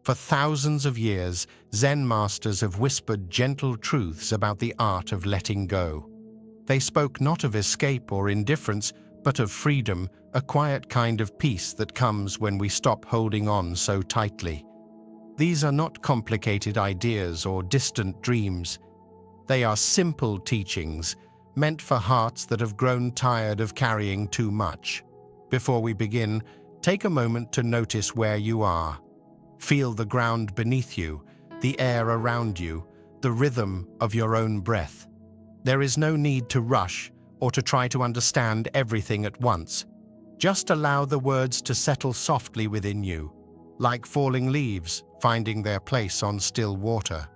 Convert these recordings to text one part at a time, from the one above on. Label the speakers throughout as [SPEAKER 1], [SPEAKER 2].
[SPEAKER 1] For thousands of years, Zen masters have whispered gentle truths about the art of letting go. They spoke not of escape or indifference, but of freedom, a quiet kind of peace that comes when we stop holding on so tightly. These are not complicated ideas or distant dreams. They are simple teachings, meant for hearts that have grown tired of carrying too much. Before we begin, take a moment to notice where you are. Feel the ground beneath you, the air around you, the rhythm of your own breath. There is no need to rush or to try to understand everything at once. Just allow the words to settle softly within you, like falling leaves finding their place on still water.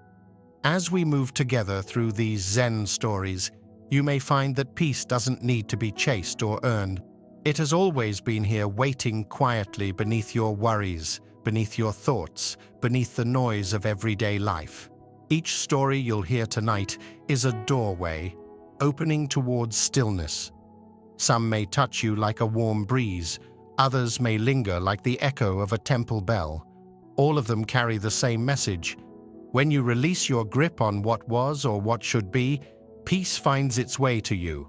[SPEAKER 1] As we move together through these Zen stories, you may find that peace doesn't need to be chased or earned. It has always been here, waiting quietly beneath your worries, beneath your thoughts, beneath the noise of everyday life. Each story you'll hear tonight is a doorway, opening towards stillness. Some may touch you like a warm breeze, others may linger like the echo of a temple bell. All of them carry the same message. When you release your grip on what was or what should be, peace finds its way to you.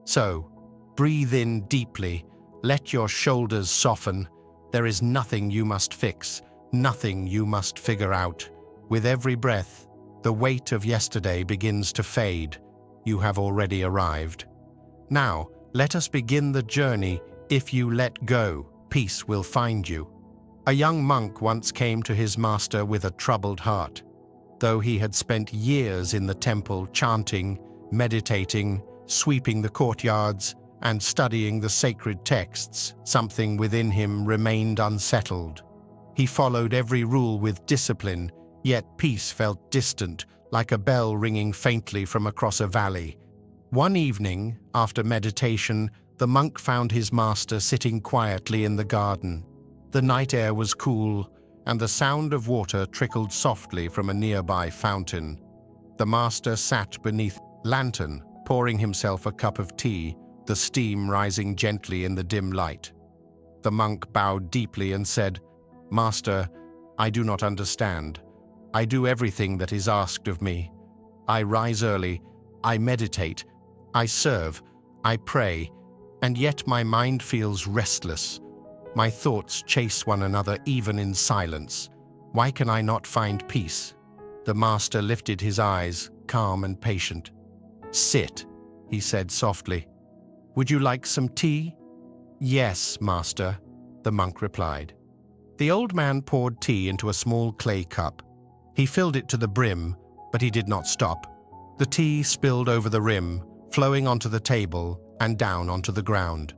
[SPEAKER 1] So, breathe in deeply, let your shoulders soften. There is nothing you must fix, nothing you must figure out. With every breath, the weight of yesterday begins to fade. You have already arrived. Now, let us begin the journey. If you let go, peace will find you. A young monk once came to his master with a troubled heart. Though he had spent years in the temple chanting, meditating, sweeping the courtyards, and studying the sacred texts, something within him remained unsettled. He followed every rule with discipline, yet peace felt distant, like a bell ringing faintly from across a valley. One evening, after meditation, the monk found his master sitting quietly in the garden. The night air was cool, and the sound of water trickled softly from a nearby fountain. The master sat beneath a lantern, pouring himself a cup of tea, the steam rising gently in the dim light. The monk bowed deeply and said, "Master, I do not understand. I do everything that is asked of me. I rise early, I meditate, I serve, I pray, and yet my mind feels restless. My thoughts chase one another even in silence. Why can I not find peace?" The master lifted his eyes, calm and patient. "Sit," he said softly. "Would you like some tea?" "Yes, master," the monk replied. The old man poured tea into a small clay cup. He filled it to the brim, but he did not stop. The tea spilled over the rim, flowing onto the table and down onto the ground.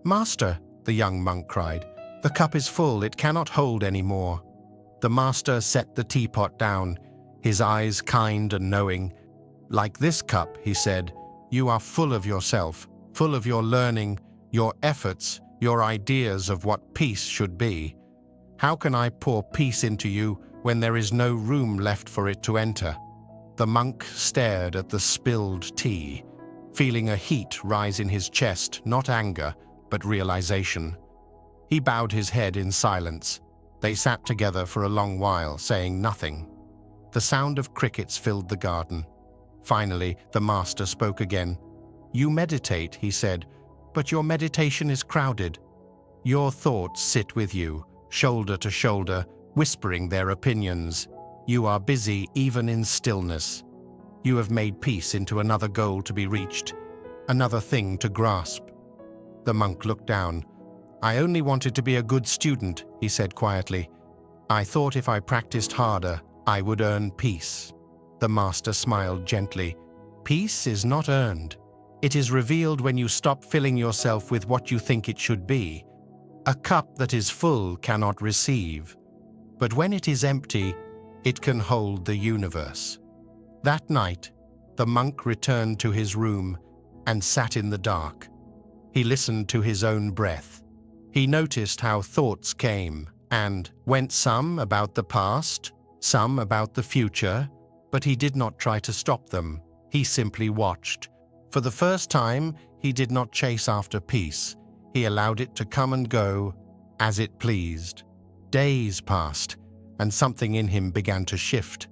[SPEAKER 1] "Master," the young monk cried, "the cup is full, it cannot hold any more." The master set the teapot down, his eyes kind and knowing. "Like this cup," he said, "you are full of yourself, full of your learning, your efforts, your ideas of what peace should be. How can I pour peace into you when there is no room left for it to enter?" The monk stared at the spilled tea, feeling a heat rise in his chest, not anger, but realization. He bowed his head in silence. They sat together for a long while, saying nothing. The sound of crickets filled the garden. Finally, the master spoke again. "You meditate," he said, "but your meditation is crowded. Your thoughts sit with you, shoulder to shoulder, whispering their opinions. You are busy even in stillness. You have made peace into another goal to be reached, another thing to grasp." The monk looked down. "I only wanted to be a good student," he said quietly. "I thought if I practiced harder, I would earn peace." The master smiled gently. "Peace is not earned. It is revealed when you stop filling yourself with what you think it should be. A cup that is full cannot receive, but when it is empty, it can hold the universe." That night, the monk returned to his room and sat in the dark. He listened to his own breath. He noticed how thoughts came and went, some about the past, some about the future, but he did not try to stop them. He simply watched. For the first time, he did not chase after peace. He allowed it to come and go as it pleased. Days passed, and something in him began to shift.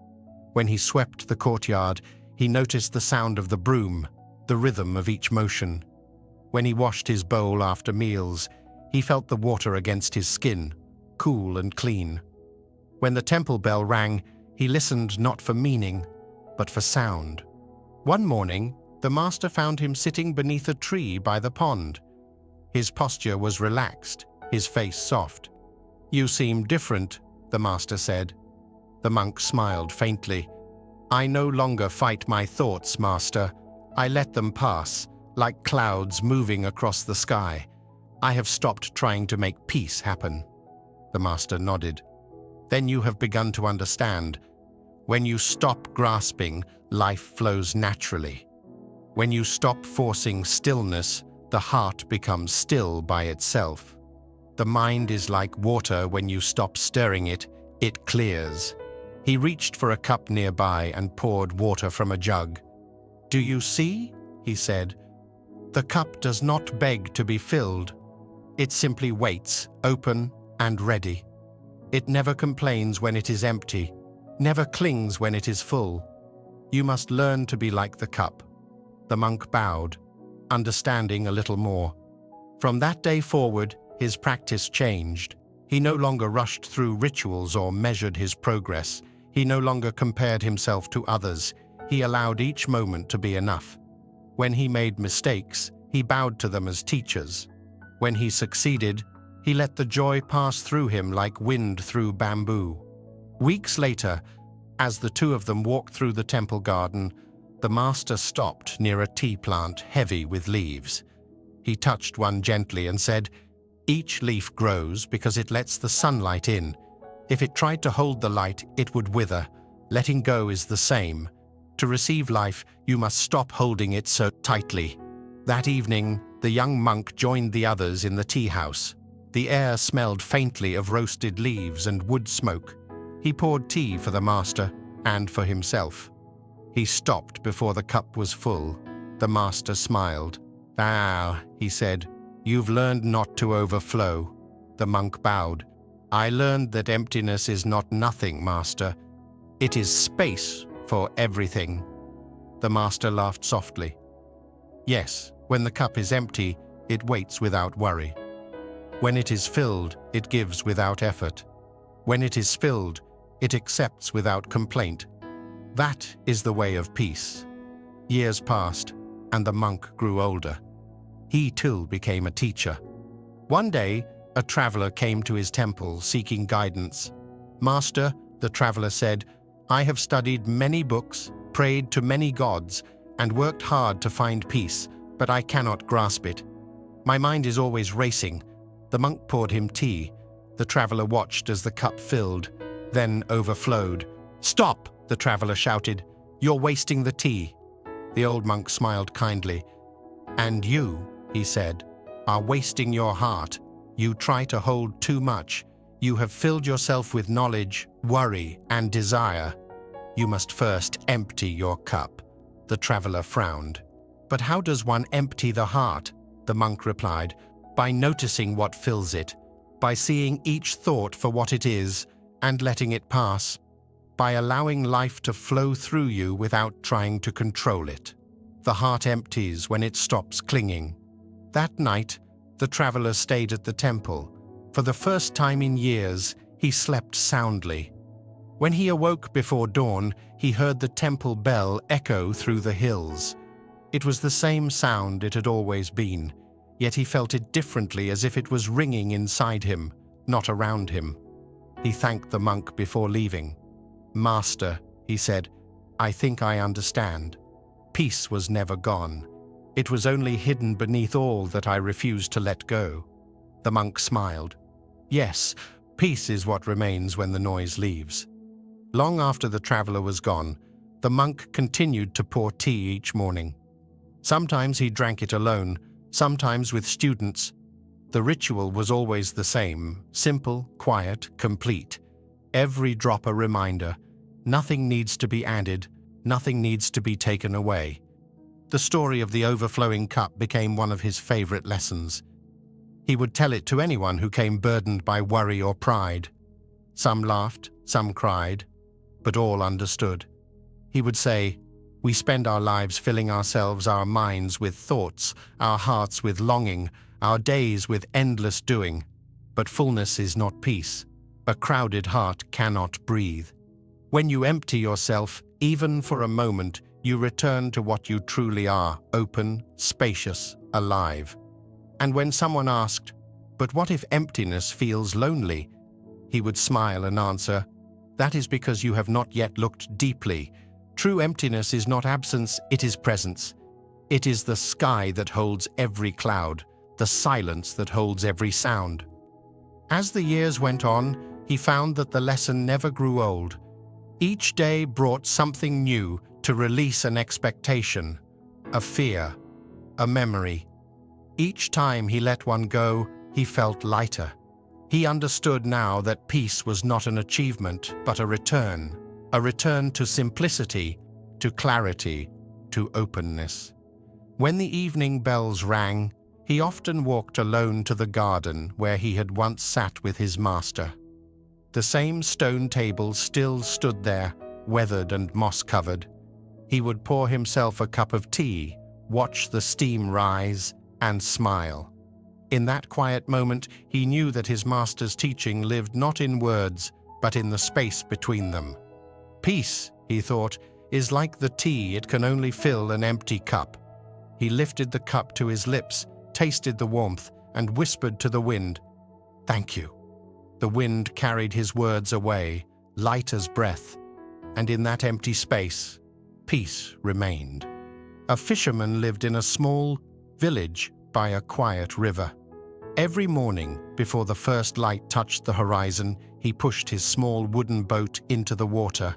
[SPEAKER 1] When he swept the courtyard, he noticed the sound of the broom, the rhythm of each motion. When he washed his bowl after meals, he felt the water against his skin, cool and clean. When the temple bell rang, he listened not for meaning, but for sound. One morning, the master found him sitting beneath a tree by the pond. His posture was relaxed, his face soft. "You seem different," the master said. The monk smiled faintly. "I no longer fight my thoughts, master. I let them pass, like clouds moving across the sky. I have stopped trying to make peace happen." The master nodded. "Then you have begun to understand. When you stop grasping, life flows naturally. When you stop forcing stillness, the heart becomes still by itself. The mind is like water. When you stop stirring it, it clears." He reached for a cup nearby and poured water from a jug. "Do you see?" he said. "The cup does not beg to be filled. It simply waits, open and ready. It never complains when it is empty, never clings when it is full. You must learn to be like the cup." The monk bowed, understanding a little more. From that day forward, his practice changed. He no longer rushed through rituals or measured his progress. He no longer compared himself to others. He allowed each moment to be enough. When he made mistakes, he bowed to them as teachers. When he succeeded, he let the joy pass through him like wind through bamboo. Weeks later, as the two of them walked through the temple garden, the master stopped near a tea plant heavy with leaves. He touched one gently and said, "Each leaf grows because it lets the sunlight in. If it tried to hold the light, it would wither. Letting go is the same. To receive life, you must stop holding it so tightly." That evening, the young monk joined the others in the tea house. The air smelled faintly of roasted leaves and wood smoke. He poured tea for the master and for himself. He stopped before the cup was full. The master smiled. "Ah," he said, "you've learned not to overflow." The monk bowed. "I learned that emptiness is not nothing, master. It is space for everything." The master laughed softly. "Yes, when the cup is empty, it waits without worry. When it is filled, it gives without effort. When it is filled, it accepts without complaint. That is the way of peace." Years passed, and the monk grew older. He too became a teacher. One day, a traveler came to his temple seeking guidance. "Master," the traveler said, "I have studied many books, prayed to many gods, and worked hard to find peace, but I cannot grasp it. My mind is always racing." The monk poured him tea. The traveler watched as the cup filled, then overflowed. "Stop!" the traveler shouted. "You're wasting the tea." The old monk smiled kindly. "And you," he said, "are wasting your heart. You try to hold too much. You have filled yourself with knowledge, worry, and desire. You must first empty your cup." The traveler frowned. "But how does one empty the heart?" The monk replied. "By noticing what fills it, by seeing each thought for what it is and letting it pass, by allowing life to flow through you without trying to control it. The heart empties when it stops clinging." That night, the traveler stayed at the temple. For the first time in years, he slept soundly. When he awoke before dawn, he heard the temple bell echo through the hills. It was the same sound it had always been, yet he felt it differently, as if it was ringing inside him, not around him. He thanked the monk before leaving. "Master," he said, "I think I understand. Peace was never gone. It was only hidden beneath all that I refused to let go." The monk smiled. "Yes, peace is what remains when the noise leaves." Long after the traveler was gone, the monk continued to pour tea each morning. Sometimes he drank it alone, sometimes with students. The ritual was always the same, simple, quiet, complete. Every drop a reminder. Nothing needs to be added, nothing needs to be taken away. The story of the overflowing cup became one of his favorite lessons. He would tell it to anyone who came burdened by worry or pride. Some laughed, Some cried, but all understood. He would say, "We spend our lives filling ourselves, our minds with thoughts, our hearts with longing, our days with endless doing. But fullness is not peace. A crowded heart cannot breathe. When you empty yourself, even for a moment, you return to what you truly are, open, spacious, alive." And when someone asked, "But what if emptiness feels lonely?" he would smile and answer, "That is because you have not yet looked deeply. True emptiness is not absence, it is presence. It is the sky that holds every cloud, the silence that holds every sound." As the years went on, he found that the lesson never grew old. Each day brought something new to release an expectation, a fear, a memory. Each time he let one go, he felt lighter. He understood now that peace was not an achievement, but a return to simplicity, to clarity, to openness. When the evening bells rang, he often walked alone to the garden where he had once sat with his master. The same stone table still stood there, weathered and moss-covered. He would pour himself a cup of tea, watch the steam rise, and smile. In that quiet moment, he knew that his master's teaching lived not in words, but in the space between them. Peace, he thought, is like the tea, it can only fill an empty cup. He lifted the cup to his lips, tasted the warmth, and whispered to the wind, "Thank you." The wind carried his words away, light as breath, and in that empty space, peace remained. A fisherman lived in a small village by a quiet river. Every morning, before the first light touched the horizon, he pushed his small wooden boat into the water.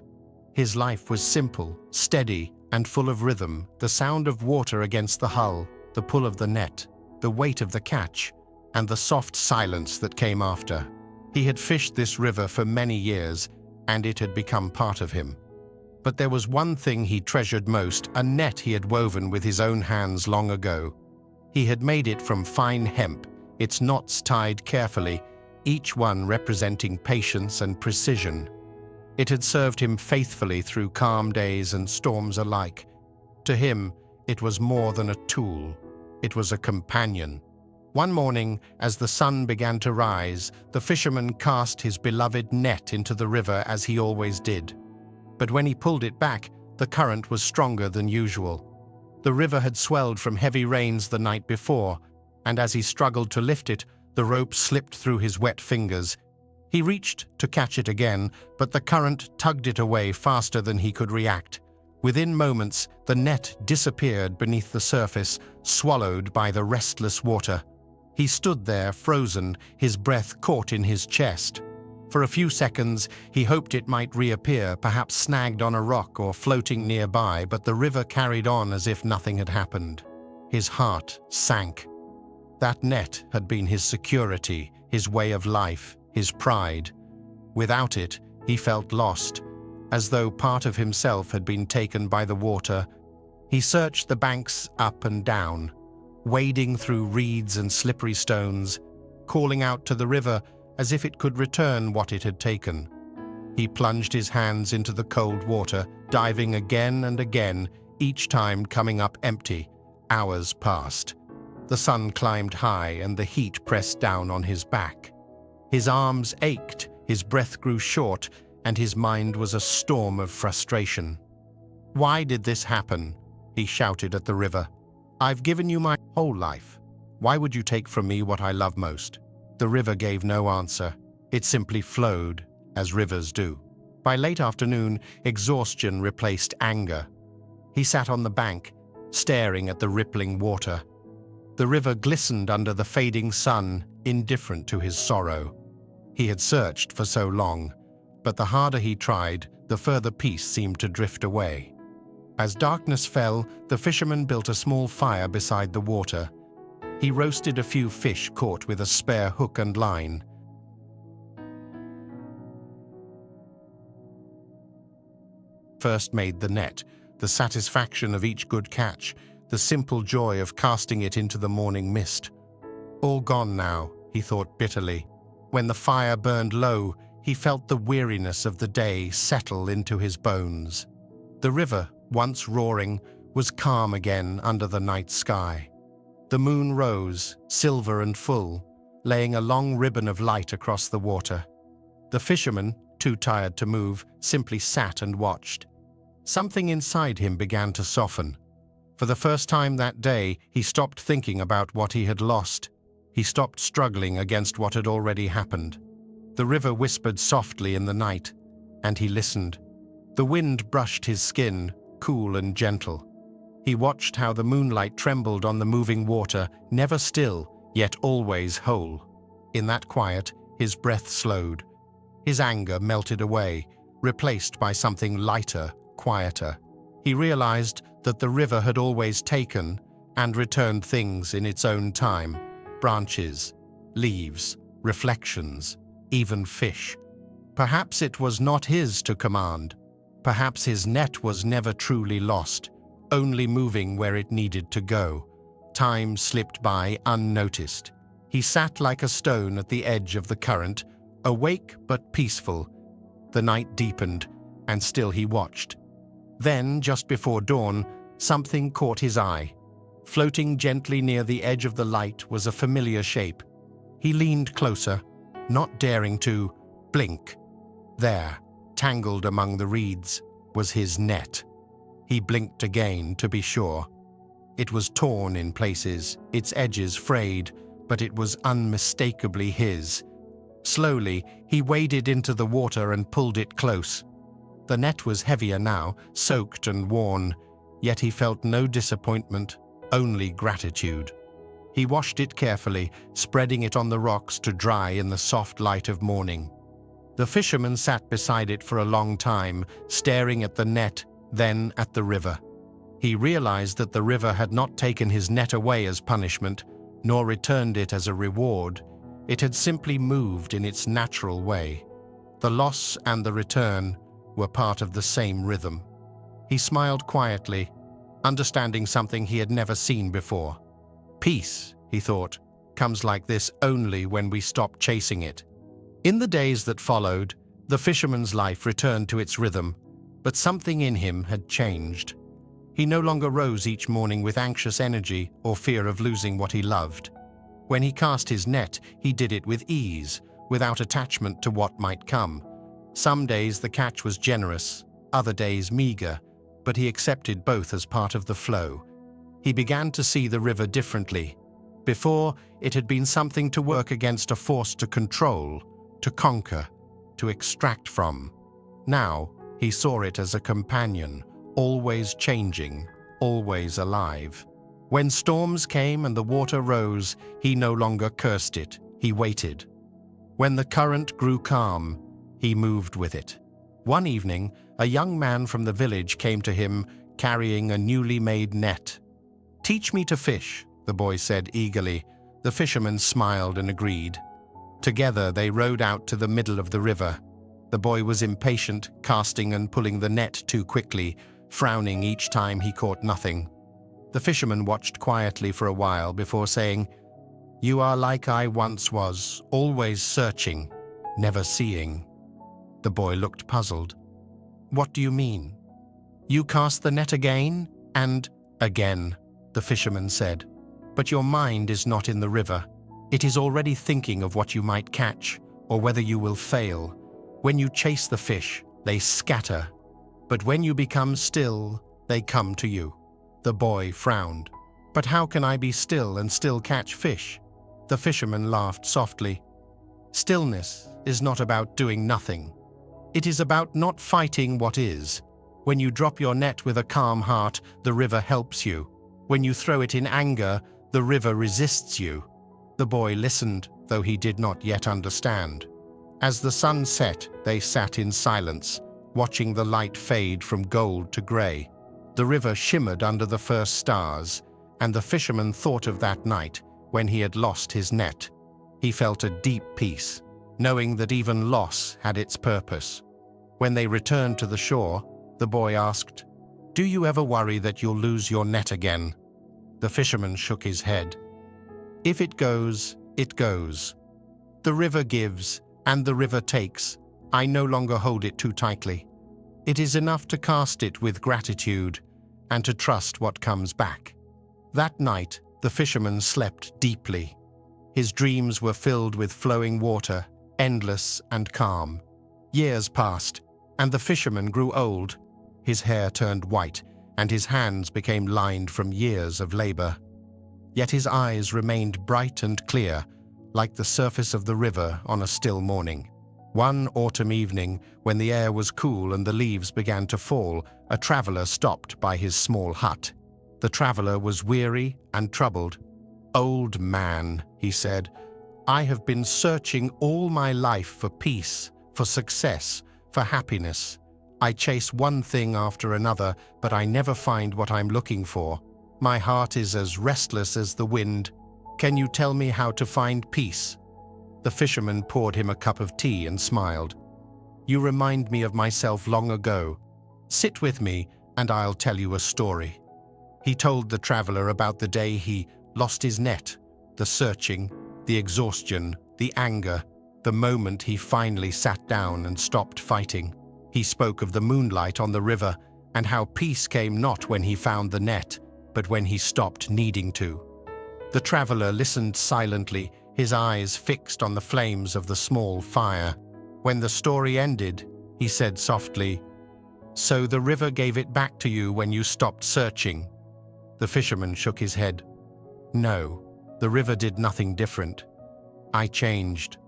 [SPEAKER 1] His life was simple, steady, and full of rhythm, the sound of water against the hull, the pull of the net, the weight of the catch, and the soft silence that came after. He had fished this river for many years, and it had become part of him. But there was one thing he treasured most, a net he had woven with his own hands long ago. He had made it from fine hemp, its knots tied carefully, each one representing patience and precision. It had served him faithfully through calm days and storms alike. To him, it was more than a tool. It was a companion. One morning, as the sun began to rise, the fisherman cast his beloved net into the river as he always did. But when he pulled it back, the current was stronger than usual. The river had swelled from heavy rains the night before, and as he struggled to lift it, the rope slipped through his wet fingers. He reached to catch it again, but the current tugged it away faster than he could react. Within moments, the net disappeared beneath the surface, swallowed by the restless water. He stood there, frozen, his breath caught in his chest. For a few seconds, he hoped it might reappear, perhaps snagged on a rock or floating nearby, but the river carried on as if nothing had happened. His heart sank. That net had been his security, his way of life, his pride. Without it, he felt lost, as though part of himself had been taken by the water. He searched the banks up and down, wading through reeds and slippery stones, calling out to the river as if it could return what it had taken. He plunged his hands into the cold water, diving again and again, each time coming up empty. Hours passed. The sun climbed high and the heat pressed down on his back. His arms ached, his breath grew short, and his mind was a storm of frustration. "Why did this happen?" he shouted at the river. "I've given you my whole life. Why would you take from me what I love most?" The river gave no answer. It simply flowed, as rivers do. By late afternoon, exhaustion replaced anger. He sat on the bank, staring at the rippling water. The river glistened under the fading sun, indifferent to his sorrow. He had searched for so long, but the harder he tried, the further peace seemed to drift away. As darkness fell, the fisherman built a small fire beside the water. He roasted a few fish caught with a spare hook and line. First made the net, the satisfaction of each good catch, the simple joy of casting it into the morning mist. All gone now, he thought bitterly. When the fire burned low, he felt the weariness of the day settle into his bones. The river, once roaring, was calm again under the night sky. The moon rose, silver and full, laying a long ribbon of light across the water. The fisherman, too tired to move, simply sat and watched. Something inside him began to soften. For the first time that day, he stopped thinking about what he had lost. He stopped struggling against what had already happened. The river whispered softly in the night, and he listened. The wind brushed his skin, cool and gentle. He watched how the moonlight trembled on the moving water, never still, yet always whole. In that quiet, his breath slowed. His anger melted away, replaced by something lighter, quieter. He realized that the river had always taken and returned things in its own time: branches, leaves, reflections, even fish. Perhaps it was not his to command. Perhaps his net was never truly lost, only moving where it needed to go. Time slipped by unnoticed. He sat like a stone at the edge of the current, awake but peaceful. The night deepened, and still he watched. Then, just before dawn, something caught his eye. Floating gently near the edge of the light was a familiar shape. He leaned closer, not daring to blink. There, tangled among the reeds, was his net. He blinked again to be sure. It was torn in places, its edges frayed, but it was unmistakably his. Slowly, he waded into the water and pulled it close. The net was heavier now, soaked and worn, yet he felt no disappointment, only gratitude. He washed it carefully, spreading it on the rocks to dry in the soft light of morning. The fisherman sat beside it for a long time, staring at the net, then at the river. He realized that the river had not taken his net away as punishment, nor returned it as a reward. It had simply moved in its natural way. The loss and the return were part of the same rhythm. He smiled quietly, understanding something he had never seen before. Peace, he thought, comes like this only when we stop chasing it. In the days that followed, the fisherman's life returned to its rhythm, but something in him had changed. He no longer rose each morning with anxious energy or fear of losing what he loved. When he cast his net, he did it with ease, without attachment to what might come. Some days the catch was generous, other days meager, but he accepted both as part of the flow. He began to see the river differently. Before, it had been something to work against, a force to control, to conquer, to extract from. Now, he saw it as a companion, always changing, always alive. When storms came and the water rose, he no longer cursed it, he waited. When the current grew calm, he moved with it. One evening, a young man from the village came to him, carrying a newly made net. "Teach me to fish," the boy said eagerly. The fisherman smiled and agreed. Together they rowed out to the middle of the river. The boy was impatient, casting and pulling the net too quickly, frowning each time he caught nothing. The fisherman watched quietly for a while before saying, "You are like I once was, always searching, never seeing." The boy looked puzzled. "What do you mean?" "You cast the net again and again," the fisherman said. "But your mind is not in the river. It is already thinking of what you might catch, or whether you will fail. When you chase the fish, they scatter. But when you become still, they come to you." The boy frowned. "But how can I be still and still catch fish?" The fisherman laughed softly. "Stillness is not about doing nothing. It is about not fighting what is. When you drop your net with a calm heart, the river helps you. When you throw it in anger, the river resists you." The boy listened, though he did not yet understand. As the sun set, they sat in silence, watching the light fade from gold to grey. The river shimmered under the first stars, and the fisherman thought of that night when he had lost his net. He felt a deep peace, knowing that even loss had its purpose. When they returned to the shore, the boy asked, "Do you ever worry that you'll lose your net again?" The fisherman shook his head. "If it goes, it goes. The river gives, and the river takes. I no longer hold it too tightly. It is enough to cast it with gratitude and to trust what comes back." That night, the fisherman slept deeply. His dreams were filled with flowing water, endless and calm. Years passed, and the fisherman grew old. His hair turned white, and his hands became lined from years of labor. Yet his eyes remained bright and clear, like the surface of the river on a still morning. One autumn evening, when the air was cool and the leaves began to fall, a traveler stopped by his small hut. The traveler was weary and troubled. "Old man," he said, "I have been searching all my life for peace, for success, for happiness. I chase one thing after another, but I never find what I'm looking for. My heart is as restless as the wind. Can you tell me how to find peace?" The fisherman poured him a cup of tea and smiled. "You remind me of myself long ago. Sit with me and I'll tell you a story." He told the traveler about the day he lost his net, the searching, the exhaustion, the anger, the moment he finally sat down and stopped fighting. He spoke of the moonlight on the river and how peace came not when he found the net, but when he stopped needing to. The traveler listened silently, his eyes fixed on the flames of the small fire. When the story ended, he said softly, "So the river gave it back to you when you stopped searching?" The fisherman shook his head. "No, the river did nothing different. I changed.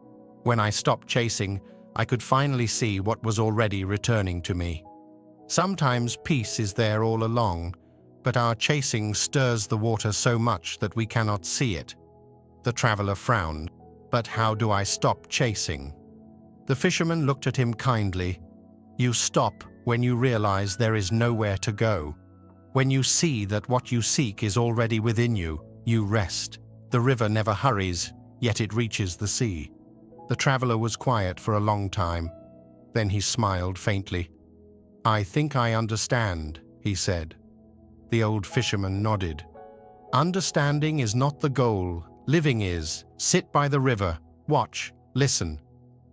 [SPEAKER 1] When I stopped chasing, I could finally see what was already returning to me. Sometimes peace is there all along, but our chasing stirs the water so much that we cannot see it." The traveler frowned. "But how do I stop chasing?" The fisherman looked at him kindly. "You stop when you realize there is nowhere to go. When you see that what you seek is already within you, you rest. The river never hurries, yet it reaches the sea." The traveler was quiet for a long time. Then he smiled faintly. "I think I understand," he said. The old fisherman nodded. "Understanding is not the goal. Living is. Sit by the river, watch, listen.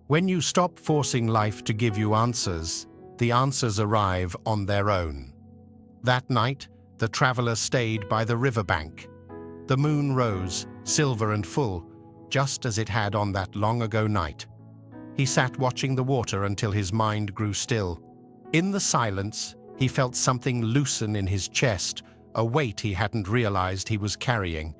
[SPEAKER 1] When you stop forcing life to give you answers, the answers arrive on their own." That night, the traveler stayed by the riverbank. The moon rose, silver and full, just as it had on that long-ago night. He sat watching the water until his mind grew still. In the silence, he felt something loosen in his chest, a weight he hadn't realized he was carrying.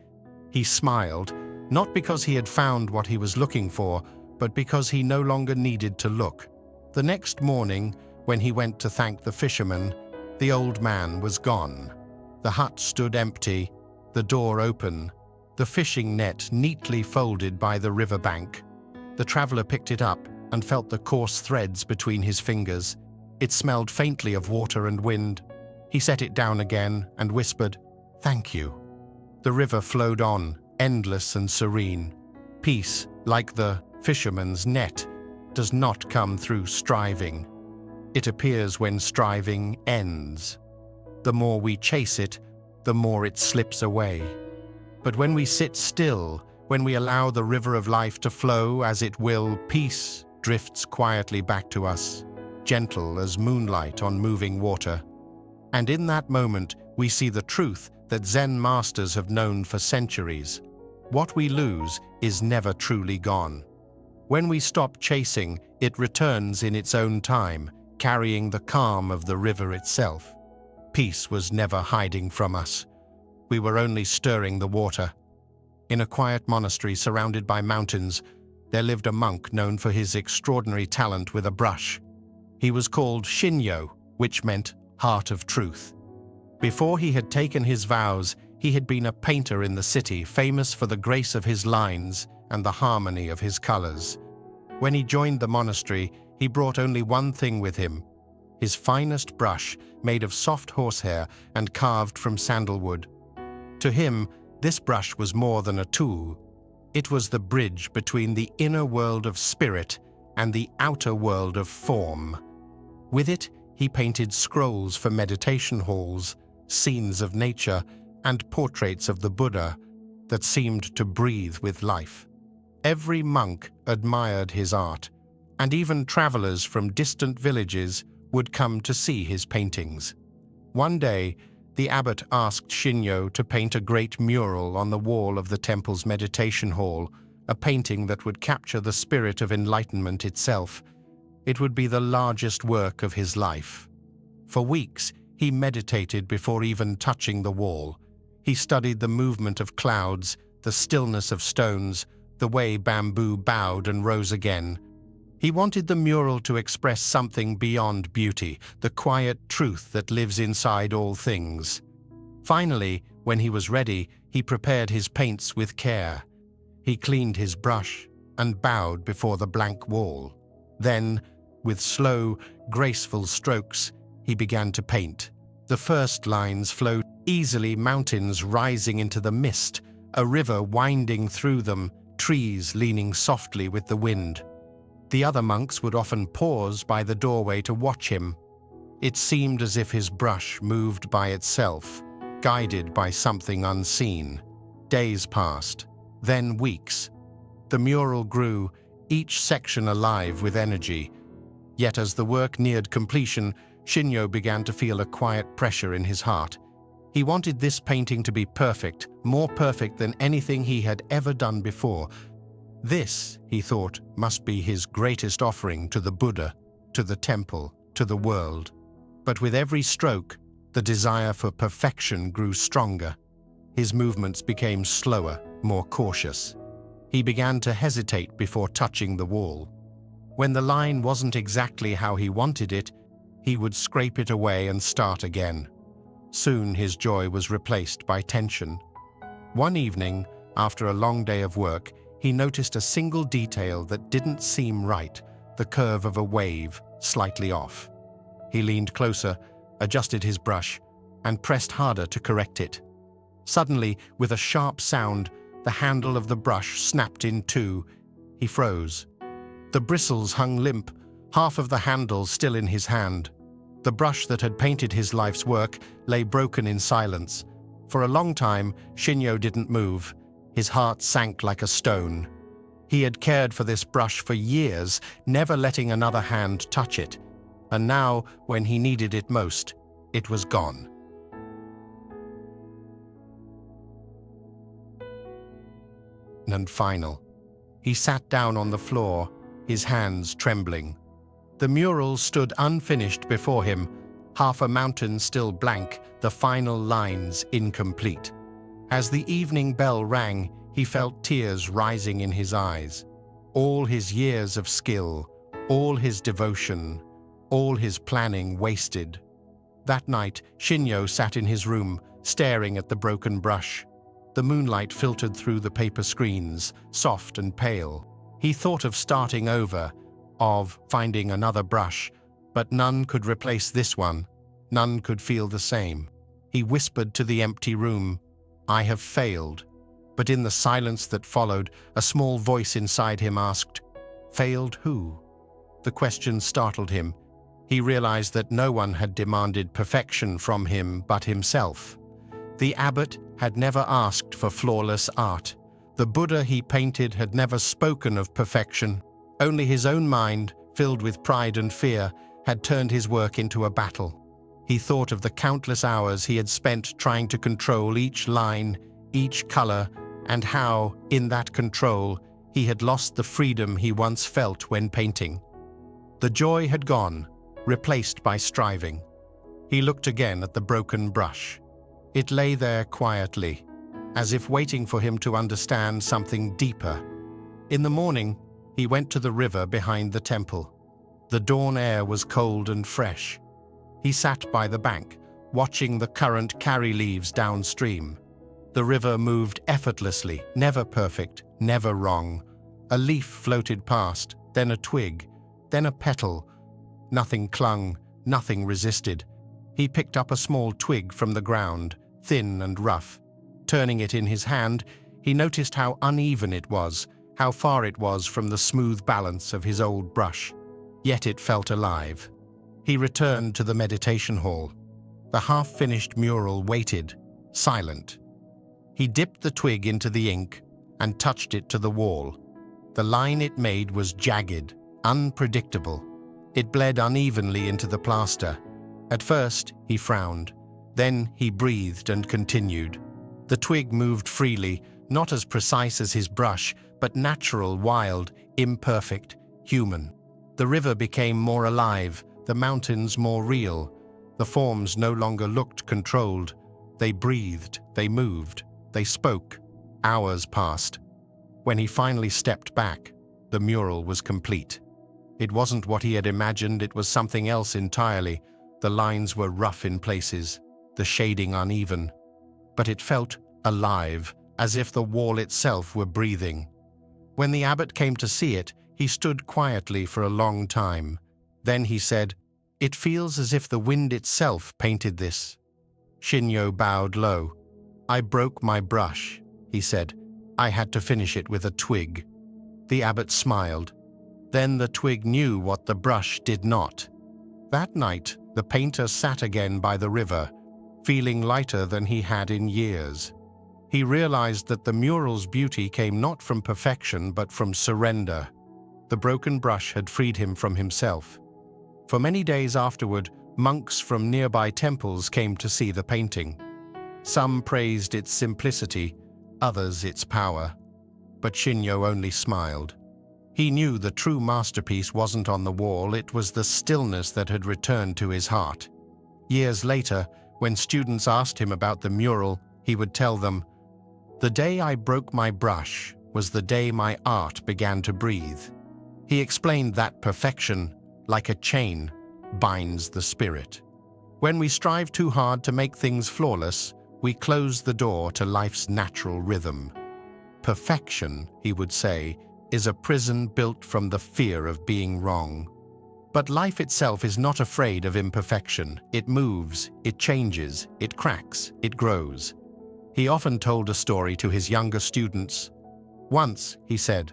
[SPEAKER 1] He smiled, not because he had found what he was looking for, but because he no longer needed to look. The next morning, when he went to thank the fisherman, the old man was gone. The hut stood empty, the door open, the fishing net neatly folded by the riverbank. The traveler picked it up and felt the coarse threads between his fingers. It smelled faintly of water and wind. He set it down again and whispered, "Thank you." The river flowed on, endless and serene. Peace, like the fisherman's net, does not come through striving. It appears when striving ends. The more we chase it, the more it slips away. But when we sit still, when we allow the river of life to flow as it will, peace drifts quietly back to us, gentle as moonlight on moving water. And in that moment, we see the truth that Zen masters have known for centuries. What we lose is never truly gone. When we stop chasing, it returns in its own time, carrying the calm of the river itself. Peace was never hiding from us. We were only stirring the water. In a quiet monastery surrounded by mountains, there lived a monk known for his extraordinary talent with a brush. He was called Shinyo, which meant heart of truth. Before he had taken his vows, he had been a painter in the city, famous for the grace of his lines and the harmony of his colors. When he joined the monastery, he brought only one thing with him: his finest brush, made of soft horsehair and carved from sandalwood. To him, this brush was more than a tool. It was the bridge between the inner world of spirit and the outer world of form. With it, he painted scrolls for meditation halls, scenes of nature, and portraits of the Buddha that seemed to breathe with life. Every monk admired his art. and even travelers from distant villages would come to see his paintings. One day, the abbot asked Shinyo to paint a great mural on the wall of the temple's meditation hall, a painting that would capture the spirit of enlightenment itself. It would be the largest work of his life. For weeks, he meditated before even touching the wall. He studied the movement of clouds, the stillness of stones, the way bamboo bowed and rose again. He wanted the mural to express something beyond beauty, the quiet truth that lives inside all things. Finally, when he was ready, he prepared his paints with care. He cleaned his brush and bowed before the blank wall. Then, with slow, graceful strokes, he began to paint. The first lines flowed easily, mountains rising into the mist, a river winding through them, trees leaning softly with the wind. The other monks would often pause by the doorway to watch him. It seemed as if his brush moved by itself, guided by something unseen. Days passed, then weeks. The mural grew, each section alive with energy. Yet as the work neared completion, Shinyo began to feel a quiet pressure in his heart. He wanted this painting to be perfect, more perfect than anything he had ever done before. This, he thought, must be his greatest offering to the Buddha, to the temple, to the world. But with every stroke, the desire for perfection grew stronger. His movements became slower, more cautious. He began to hesitate before touching the wall. When the line wasn't exactly how he wanted it, he would scrape it away and start again. Soon his joy was replaced by tension. One evening, after a long day of work, he noticed a single detail that didn't seem right, the curve of a wave, slightly off. He leaned closer, adjusted his brush, and pressed harder to correct it. Suddenly, with a sharp sound, the handle of the brush snapped in two. He froze. The bristles hung limp, half of the handle still in his hand. The brush that had painted his life's work lay broken in silence. For a long time, Shinyo didn't move. His heart sank like a stone. He had cared for this brush for years, never letting another hand touch it. And now, when he needed it most, it was gone. And final. He sat down on the floor, his hands trembling. The mural stood unfinished before him, half a mountain still blank, the final lines incomplete. As the evening bell rang, he felt tears rising in his eyes. All his years of skill, all his devotion, all his planning wasted. That night, Shinyo sat in his room, staring at the broken brush. The moonlight filtered through the paper screens, soft and pale. He thought of starting over, of finding another brush, but none could replace this one. None could feel the same. He whispered to the empty room, "I have failed." But in the silence that followed, a small voice inside him asked, "Failed who?" The question startled him. He realized that no one had demanded perfection from him but himself. The abbot had never asked for flawless art. The Buddha he painted had never spoken of perfection. Only his own mind, filled with pride and fear, had turned his work into a battle. He thought of the countless hours he had spent trying to control each line, each color, and how, in that control, he had lost the freedom he once felt when painting. The joy had gone, replaced by striving. He looked again at the broken brush. It lay there quietly, as if waiting for him to understand something deeper. In the morning, he went to the river behind the temple. The dawn air was cold and fresh. He sat by the bank, watching the current carry leaves downstream. The river moved effortlessly, never perfect, never wrong. A leaf floated past, then a twig, then a petal. Nothing clung, nothing resisted. He picked up a small twig from the ground, thin and rough. Turning it in his hand, he noticed how uneven it was, how far it was from the smooth balance of his old brush. Yet it felt alive. He returned to the meditation hall. The half-finished mural waited, silent. He dipped the twig into the ink and touched it to the wall. The line it made was jagged, unpredictable. It bled unevenly into the plaster. At first, he frowned. Then he breathed and continued. The twig moved freely, not as precise as his brush, but natural, wild, imperfect, human. The river became more alive, the mountains more real. The forms no longer looked controlled. They breathed, they moved, they spoke. Hours passed. When he finally stepped back, the mural was complete. It wasn't what he had imagined, it was something else entirely. The lines were rough in places, the shading uneven. But it felt alive, as if the wall itself were breathing. When the abbot came to see it, he stood quietly for a long time. Then he said, "It feels as if the wind itself painted this." Shinyo bowed low. "I broke my brush," he said. "I had to finish it with a twig." The abbot smiled. Then the twig knew what the brush did not. That night, the painter sat again by the river, feeling lighter than he had in years. He realized that the mural's beauty came not from perfection but from surrender. The broken brush had freed him from himself. For many days afterward, monks from nearby temples came to see the painting. Some praised its simplicity, others its power. But Shinyo only smiled. He knew the true masterpiece wasn't on the wall, it was the stillness that had returned to his heart. Years later, when students asked him about the mural, he would tell them, "The day I broke my brush was the day my art began to breathe." He explained that perfection, like a chain, binds the spirit. When we strive too hard to make things flawless, we close the door to life's natural rhythm. Perfection, he would say, is a prison built from the fear of being wrong. But life itself is not afraid of imperfection. It moves, it changes, it cracks, it grows. He often told a story to his younger students. Once, he said,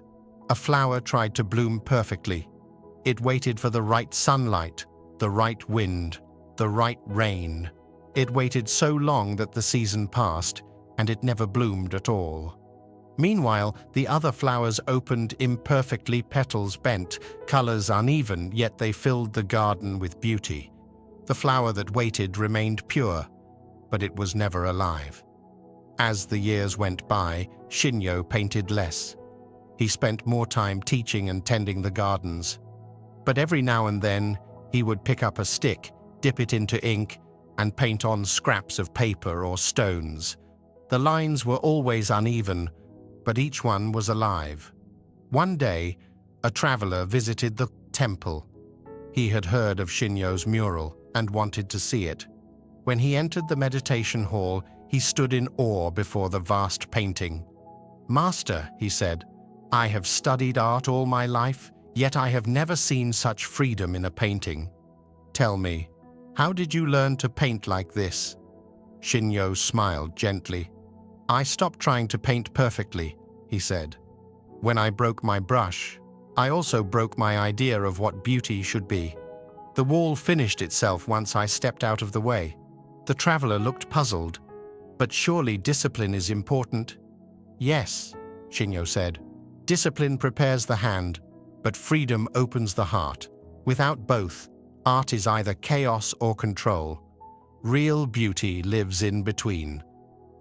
[SPEAKER 1] a flower tried to bloom perfectly. It waited for the right sunlight, the right wind, the right rain. It waited so long that the season passed, and it never bloomed at all. Meanwhile, the other flowers opened imperfectly, petals bent, colors uneven, yet they filled the garden with beauty. The flower that waited remained pure, but it was never alive. As the years went by, Shinyo painted less. He spent more time teaching and tending the gardens. But every now and then, he would pick up a stick, dip it into ink, and paint on scraps of paper or stones. The lines were always uneven, but each one was alive. One day, a traveler visited the temple. He had heard of Shinyo's mural and wanted to see it. When he entered the meditation hall, he stood in awe before the vast painting. "Master," he said, "I have studied art all my life, yet I have never seen such freedom in a painting. Tell me, how did you learn to paint like this?" Shinyo smiled gently. "I stopped trying to paint perfectly," he said. "When I broke my brush, I also broke my idea of what beauty should be. The wall finished itself once I stepped out of the way." The traveler looked puzzled. "But surely discipline is important?" "Yes," Shinyo said. "Discipline prepares the hand, but freedom opens the heart. Without both, art is either chaos or control. Real beauty lives in between."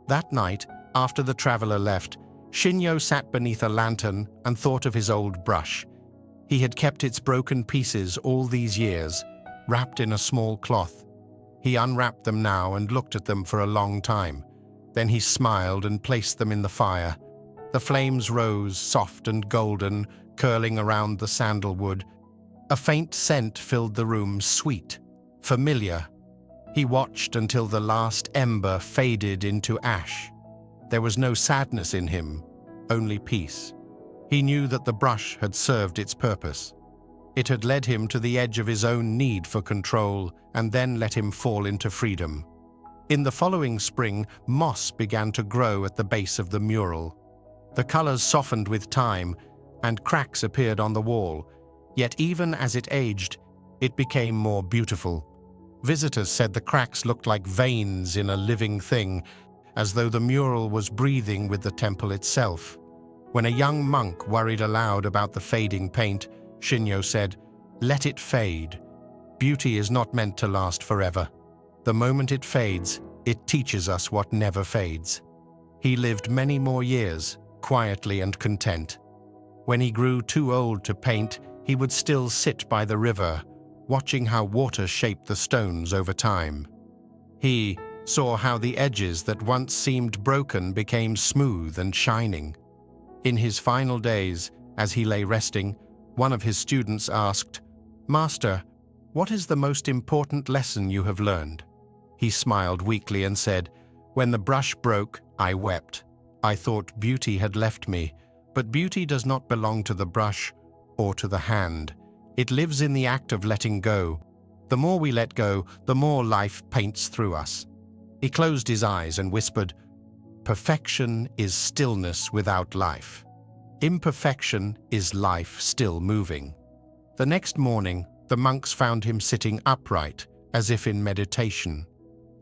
[SPEAKER 1] That night, after the traveler left, Shinyo sat beneath a lantern and thought of his old brush. He had kept its broken pieces all these years, wrapped in a small cloth. He unwrapped them now and looked at them for a long time. Then he smiled and placed them in the fire. The flames rose, soft and golden, curling around the sandalwood. A faint scent filled the room, sweet, familiar. He watched until the last ember faded into ash. There was no sadness in him, only peace. He knew that the brush had served its purpose. It had led him to the edge of his own need for control and then let him fall into freedom. In the following spring, moss began to grow at the base of the mural. The colors softened with time, and cracks appeared on the wall. Yet even as it aged, it became more beautiful. Visitors said the cracks looked like veins in a living thing, as though the mural was breathing with the temple itself. When a young monk worried aloud about the fading paint, Shinyo said, "Let it fade. Beauty is not meant to last forever. The moment it fades, it teaches us what never fades." He lived many more years, quietly and content. When he grew too old to paint, he would still sit by the river, watching how water shaped the stones over time. He saw how the edges that once seemed broken became smooth and shining. In his final days, as he lay resting, one of his students asked, "Master, what is the most important lesson you have learned?" He smiled weakly and said, "When the brush broke, I wept. I thought beauty had left me, but beauty does not belong to the brush or to the hand. It lives in the act of letting go. The more we let go, the more life paints through us." He closed his eyes and whispered, "Perfection is stillness without life. Imperfection is life still moving." The next morning, the monks found him sitting upright, as if in meditation.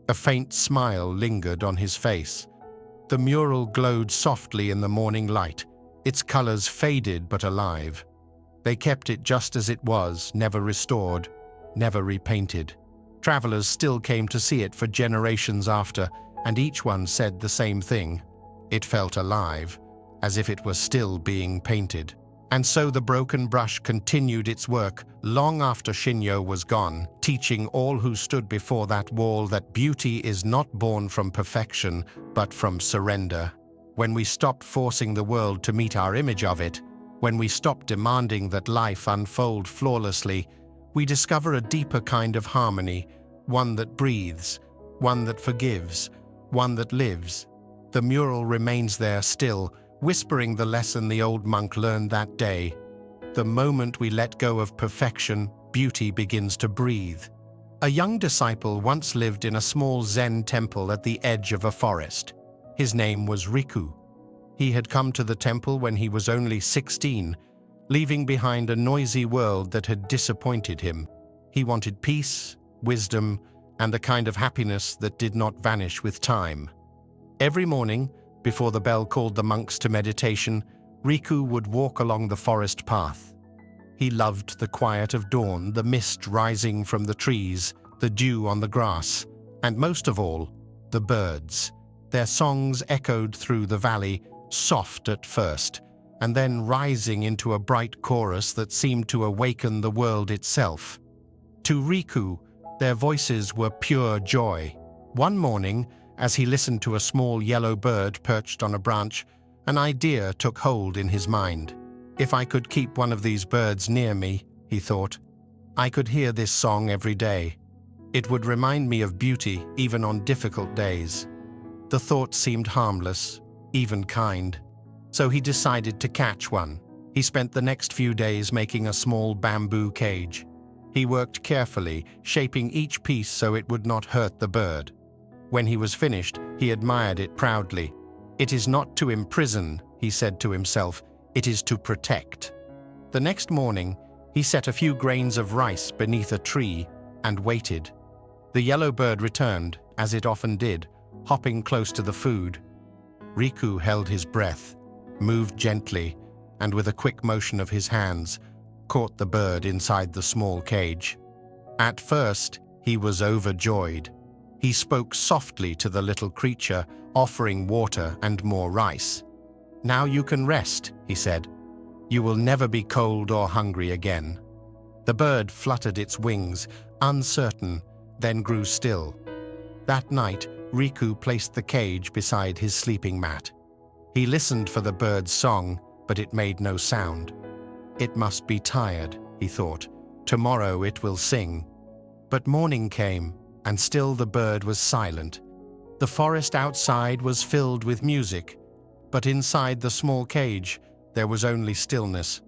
[SPEAKER 1] A faint smile lingered on his face. The mural glowed softly in the morning light, its colors faded but alive. They kept it just as it was, never restored, never repainted. Travelers still came to see it for generations after, and each one said the same thing. It felt alive, as if it was still being painted. And so the broken brush continued its work long after Shinyo was gone, teaching all who stood before that wall that beauty is not born from perfection, but from surrender. When we stop forcing the world to meet our image of it, when we stop demanding that life unfold flawlessly, we discover a deeper kind of harmony, one that breathes, one that forgives, one that lives. The mural remains there still, whispering the lesson the old monk learned that day. The moment we let go of perfection, beauty begins to breathe. A young disciple once lived in a small Zen temple at the edge of a forest. His name was Riku. He had come to the temple when he was only 16, leaving behind a noisy world that had disappointed him. He wanted peace, wisdom, and the kind of happiness that did not vanish with time. Every morning, before the bell called the monks to meditation, Riku would walk along the forest path. He loved the quiet of dawn, the mist rising from the trees, the dew on the grass, and most of all, the birds. Their songs echoed through the valley, soft at first, and then rising into a bright chorus that seemed to awaken the world itself. To Riku, their voices were pure joy. One morning, as he listened to a small yellow bird perched on a branch, an idea took hold in his mind. If I could keep one of these birds near me, he thought, I could hear this song every day. It would remind me of beauty even on difficult days. The thought seemed harmless, even kind. So he decided to catch one. He spent the next few days making a small bamboo cage. He worked carefully, shaping each piece so it would not hurt the bird. When he was finished, he admired it proudly. "It is not to imprison," he said to himself, "it is to protect." The next morning, he set a few grains of rice beneath a tree and waited. The yellow bird returned, as it often did, hopping close to the food. Riku held his breath, moved gently, and with a quick motion of his hands, caught the bird inside the small cage. At first, he was overjoyed. He spoke softly to the little creature, offering water and more rice. "Now you can rest," he said. "You will never be cold or hungry again." The bird fluttered its wings, uncertain, then grew still. That night, Riku placed the cage beside his sleeping mat. He listened for the bird's song, but it made no sound. "It must be tired," he thought. "Tomorrow it will sing." But morning came, and still the bird was silent. The forest outside was filled with music, but inside the small cage, there was only stillness.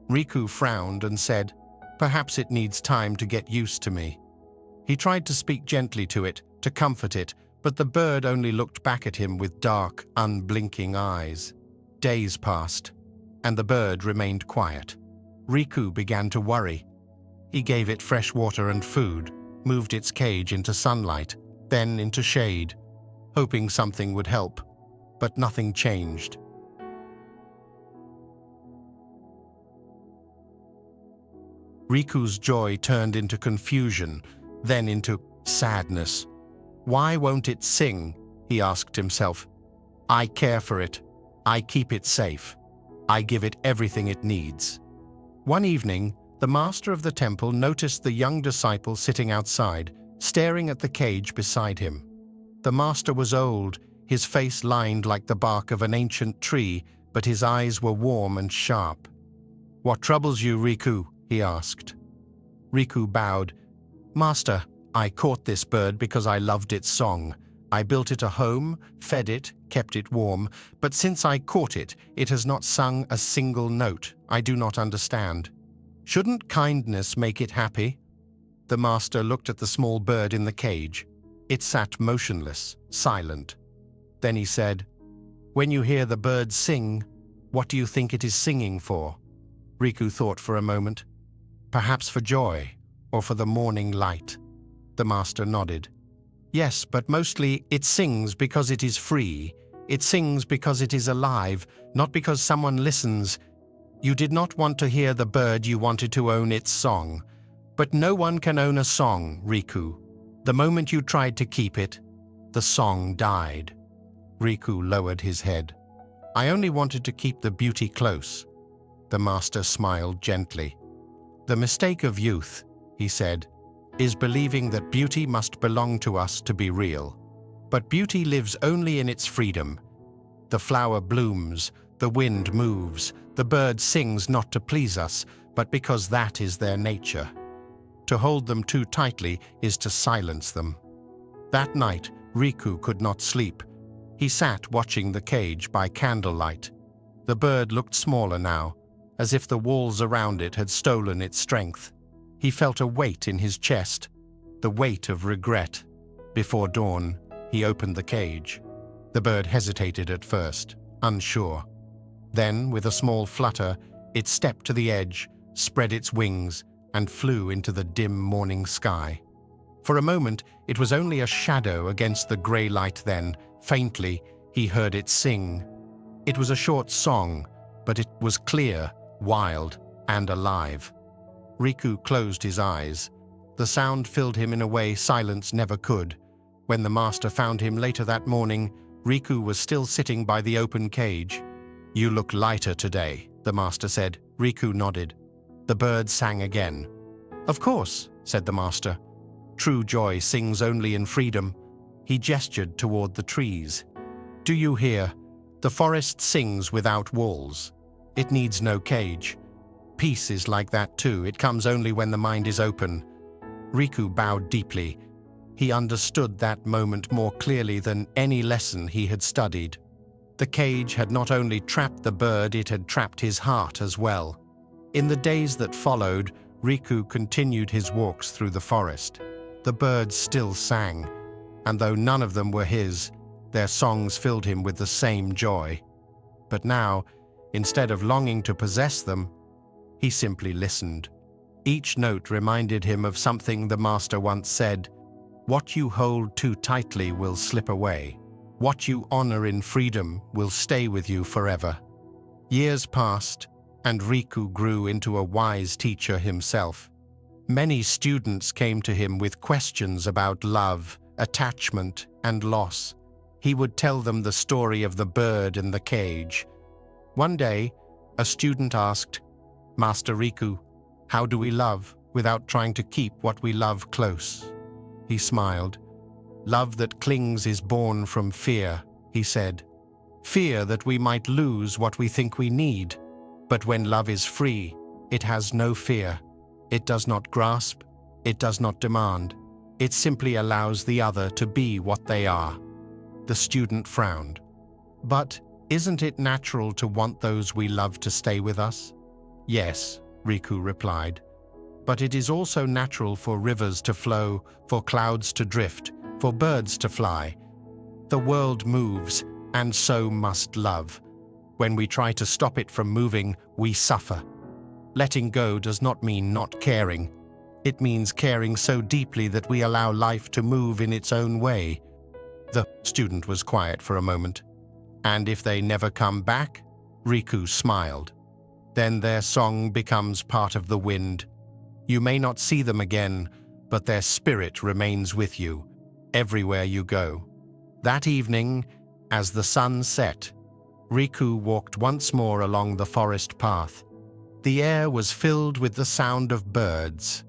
[SPEAKER 1] Riku frowned and said, "Perhaps it needs time to get used to me." He tried to speak gently to it, to comfort it, but the bird only looked back at him with dark, unblinking eyes. Days passed, and the bird remained quiet. Riku began to worry. He gave it fresh water and food, moved its cage into sunlight, then into shade, hoping something would help, but nothing changed. Riku's joy turned into confusion, then into sadness. Why won't it sing? He asked himself. I care for it. I keep it safe. I give it everything it needs. One evening, the master of the temple noticed the young disciple sitting outside, staring at the cage beside him. The master was old, his face lined like the bark of an ancient tree, but his eyes were warm and sharp. What troubles you, Riku? He asked. Riku bowed. Master, I caught this bird because I loved its song. I built it a home, fed it, kept it warm, but since I caught it, it has not sung a single note. I do not understand. Shouldn't kindness make it happy? The master looked at the small bird in the cage. It sat motionless, silent. Then he said, When you hear the bird sing, what do you think it is singing for? Riku thought for a moment. Perhaps for joy, or for the morning light. The master nodded. Yes, but mostly it sings because it is free. It sings because it is alive, not because someone listens. You did not want to hear the bird, you wanted to own its song. But no one can own a song, Riku. The moment you tried to keep it, the song died. Riku lowered his head. I only wanted to keep the beauty close. The master smiled gently. The mistake of youth, he said, is believing that beauty must belong to us to be real. But beauty lives only in its freedom. The flower blooms, the wind moves, the bird sings not to please us, but because that is their nature. To hold them too tightly is to silence them. That night, Riku could not sleep. He sat watching the cage by candlelight. The bird looked smaller now, as if the walls around it had stolen its strength. He felt a weight in his chest, the weight of regret. Before dawn, he opened the cage. The bird hesitated at first, unsure. Then, with a small flutter, it stepped to the edge, spread its wings, and flew into the dim morning sky. For a moment, it was only a shadow against the grey light then. Faintly, he heard it sing. It was a short song, but it was clear, wild, and alive. Riku closed his eyes. The sound filled him in a way silence never could. When the master found him later that morning, Riku was still sitting by the open cage. You look lighter today, the master said. Riku nodded. The bird sang again. Of course, said the master. True joy sings only in freedom. He gestured toward the trees. Do you hear? The forest sings without walls. It needs no cage. Peace is like that too. It comes only when the mind is open. Riku bowed deeply. He understood that moment more clearly than any lesson he had studied. The cage had not only trapped the bird, it had trapped his heart as well. In the days that followed, Riku continued his walks through the forest. The birds still sang, and though none of them were his, their songs filled him with the same joy. But now, instead of longing to possess them, he simply listened. Each note reminded him of something the master once said, "What you hold too tightly will slip away. What you honor in freedom will stay with you forever." Years passed, and Riku grew into a wise teacher himself. Many students came to him with questions about love, attachment, and loss. He would tell them the story of the bird in the cage. One day, a student asked, "Master Riku, how do we love without trying to keep what we love close?" He smiled. "Love that clings is born from fear," he said. "Fear that we might lose what we think we need. But when love is free, it has no fear. It does not grasp, it does not demand. It simply allows the other to be what they are." The student frowned. "But isn't it natural to want those we love to stay with us?" "Yes," Riku replied. "But it is also natural for rivers to flow, for clouds to drift, for birds to fly. The world moves, and so must love. When we try to stop it from moving, we suffer. Letting go does not mean not caring. It means caring so deeply that we allow life to move in its own way." The student was quiet for a moment. "And if they never come back?" Riku smiled. "Then their song becomes part of the wind. You may not see them again, but their spirit remains with you, everywhere you go. That evening, as the sun set, Riku walked once more along the forest path. The air was filled with the sound of birds.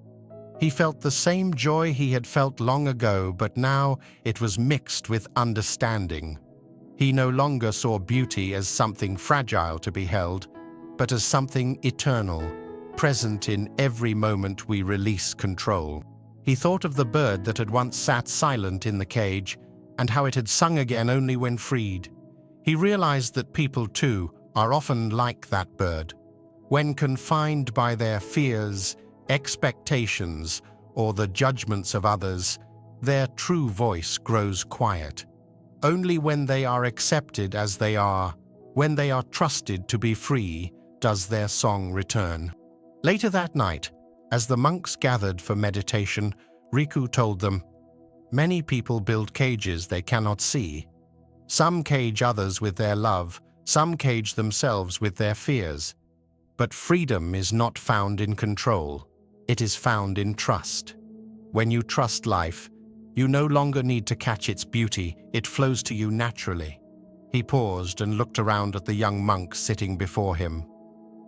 [SPEAKER 1] He felt the same joy he had felt long ago, but now it was mixed with understanding. He no longer saw beauty as something fragile to be held, but as something eternal, present in every moment we release control. He thought of the bird that had once sat silent in the cage, and how it had sung again only when freed. He realized that people, too, are often like that bird. When confined by their fears, expectations, or the judgments of others, their true voice grows quiet. Only when they are accepted as they are, when they are trusted to be free, does their song return. Later that night, as the monks gathered for meditation, Riku told them, "Many people build cages they cannot see. Some cage others with their love, some cage themselves with their fears. But freedom is not found in control. It is found in trust. When you trust life, you no longer need to catch its beauty, it flows to you naturally." He paused and looked around at the young monks sitting before him.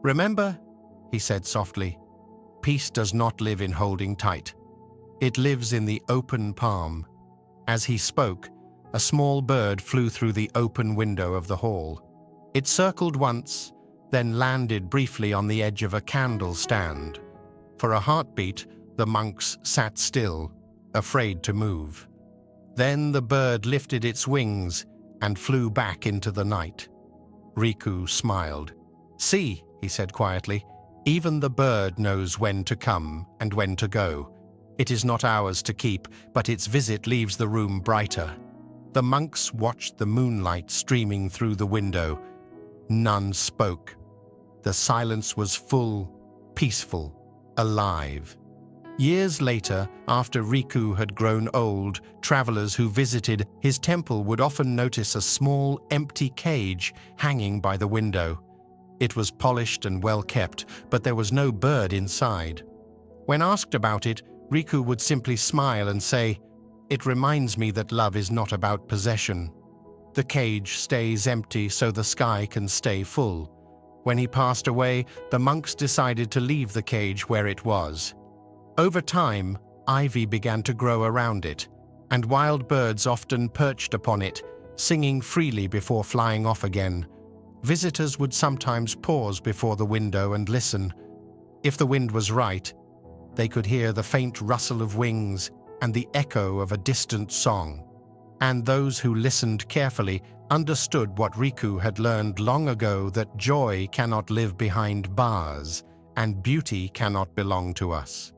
[SPEAKER 1] "Remember," he said softly, "peace does not live in holding tight. It lives in the open palm." As he spoke, a small bird flew through the open window of the hall. It circled once, then landed briefly on the edge of a candle stand. For a heartbeat, the monks sat still, afraid to move. Then the bird lifted its wings and flew back into the night. Riku smiled. "See," he said quietly, "even the bird knows when to come and when to go. It is not ours to keep, but its visit leaves the room brighter." The monks watched the moonlight streaming through the window. None spoke. The silence was full, peaceful, alive. Years later, after Riku had grown old, travelers who visited his temple would often notice a small, empty cage hanging by the window. It was polished and well kept, but there was no bird inside. When asked about it, Riku would simply smile and say, "It reminds me that love is not about possession." The cage stays empty so the sky can stay full. When he passed away, the monks decided to leave the cage where it was. Over time, ivy began to grow around it, and wild birds often perched upon it, singing freely before flying off again. Visitors would sometimes pause before the window and listen. If the wind was right, they could hear the faint rustle of wings and the echo of a distant song. And those who listened carefully understood what Riku had learned long ago, that joy cannot live behind bars, and beauty cannot belong to us.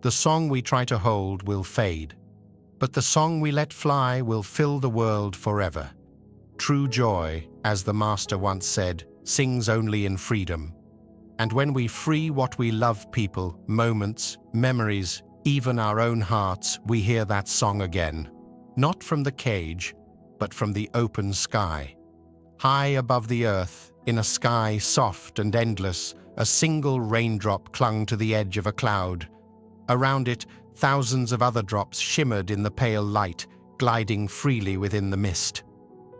[SPEAKER 1] The song we try to hold will fade, but the song we let fly will fill the world forever. True joy, as the Master once said, sings only in freedom. And when we free what we love, people, moments, memories, even our own hearts, we hear that song again. Not from the cage, but from the open sky. High above the earth, in a sky soft and endless, a single raindrop clung to the edge of a cloud. Around it, thousands of other drops shimmered in the pale light, gliding freely within the mist.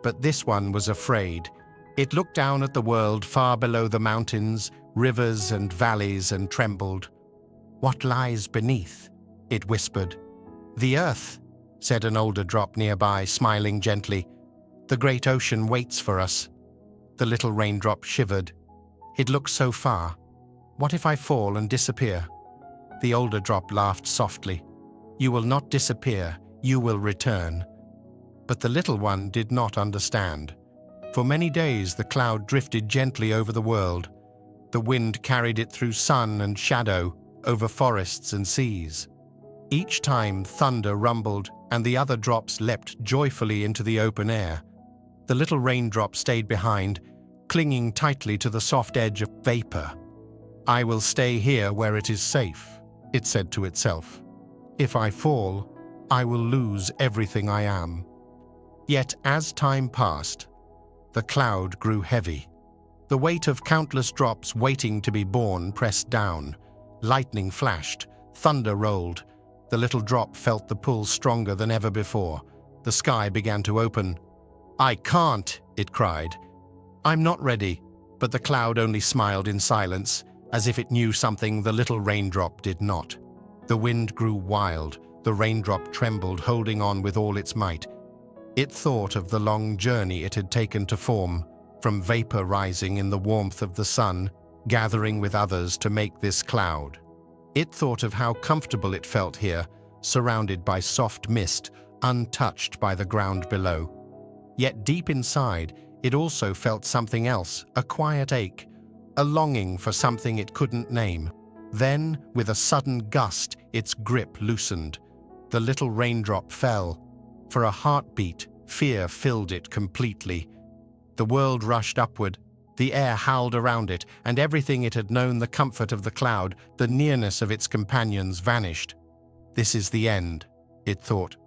[SPEAKER 1] But this one was afraid. It looked down at the world far below the mountains, rivers and valleys, and trembled. "What lies beneath?" it whispered. "The earth," said an older drop nearby, smiling gently. "The great ocean waits for us." The little raindrop shivered. It looked so far. "What if I fall and disappear?" The older drop laughed softly. "You will not disappear, you will return." But the little one did not understand. For many days the cloud drifted gently over the world. The wind carried it through sun and shadow, over forests and seas. Each time thunder rumbled and the other drops leapt joyfully into the open air. The little raindrop stayed behind, clinging tightly to the soft edge of vapor. "I will stay here where it is safe," it said to itself. "If I fall, I will lose everything I am." Yet as time passed, the cloud grew heavy. The weight of countless drops waiting to be born pressed down, Lightning flashed, thunder rolled. The little drop felt the pull stronger than ever before. The sky began to open. "I can't," it cried. "I'm not ready." But the cloud only smiled in silence, as if it knew something the little raindrop did not. The wind grew wild. The raindrop trembled, holding on with all its might. It thought of the long journey it had taken to form, from vapor rising in the warmth of the sun, gathering with others to make this cloud. It thought of how comfortable it felt here, surrounded by soft mist, untouched by the ground below. Yet deep inside, it also felt something else, a quiet ache, a longing for something it couldn't name. Then, with a sudden gust, its grip loosened. The little raindrop fell. For a heartbeat, fear filled it completely. The world rushed upward. The air howled around it, and everything it had known, the comfort of the cloud, the nearness of its companions, vanished. "This is the end," it thought.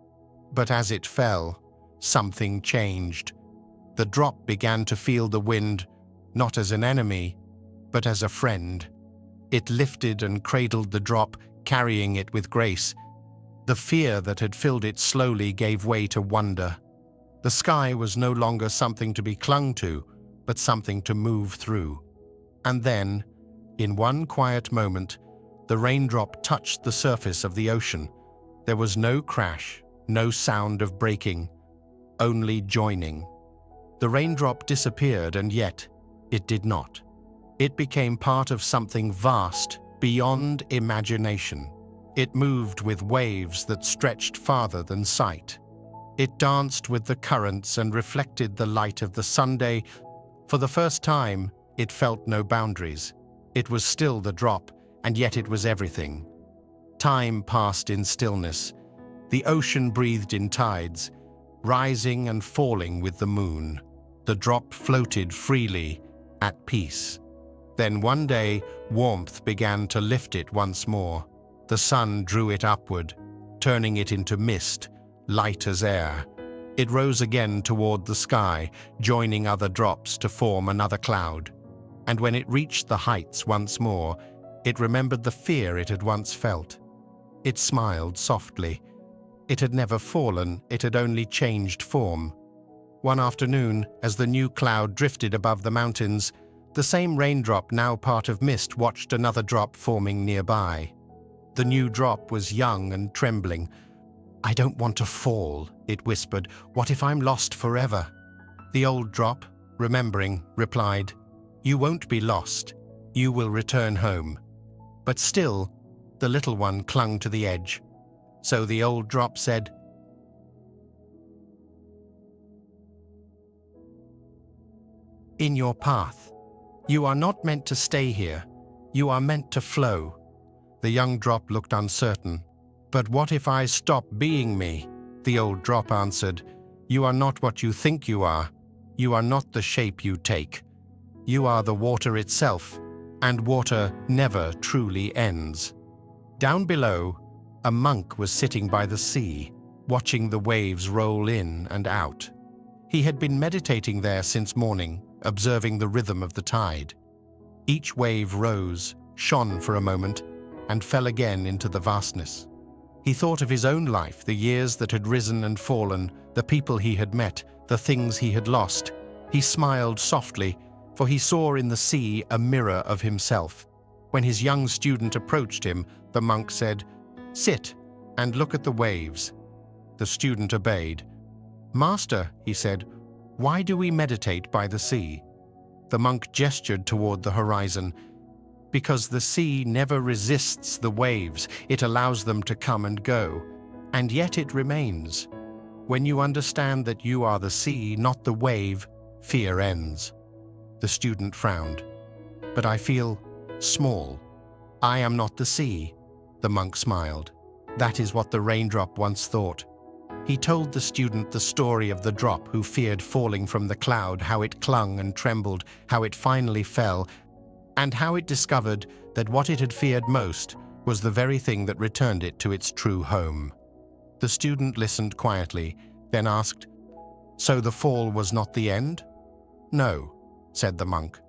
[SPEAKER 1] But as it fell, something changed. The drop began to feel the wind, not as an enemy, but as a friend. It lifted and cradled the drop, carrying it with grace. The fear that had filled it slowly gave way to wonder. The sky was no longer something to be clung to, but something to move through. And then, in one quiet moment, the raindrop touched the surface of the ocean. There was no crash, no sound of breaking, only joining. The raindrop disappeared, and yet it did not. It became part of something vast, beyond imagination. It moved with waves that stretched farther than sight. It danced with the currents and reflected the light of the Sunday. For the first time, it felt no boundaries. It was still the drop, and yet it was everything. Time passed in stillness. The ocean breathed in tides, rising and falling with the moon. The drop floated freely, at peace. Then one day, warmth began to lift it once more. The sun drew it upward, turning it into mist, light as air. It rose again toward the sky, joining other drops to form another cloud. And when it reached the heights once more, it remembered the fear it had once felt. It smiled softly. It had never fallen, it had only changed form. One afternoon, as the new cloud drifted above the mountains, the same raindrop, now part of mist, watched another drop forming nearby. The new drop was young and trembling. "I don't want to fall," it whispered. "What if I'm lost forever?" The old drop, remembering, replied, "You won't be lost. You will return home." But still, the little one clung to the edge. So the old drop said, "In your path. You are not meant to stay here. You are meant to flow." The young drop looked uncertain. "But what if I stop being me?" The old drop answered, "You are not what you think you are. You are not the shape you take. You are the water itself, and water never truly ends." Down below, a monk was sitting by the sea, watching the waves roll in and out. He had been meditating there since morning, observing the rhythm of the tide. Each wave rose, shone for a moment, and fell again into the vastness. He thought of his own life, the years that had risen and fallen, the people he had met, the things he had lost. He smiled softly, for he saw in the sea a mirror of himself. When his young student approached him, the monk said, "Sit and look at the waves." The student obeyed. "Master," he said, "why do we meditate by the sea?" The monk gestured toward the horizon. "Because the sea never resists the waves, it allows them to come and go, and yet it remains. When you understand that you are the sea, not the wave, fear ends." The student frowned. "But I feel small. I am not the sea." The monk smiled. That is what the raindrop once thought. He told the student the story of the drop who feared falling from the cloud, how it clung and trembled, how it finally fell, and how it discovered that what it had feared most was the very thing that returned it to its true home. The student listened quietly, then asked, "So the fall was not the end?" "No," said the monk.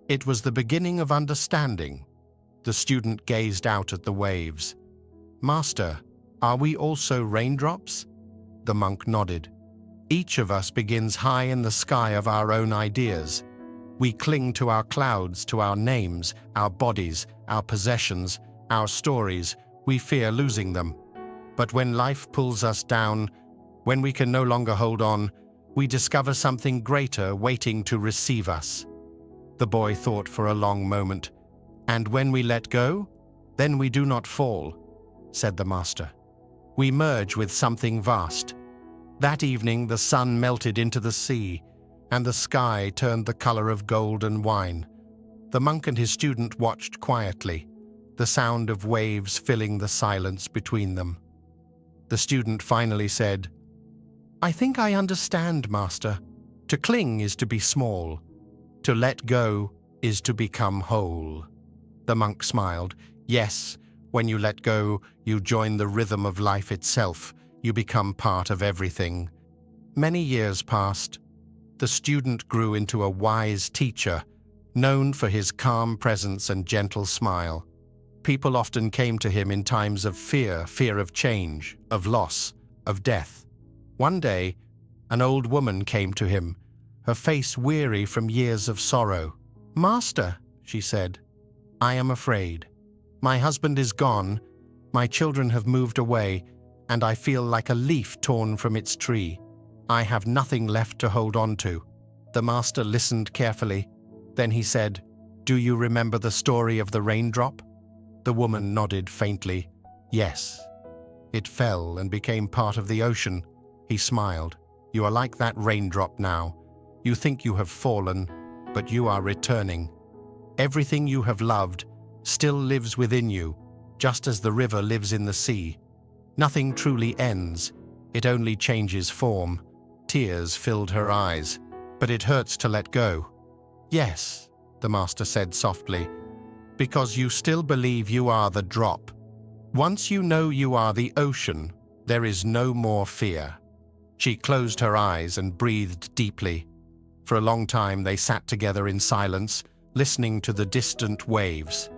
[SPEAKER 1] "It was the beginning of understanding." The student gazed out at the waves. "Master, are we also raindrops?" The monk nodded. "Each of us begins high in the sky of our own ideas. We cling to our clouds, to our names, our bodies, our possessions, our stories. We fear losing them. But when life pulls us down, when we can no longer hold on, we discover something greater waiting to receive us." The boy thought for a long moment. "And when we let go, then we do not fall," said the master. "We merge with something vast." That evening the sun melted into the sea, and the sky turned the color of golden wine. The monk and his student watched quietly, the sound of waves filling the silence between them. The student finally said, "I think I understand, Master. To cling is to be small. To let go is to become whole." The monk smiled. "Yes, when you let go, you join the rhythm of life itself. You become part of everything." Many years passed. The student grew into a wise teacher, known for his calm presence and gentle smile. People often came to him in times of fear of change, of loss, of death. One day, an old woman came to him, her face weary from years of sorrow. "Master," she said, "I am afraid. My husband is gone, my children have moved away, and I feel like a leaf torn from its tree. I have nothing left to hold on to." The master listened carefully. Then he said, "Do you remember the story of the raindrop?" The woman nodded faintly. "Yes." "It fell and became part of the ocean." He smiled. "You are like that raindrop now. You think you have fallen, but you are returning. Everything you have loved still lives within you, just as the river lives in the sea. Nothing truly ends, it only changes form." Tears filled her eyes. "But it hurts to let go." "Yes," the master said softly, "because you still believe you are the drop. Once you know you are the ocean, there is no more fear." She closed her eyes and breathed deeply. For a long time they sat together in silence, listening to the distant waves.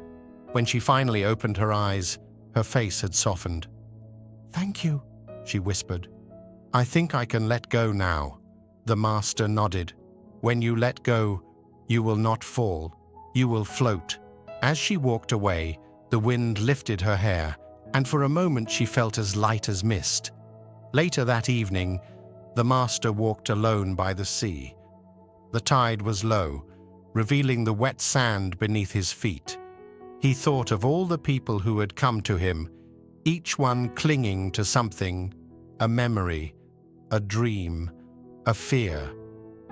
[SPEAKER 1] When she finally opened her eyes, her face had softened. "Thank you," she whispered. "I think I can let go now." The master nodded. "When you let go, you will not fall. You will float." As she walked away, the wind lifted her hair, and for a moment she felt as light as mist. Later that evening, the master walked alone by the sea. The tide was low, revealing the wet sand beneath his feet. He thought of all the people who had come to him, each one clinging to something, a memory, a dream, a fear.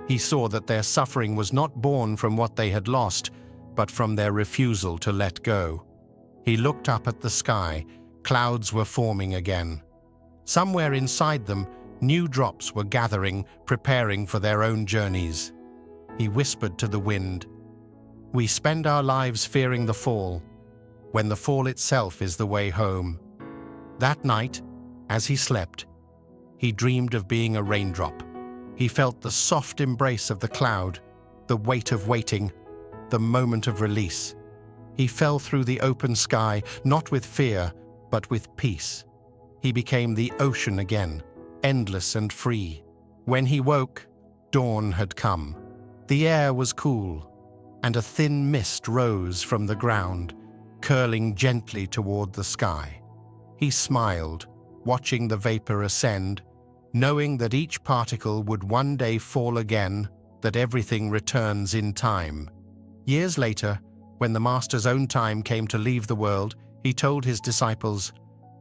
[SPEAKER 1] He saw that their suffering was not born from what they had lost, but from their refusal to let go. He looked up at the sky. Clouds were forming again. Somewhere inside them, new drops were gathering, preparing for their own journeys. He whispered to the wind, "We spend our lives fearing the fall, when the fall itself is the way home." That night, as he slept, he dreamed of being a raindrop. He felt the soft embrace of the cloud, the weight of waiting, the moment of release. He fell through the open sky, not with fear, but with peace. He became the ocean again, endless and free. When he woke, dawn had come. The air was cool, and a thin mist rose from the ground, curling gently toward the sky. He smiled, watching the vapor ascend, knowing that each particle would one day fall again, that everything returns in time. Years later, when the Master's own time came to leave the world, he told his disciples,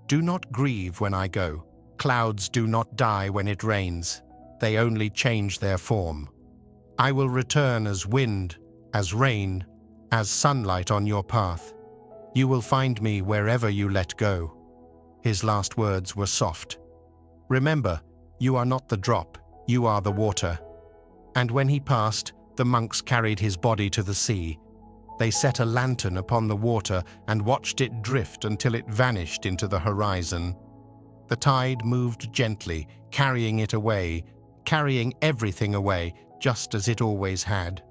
[SPEAKER 1] "Do not grieve when I go. Clouds do not die when it rains. They only change their form. I will return as wind, as rain, as sunlight on your path. You will find me wherever you let go." His last words were soft. "Remember, you are not the drop, you are the water." And when he passed, the monks carried his body to the sea. They set a lantern upon the water and watched it drift until it vanished into the horizon. The tide moved gently, carrying it away, carrying everything away, just as it always had.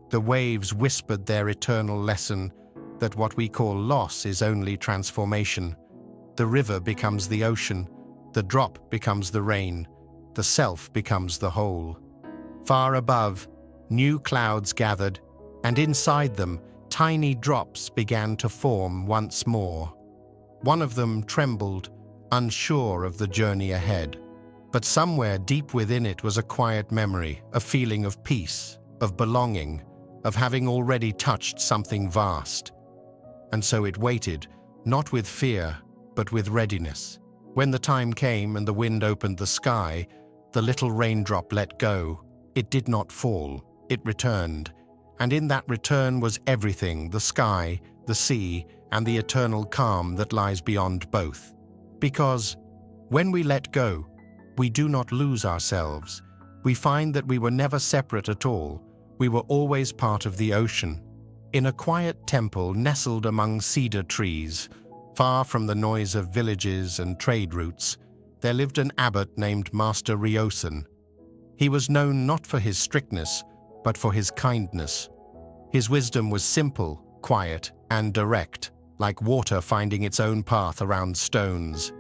[SPEAKER 1] The waves whispered their eternal lesson, that what we call loss is only transformation. The river becomes the ocean, the drop becomes the rain, the self becomes the whole. Far above, new clouds gathered, and inside them, tiny drops began to form once more. One of them trembled, unsure of the journey ahead. But somewhere deep within it was a quiet memory, a feeling of peace, of belonging, of having already touched something vast. And so it waited, not with fear, but with readiness. When the time came and the wind opened the sky, the little raindrop let go. It did not fall, it returned. And in that return was everything, the sky, the sea, and the eternal calm that lies beyond both. Because when we let go, we do not lose ourselves. We find that we were never separate at all. We were always part of the ocean. In a quiet temple nestled among cedar trees, far from the noise of villages and trade routes, there lived an abbot named Master Ryosen. He was known not for his strictness, but for his kindness. His wisdom was simple, quiet, and direct, like water finding its own path around stones.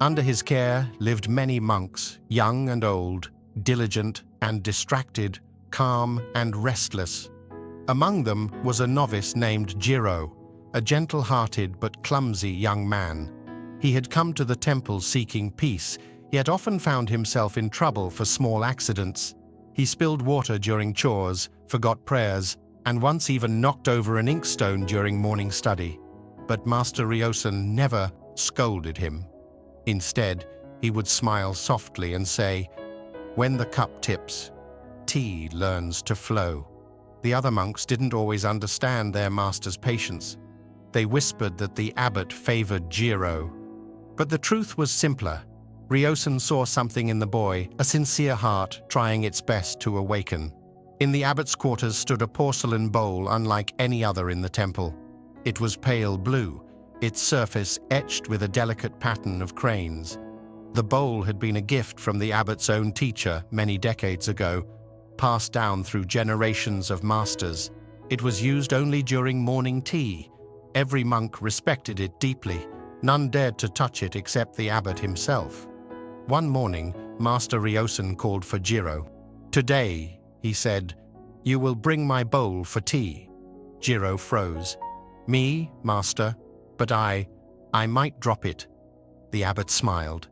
[SPEAKER 1] Under his care lived many monks, young and old, diligent and distracted, calm and restless. Among them was a novice named Jiro, a gentle-hearted but clumsy young man. He had come to the temple seeking peace, yet often found himself in trouble for small accidents. He spilled water during chores, forgot prayers, and once even knocked over an inkstone during morning study. But Master Ryosen never scolded him. Instead, he would smile softly and say, "When the cup tips, tea learns to flow." The other monks didn't always understand their master's patience. They whispered that the abbot favored Jiro. But the truth was simpler. Ryosen saw something in the boy, a sincere heart trying its best to awaken. In the abbot's quarters stood a porcelain bowl unlike any other in the temple. It was pale blue, its surface etched with a delicate pattern of cranes. The bowl had been a gift from the abbot's own teacher many decades ago, passed down through generations of masters. It was used only during morning tea. Every monk respected it deeply. None dared to touch it except the abbot himself. One morning, Master Ryosen called for Jiro. "Today," he said, "you will bring my bowl for tea." Jiro froze. "Me, Master? But I might drop it." The abbot smiled.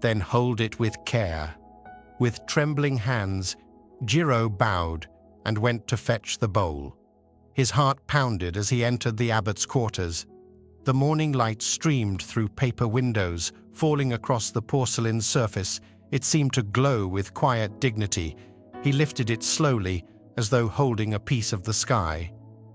[SPEAKER 1] "Then hold it with care." With trembling hands, Jiro bowed and went to fetch the bowl. His heart pounded as he entered the abbot's quarters. The morning light streamed through paper windows, falling across the porcelain surface. It seemed to glow with quiet dignity. He lifted it slowly, as though holding a piece of the sky.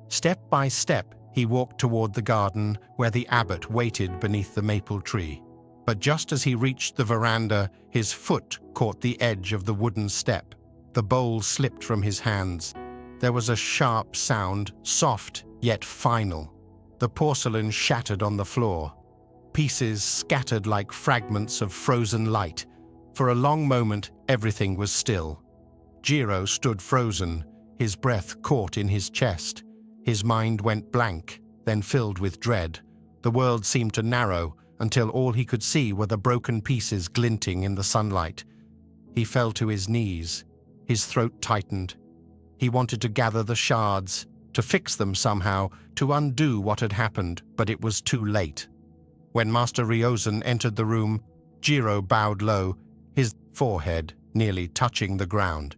[SPEAKER 1] Step by step, he walked toward the garden where the abbot waited beneath the maple tree. But just as he reached the veranda, his foot caught the edge of the wooden step. The bowl slipped from his hands. There was a sharp sound, soft yet final. The porcelain shattered on the floor. Pieces scattered like fragments of frozen light. For a long moment, everything was still. Jiro stood frozen, his breath caught in his chest. His mind went blank, then filled with dread. The world seemed to narrow until all he could see were the broken pieces glinting in the sunlight. He fell to his knees. His throat tightened. He wanted to gather the shards, to fix them somehow, to undo what had happened, but it was too late. When Master Ryosen entered the room, Jiro bowed low, his forehead nearly touching the ground.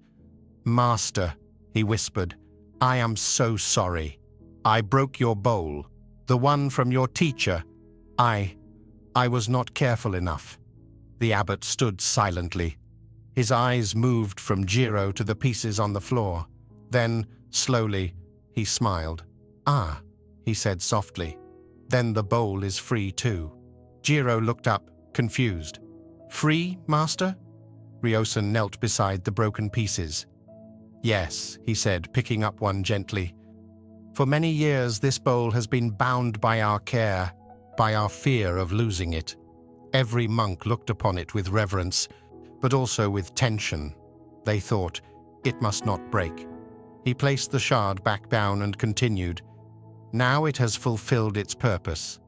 [SPEAKER 1] "Master," he whispered, "I am so sorry. I broke your bowl, the one from your teacher. I was not careful enough." The abbot stood silently. His eyes moved from Jiro to the pieces on the floor. Then, slowly, he smiled. "Ah," he said softly, "then the bowl is free too." Jiro looked up, confused. "Free, Master?" Ryosen knelt beside the broken pieces. "Yes," he said, picking up one gently. "For many years this bowl has been bound by our care, by our fear of losing it. Every monk looked upon it with reverence, but also with tension. They thought, it must not break." He placed the shard back down and continued, Now it has fulfilled its purpose.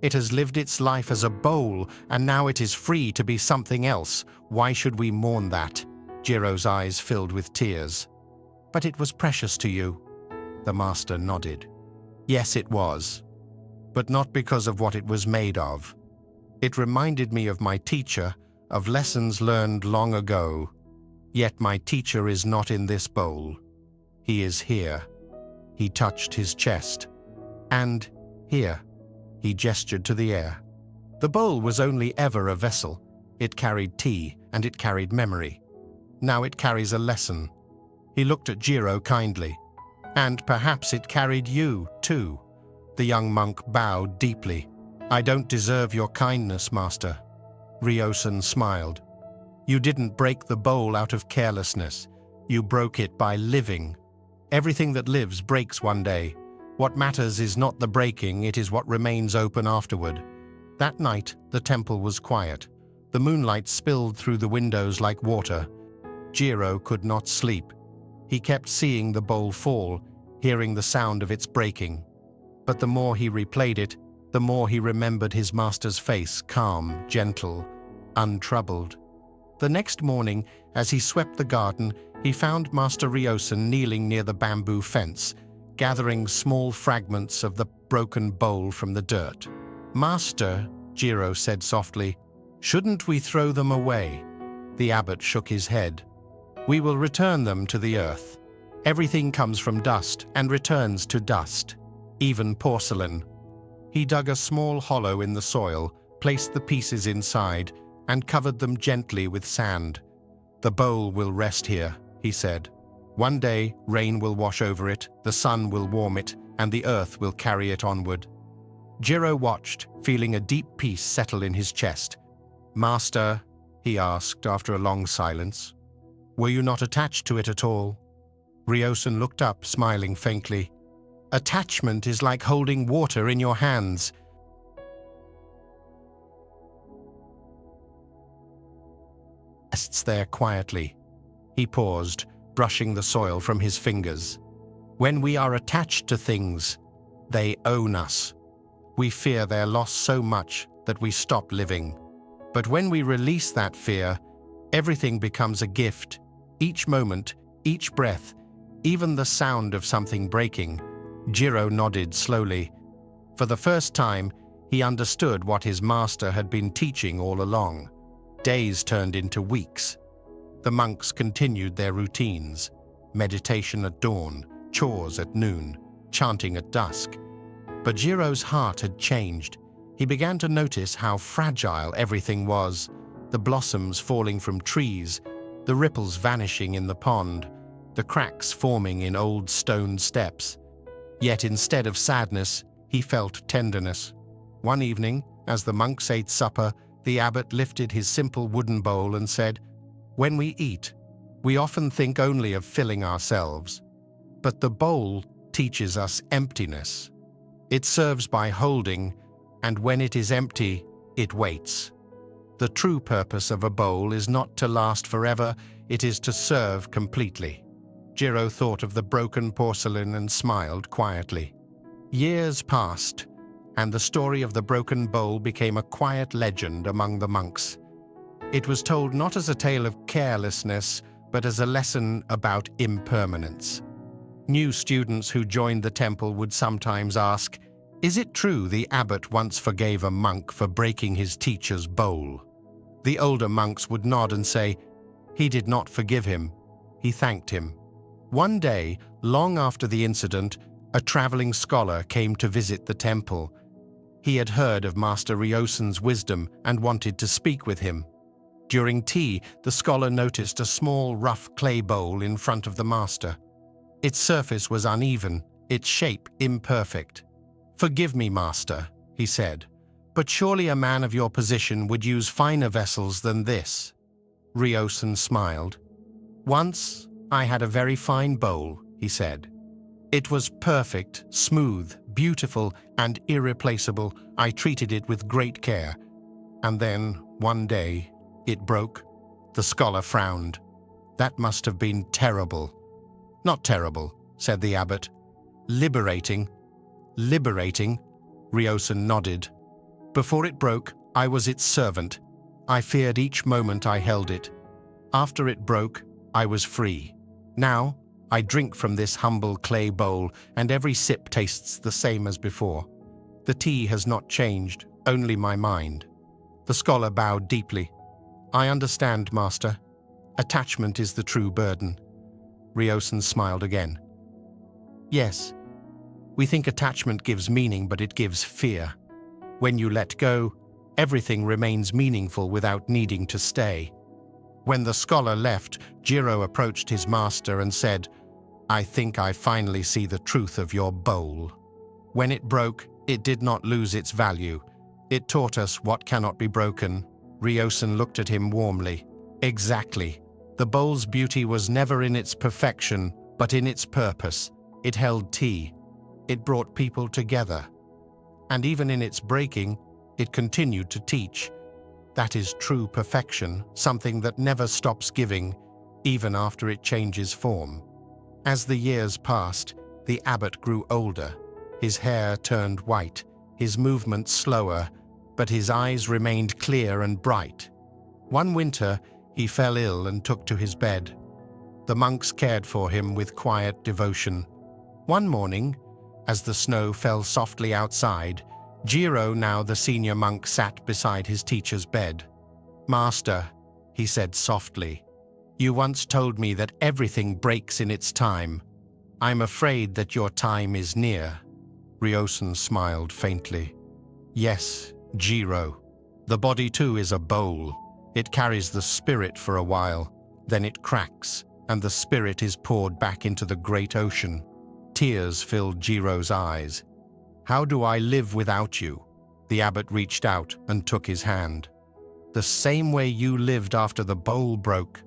[SPEAKER 1] It has lived its life as a bowl, and now it is free to be something else. Why should we mourn that? Jiro's eyes filled with tears. But it was precious to you. The master nodded. Yes, it was. But not because of what it was made of. It reminded me of my teacher, of lessons learned long ago. Yet my teacher is not in this bowl. He is here. He touched his chest. And here. He gestured to the air. The bowl was only ever a vessel. It carried tea, and it carried memory. Now it carries a lesson. He looked at Jiro kindly. And perhaps it carried you, too. The young monk bowed deeply. I don't deserve your kindness, master. Ryosen smiled. You didn't break the bowl out of carelessness. You broke it by living. Everything that lives breaks one day. What matters is not the breaking, it is what remains open afterward. That night, the temple was quiet. The moonlight spilled through the windows like water. Jiro could not sleep. He kept seeing the bowl fall, hearing the sound of its breaking. But the more he replayed it, the more he remembered his master's face, calm, gentle, untroubled. The next morning, as he swept the garden, he found Master Ryosen kneeling near the bamboo fence, gathering small fragments of the broken bowl from the dirt. Master, Jiro said softly, shouldn't we throw them away? The abbot shook his head. We will return them to the earth. Everything comes from dust and returns to dust, even porcelain. He dug a small hollow in the soil, placed the pieces inside, and covered them gently with sand. The bowl will rest here, he said. One day, rain will wash over it, the sun will warm it, and the earth will carry it onward. Jiro watched, feeling a deep peace settle in his chest. Master, he asked after a long silence, were you not attached to it at all? Ryosen looked up, smiling faintly. Attachment is like holding water in your hands. Rests there quietly. He paused, brushing the soil from his fingers. When we are attached to things, they own us. We fear their loss so much that we stop living. But when we release that fear, everything becomes a gift. Each moment, each breath, even the sound of something breaking. Jiro nodded slowly. For the first time, he understood what his master had been teaching all along. Days turned into weeks. The monks continued their routines. Meditation at dawn, chores at noon, chanting at dusk. But Jiro's heart had changed. He began to notice how fragile everything was. The blossoms falling from trees, the ripples vanishing in the pond, the cracks forming in old stone steps. Yet instead of sadness, he felt tenderness. One evening, as the monks ate supper, the abbot lifted his simple wooden bowl and said, when we eat, we often think only of filling ourselves. But the bowl teaches us emptiness. It serves by holding, and when it is empty, it waits. The true purpose of a bowl is not to last forever, it is to serve completely. Jiro thought of the broken porcelain and smiled quietly. Years passed, and the story of the broken bowl became a quiet legend among the monks. It was told not as a tale of carelessness, but as a lesson about impermanence. New students who joined the temple would sometimes ask, is it true the abbot once forgave a monk for breaking his teacher's bowl? The older monks would nod and say, he did not forgive him, he thanked him. One day, long after the incident, a traveling scholar came to visit the temple. He had heard of Master Ryosen's wisdom and wanted to speak with him. During tea, the scholar noticed a small, rough clay bowl in front of the master. Its surface was uneven, its shape imperfect. Forgive me, master, he said, but surely a man of your position would use finer vessels than this. Ryosen smiled. Once, I had a very fine bowl, he said. It was perfect, smooth, beautiful, and irreplaceable. I treated it with great care. And then, one day, it broke. The scholar frowned. That must have been terrible. Not terrible, said the abbot. Liberating. Liberating, Ryosen nodded. Before it broke, I was its servant. I feared each moment I held it. After it broke, I was free. Now, I drink from this humble clay bowl, and every sip tastes the same as before. The tea has not changed, only my mind. The scholar bowed deeply. I understand, Master. Attachment is the true burden. Ryosen smiled again. Yes, we think attachment gives meaning, but it gives fear. When you let go, everything remains meaningful without needing to stay. When the scholar left, Jiro approached his master and said, I think I finally see the truth of your bowl. When it broke, it did not lose its value. It taught us what cannot be broken. Ryosen looked at him warmly. Exactly. The bowl's beauty was never in its perfection, but in its purpose. It held tea. It brought people together. And even in its breaking, it continued to teach. That is true perfection, something that never stops giving, even after it changes form. As the years passed, the abbot grew older. His hair turned white, his movements slower, but his eyes remained clear and bright. One winter, he fell ill and took to his bed. The monks cared for him with quiet devotion. One morning, as the snow fell softly outside, Jiro, now the senior monk, sat beside his teacher's bed. Master, he said softly, you once told me that everything breaks in its time. I'm afraid that your time is near. Ryosen smiled faintly. Yes, Jiro. The body too is a bowl. It carries the spirit for a while, then it cracks, and the spirit is poured back into the great ocean. Tears filled Jiro's eyes. How do I live without you? The abbot reached out and took his hand. The same way you lived after the bowl broke,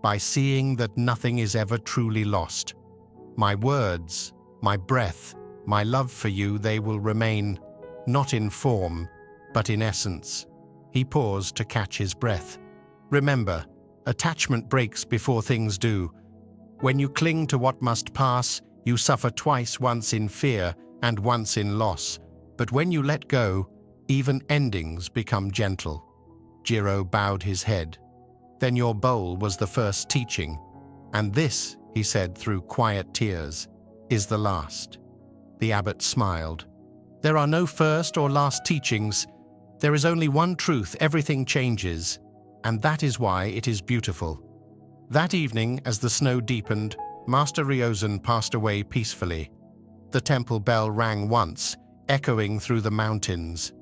[SPEAKER 1] by seeing that nothing is ever truly lost. My words, my breath, my love for you, they will remain, not in form, but in essence. He paused to catch his breath. Remember, attachment breaks before things do. When you cling to what must pass, you suffer twice, once in fear and once in loss. But when you let go, even endings become gentle. Jiro bowed his head. Then your bowl was the first teaching. And this, he said through quiet tears, is the last. The abbot smiled. There are no first or last teachings. There is only one truth: everything changes. And that is why it is beautiful. That evening, as the snow deepened, Master Ryosen passed away peacefully. The temple bell rang once, echoing through the mountains.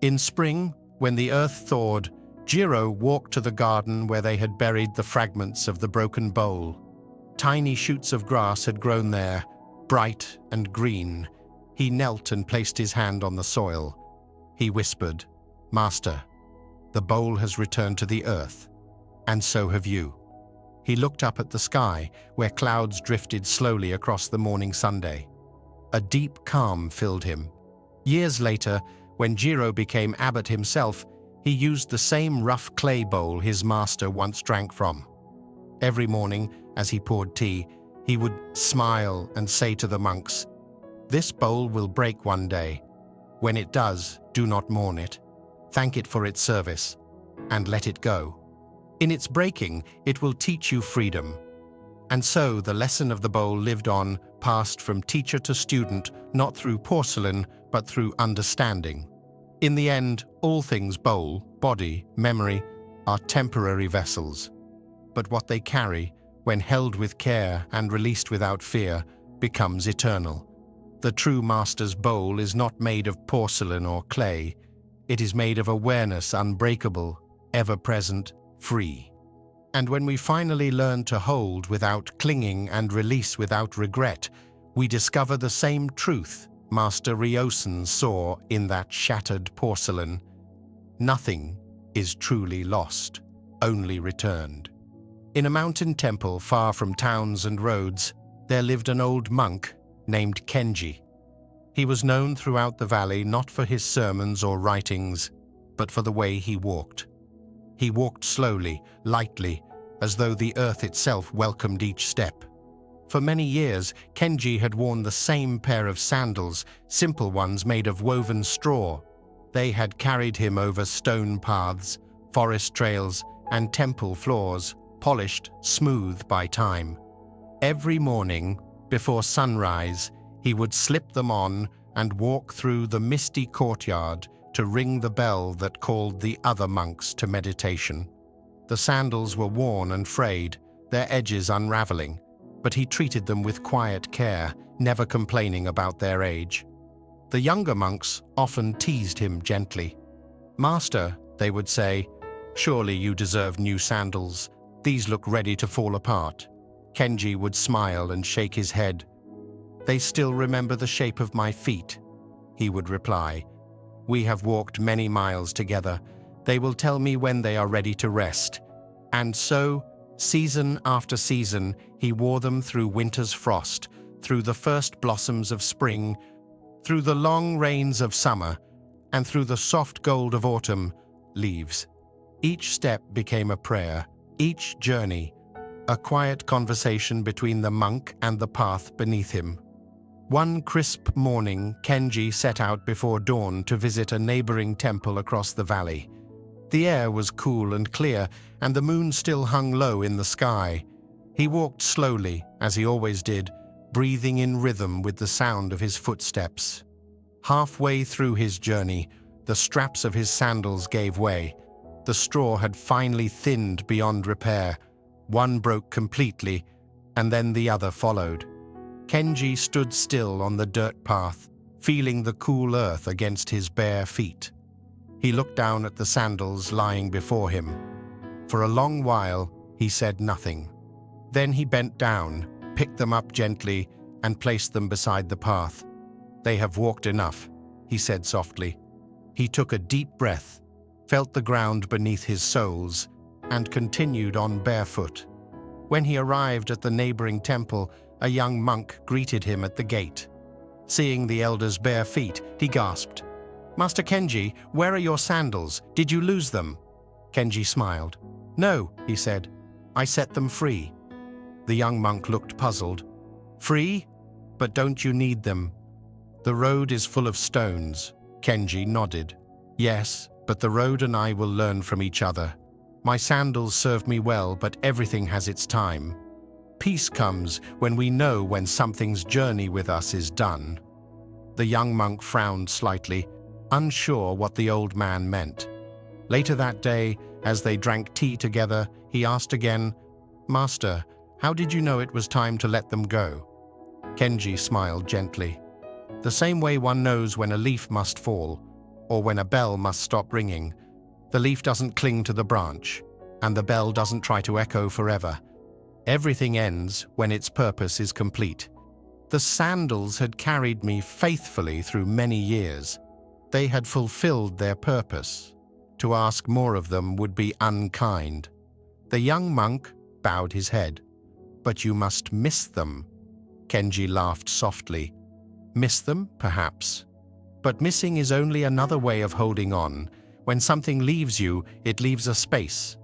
[SPEAKER 1] In spring, when the earth thawed, Jiro walked to the garden where they had buried the fragments of the broken bowl. Tiny shoots of grass had grown there, bright and green. He knelt and placed his hand on the soil. He whispered, Master, the bowl has returned to the earth, and so have you. He looked up at the sky, where clouds drifted slowly across the morning Sunday. A deep calm filled him. Years later, when Jiro became abbot himself, he used the same rough clay bowl his master once drank from. Every morning, as he poured tea, he would smile and say to the monks, This bowl will break one day. When it does, do not mourn it. Thank it for its service, and let it go. In its breaking, it will teach you freedom. And so the lesson of the bowl lived on, passed from teacher to student, not through porcelain, but through understanding. In the end, all things bowl, body, memory, are temporary vessels. But what they carry, when held with care and released without fear, becomes eternal. The true master's bowl is not made of porcelain or clay. It is made of awareness, unbreakable, ever-present, free. And when we finally learn to hold without clinging and release without regret, we discover the same truth Master Ryosen saw in that shattered porcelain. Nothing is truly lost, only returned. In a mountain temple far from towns and roads, there lived an old monk named Kenji. He was known throughout the valley not for his sermons or writings, but for the way he walked. He walked slowly, lightly, as though the earth itself welcomed each step. For many years, Kenji had worn the same pair of sandals, simple ones made of woven straw. They had carried him over stone paths, forest trails, and temple floors, polished smooth by time. Every morning, before sunrise, he would slip them on and walk through the misty courtyard to ring the bell that called the other monks to meditation. The sandals were worn and frayed, their edges unraveling, but he treated them with quiet care, never complaining about their age. The younger monks often teased him gently. "Master," they would say, "surely you deserve new sandals. These look ready to fall apart." Kenji would smile and shake his head. "They still remember the shape of my feet," he would reply. "We have walked many miles together. They will tell me when they are ready to rest." And so, season after season, he wore them through winter's frost, through the first blossoms of spring, through the long rains of summer, and through the soft gold of autumn leaves. Each step became a prayer, each journey a quiet conversation between the monk and the path beneath him. One crisp morning, Kenji set out before dawn to visit a neighboring temple across the valley. The air was cool and clear, and the moon still hung low in the sky. He walked slowly, as he always did, breathing in rhythm with the sound of his footsteps. Halfway through his journey, the straps of his sandals gave way. The straw had finally thinned beyond repair. One broke completely, and then the other followed. Kenji stood still on the dirt path, feeling the cool earth against his bare feet. He looked down at the sandals lying before him. For a long while, he said nothing. Then he bent down, picked them up gently, and placed them beside the path. "They have walked enough," he said softly. He took a deep breath, felt the ground beneath his soles, and continued on barefoot. When he arrived at the neighboring temple, a young monk greeted him at the gate. Seeing the elder's bare feet, he gasped, "Master Kenji, where are your sandals? Did you lose them?" Kenji smiled. "No," he said. "I set them free." The young monk looked puzzled. "Free? But don't you need them?" "The road is full of stones." Kenji nodded. "Yes, but the road and I will learn from each other. My sandals serve me well, but everything has its time. Peace comes when we know when something's journey with us is done." The young monk frowned slightly, unsure what the old man meant. Later that day, as they drank tea together, he asked again, "Master, how did you know it was time to let them go?" Kenji smiled gently. "The same way one knows when a leaf must fall, or when a bell must stop ringing. The leaf doesn't cling to the branch, and the bell doesn't try to echo forever. Everything ends when its purpose is complete. The sandals had carried me faithfully through many years. They had fulfilled their purpose. To ask more of them would be unkind." The young monk bowed his head. "But you must miss them." Kenji laughed softly. "Miss them, perhaps. But missing is only another way of holding on. When something leaves you, it leaves a space.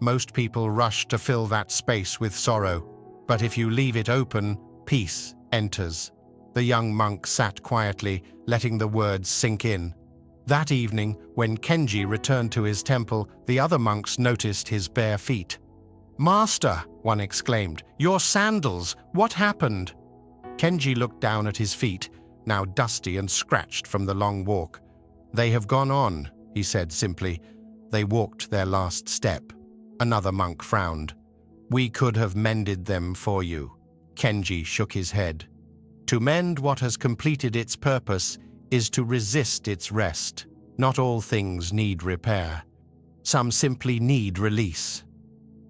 [SPEAKER 1] Most people rush to fill that space with sorrow, but if you leave it open, peace enters." The young monk sat quietly, letting the words sink in. That evening, when Kenji returned to his temple, the other monks noticed his bare feet. "Master," one exclaimed, "your sandals, what happened?" Kenji looked down at his feet, now dusty and scratched from the long walk. "They have gone on," he said simply. "They walked their last step." Another monk frowned. "We could have mended them for you." Kenji shook his head. "To mend what has completed its purpose is to resist its rest. Not all things need repair. Some simply need release."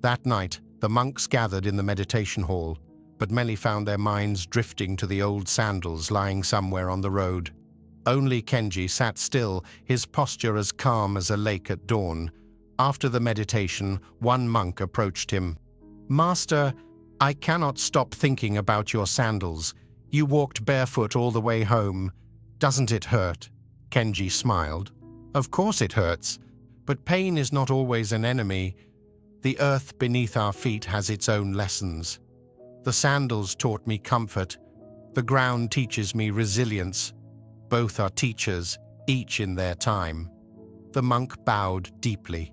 [SPEAKER 1] That night, the monks gathered in the meditation hall, but many found their minds drifting to the old sandals lying somewhere on the road. Only Kenji sat still, his posture as calm as a lake at dawn. After the meditation, one monk approached him. "Master, I cannot stop thinking about your sandals. You walked barefoot all the way home. Doesn't it hurt?" Kenji smiled. "Of course it hurts, but pain is not always an enemy. The earth beneath our feet has its own lessons. The sandals taught me comfort. The ground teaches me resilience. Both are teachers, each in their time." The monk bowed deeply.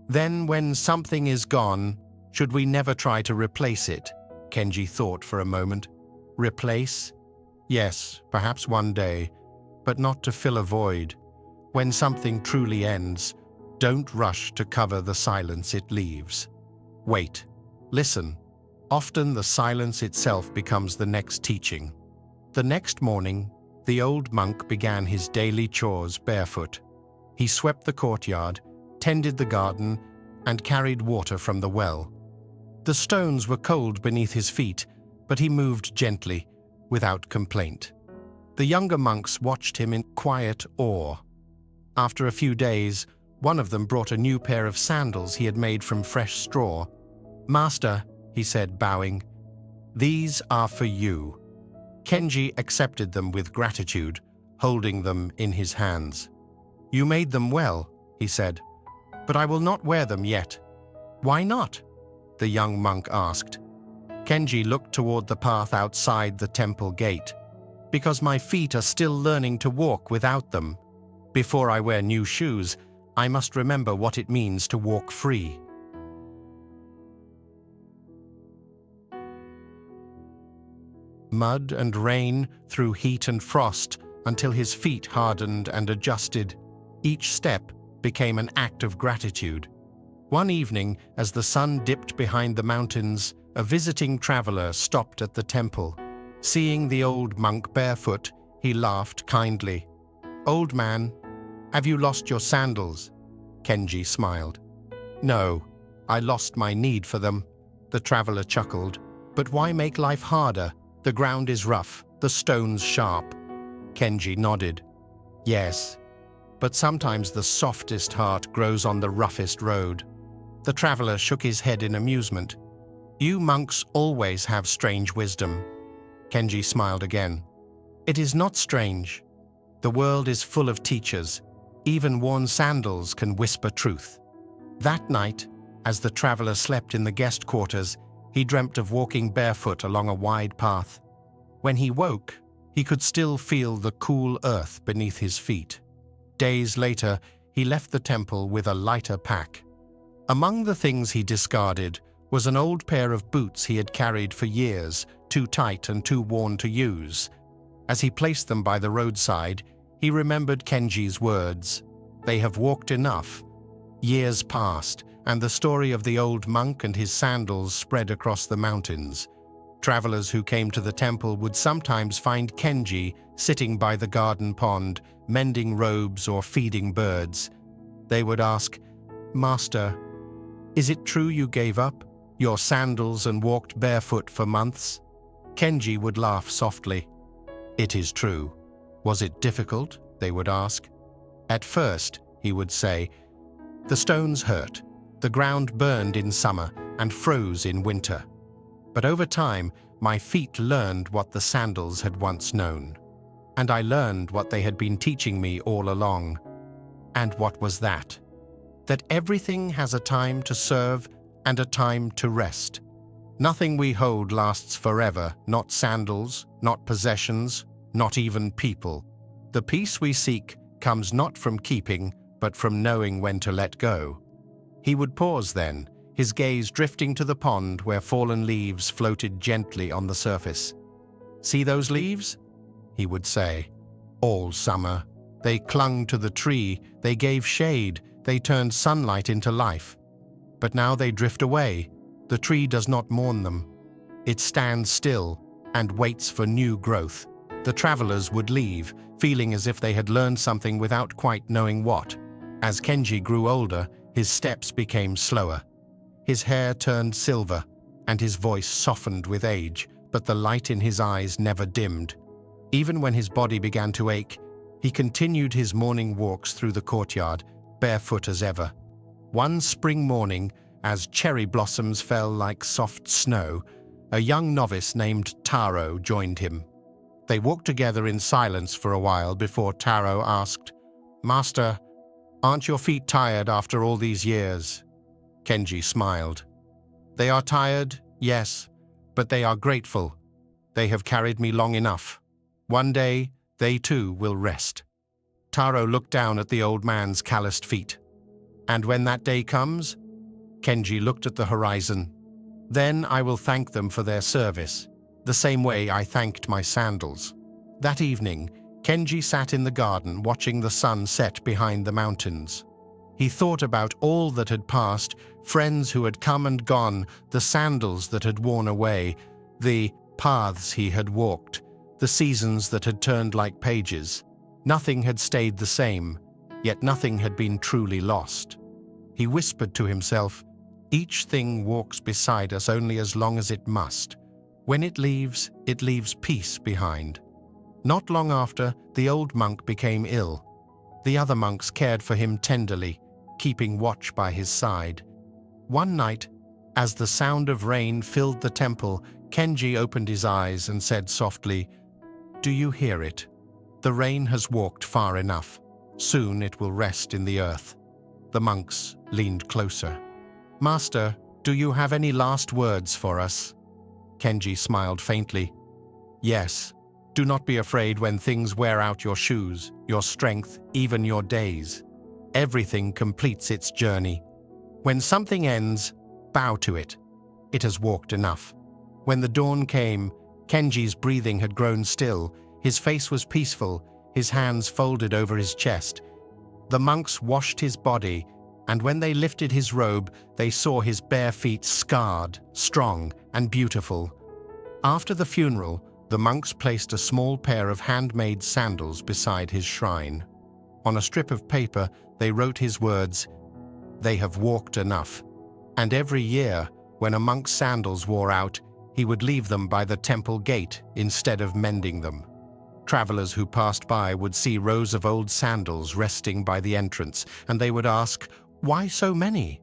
[SPEAKER 1] "Then when something is gone, should we never try to replace it?" Kenji thought for a moment. Replace? Yes, perhaps one day, but not to fill a void. When something truly ends, don't rush to cover the silence it leaves. Wait, listen. Often the silence itself becomes the next teaching. The next morning, the old monk began his daily chores barefoot. He swept the courtyard, tended the garden, and carried water from the well. The stones were cold beneath his feet, but he moved gently, without complaint. The younger monks watched him in quiet awe. After a few days, one of them brought a new pair of sandals he had made from fresh straw. "Master," he said, bowing, "these are for you." Kenji accepted them with gratitude, holding them in his hands. "You made them well," he said, "but I will not wear them yet." "Why not?" the young monk asked. Kenji looked toward the path outside the temple gate. "Because my feet are still learning to walk without them. Before I wear new shoes, I must remember what it means to walk free." Mud and rain, through heat and frost, until his feet hardened and adjusted. Each step became an act of gratitude. One evening, as the sun dipped behind the mountains, a visiting traveler stopped at the temple. Seeing the old monk barefoot, he laughed kindly. "Old man, have you lost your sandals?" Kenji smiled. "No, I lost my need for them," the traveler chuckled. "But why make life harder? The ground is rough, the stones sharp." Kenji nodded. "Yes, but sometimes the softest heart grows on the roughest road." The traveler shook his head in amusement. "You monks always have strange wisdom." Kenji smiled again. "It is not strange. The world is full of teachers. Even worn sandals can whisper truth." That night, as the traveler slept in the guest quarters, he dreamt of walking barefoot along a wide path. When he woke, he could still feel the cool earth beneath his feet. Days later, he left the temple with a lighter pack. Among the things he discarded was an old pair of boots he had carried for years, too tight and too worn to use. As he placed them by the roadside, he remembered Kenji's words. "They have walked enough." Years passed, and the story of the old monk and his sandals spread across the mountains. Travelers who came to the temple would sometimes find Kenji sitting by the garden pond, mending robes or feeding birds. They would ask, "Master, is it true you gave up your sandals and walked barefoot for months?" Kenji would laugh softly. "It is true." "Was it difficult?" they would ask. "At first," he would say, "the stones hurt. The ground burned in summer and froze in winter. But over time, my feet learned what the sandals had once known. And I learned what they had been teaching me all along." And what was that? That everything has a time to serve and a time to rest. Nothing we hold lasts forever, not sandals, not possessions, not even people. The peace we seek comes not from keeping, but from knowing when to let go. He would pause then, his gaze drifting to the pond where fallen leaves floated gently on the surface. "See those leaves?" he would say. "All summer. They clung to the tree, they gave shade, they turned sunlight into life. But now they drift away. The tree does not mourn them. It stands still and waits for new growth." The travelers would leave, feeling as if they had learned something without quite knowing what. As Kenji grew older, his steps became slower. His hair turned silver, and his voice softened with age, but the light in his eyes never dimmed. Even when his body began to ache, he continued his morning walks through the courtyard, barefoot as ever. One spring morning, as cherry blossoms fell like soft snow, a young novice named Taro joined him. They walked together in silence for a while before Taro asked, "Master, aren't your feet tired after all these years?" Kenji smiled. "They are tired, yes, but they are grateful. They have carried me long enough. One day, they too will rest." Taro looked down at the old man's calloused feet. "And when that day comes?" Kenji looked at the horizon. "Then I will thank them for their service, the same way I thanked my sandals." That evening, Kenji sat in the garden watching the sun set behind the mountains. He thought about all that had passed, friends who had come and gone, the sandals that had worn away, the paths he had walked, the seasons that had turned like pages. Nothing had stayed the same, yet nothing had been truly lost. He whispered to himself, "Each thing walks beside us only as long as it must. When it leaves peace behind." Not long after, the old monk became ill. The other monks cared for him tenderly, keeping watch by his side. One night, as the sound of rain filled the temple, Kenji opened his eyes and said softly, "Do you hear it? The rain has walked far enough. Soon it will rest in the earth." The monks leaned closer. "Master, do you have any last words for us?" Kenji smiled faintly. "Yes. Do not be afraid when things wear out your shoes, your strength, even your days. Everything completes its journey. When something ends, bow to it. It has walked enough." When the dawn came, Kenji's breathing had grown still. His face was peaceful, his hands folded over his chest. The monks washed his body, and when they lifted his robe, they saw his bare feet scarred, strong, and beautiful. After the funeral, the monks placed a small pair of handmade sandals beside his shrine. On a strip of paper, they wrote his words, "They have walked enough." And every year, when a monk's sandals wore out, he would leave them by the temple gate instead of mending them. Travelers who passed by would see rows of old sandals resting by the entrance, and they would ask, "Why so many?"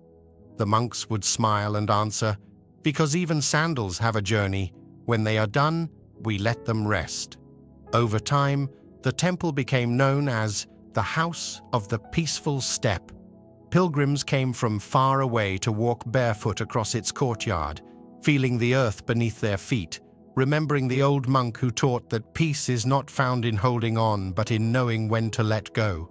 [SPEAKER 1] The monks would smile and answer, "Because even sandals have a journey. When they are done, we let them rest." Over time, the temple became known as the House of the Peaceful Step. Pilgrims came from far away to walk barefoot across its courtyard, feeling the earth beneath their feet, remembering the old monk who taught that peace is not found in holding on, but in knowing when to let go.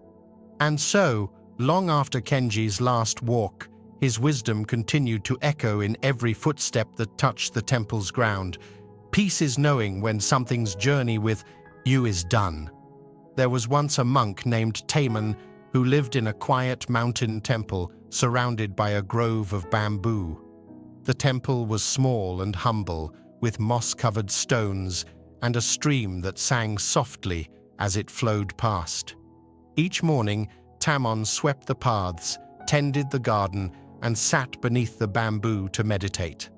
[SPEAKER 1] And so, long after Kenji's last walk, his wisdom continued to echo in every footstep that touched the temple's ground. Peace is knowing when something's journey with you is done. There was once a monk named Taman who lived in a quiet mountain temple surrounded by a grove of bamboo. The temple was small and humble, with moss-covered stones and a stream that sang softly as it flowed past. Each morning, Tamon swept the paths, tended the garden, and sat beneath the bamboo to meditate.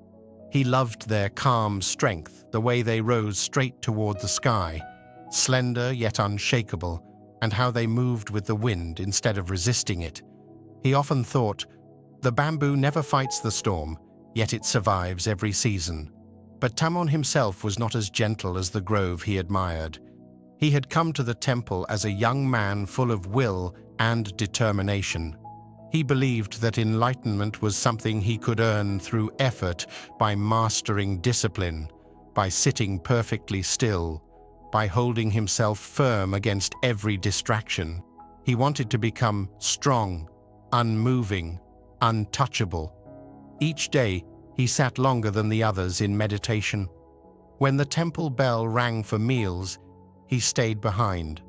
[SPEAKER 1] He loved their calm strength, the way they rose straight toward the sky, slender yet unshakable, and how they moved with the wind instead of resisting it. He often thought, the bamboo never fights the storm, yet it survives every season. But Tamon himself was not as gentle as the grove he admired. He had come to the temple as a young man full of will and determination. He believed that enlightenment was something he could earn through effort, by mastering discipline, by sitting perfectly still, by holding himself firm against every distraction. He wanted to become strong, unmoving, untouchable. Each day, he sat longer than the others in meditation. When the temple bell rang for meals, he stayed behind.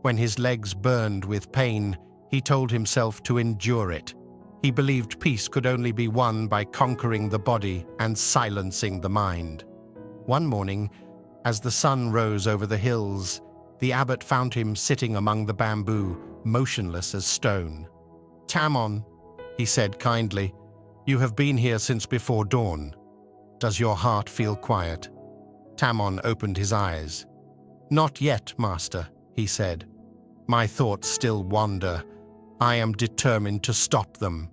[SPEAKER 1] When his legs burned with pain, he told himself to endure it. He believed peace could only be won by conquering the body and silencing the mind. One morning, as the sun rose over the hills, the abbot found him sitting among the bamboo, motionless as stone. "Tamon," he said kindly, "you have been here since before dawn. Does your heart feel quiet?" Tamon opened his eyes. "Not yet, master," he said. "My thoughts still wander. I am determined to stop them."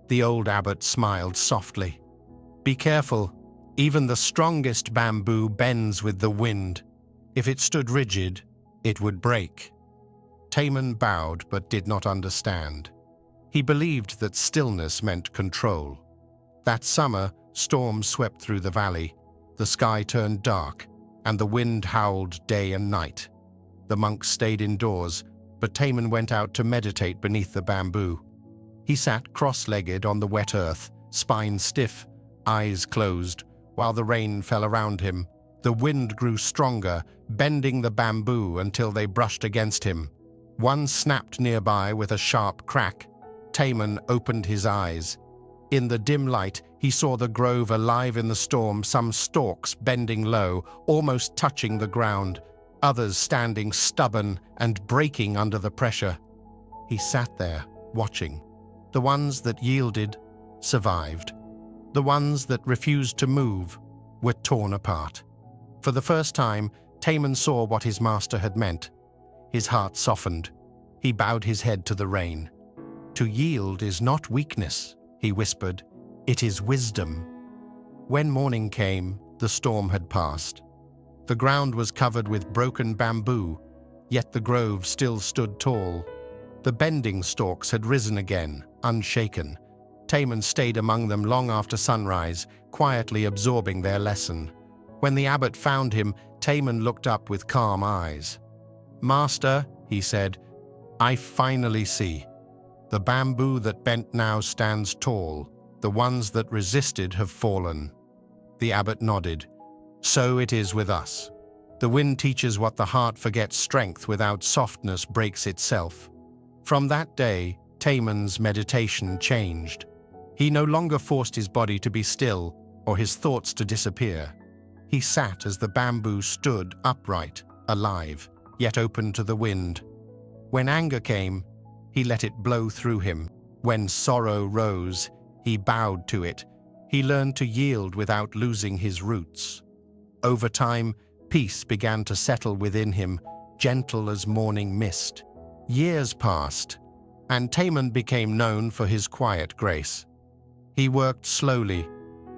[SPEAKER 1] The old abbot smiled softly. "Be careful. Even the strongest bamboo bends with the wind. If it stood rigid, it would break." Taman bowed but did not understand. He believed that stillness meant control. That summer, storms swept through the valley. The sky turned dark, and the wind howled day and night. The monks stayed indoors, but Taman went out to meditate beneath the bamboo. He sat cross-legged on the wet earth, spine stiff, eyes closed, while the rain fell around him. The wind grew stronger, bending the bamboo until they brushed against him. One snapped nearby with a sharp crack. Taman opened his eyes. In the dim light, he saw the grove alive in the storm, some stalks bending low, almost touching the ground, others standing stubborn and breaking under the pressure. He sat there, watching. The ones that yielded survived. The ones that refused to move were torn apart. For the first time, Taman saw what his master had meant. His heart softened. He bowed his head to the rain. "To yield is not weakness," he whispered. "It is wisdom." When morning came, the storm had passed. The ground was covered with broken bamboo, yet the grove still stood tall. The bending stalks had risen again, unshaken. Taman stayed among them long after sunrise, quietly absorbing their lesson. When the abbot found him, Taman looked up with calm eyes. "Master," he said, "I finally see. The bamboo that bent now stands tall. The ones that resisted have fallen." The abbot nodded. "So it is with us. The wind teaches what the heart forgets. Strength without softness breaks itself." From that day, Taman's meditation changed. He no longer forced his body to be still or his thoughts to disappear. He sat as the bamboo stood upright, alive, yet open to the wind. When anger came, he let it blow through him. When sorrow rose, he bowed to it. He learned to yield without losing his roots. Over time, peace began to settle within him, gentle as morning mist. Years passed, and Taman became known for his quiet grace. He worked slowly,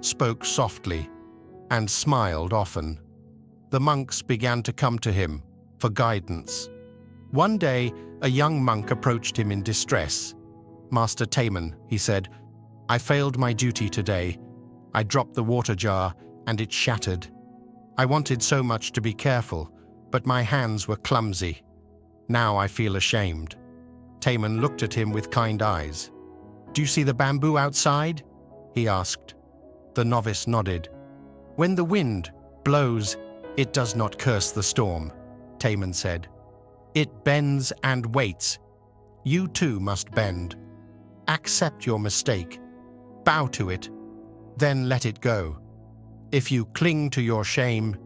[SPEAKER 1] spoke softly, and smiled often. The monks began to come to him for guidance. One day, a young monk approached him in distress. "Master Taman," he said, "I failed my duty today. I dropped the water jar, and it shattered. I wanted so much to be careful, but my hands were clumsy. Now I feel ashamed." Taman looked at him with kind eyes. "Do you see the bamboo outside?" he asked. The novice nodded. "When the wind blows, it does not curse the storm," Taman said. "It bends and waits. You too must bend. Accept your mistake. Bow to it. Then let it go. If you cling to your shame,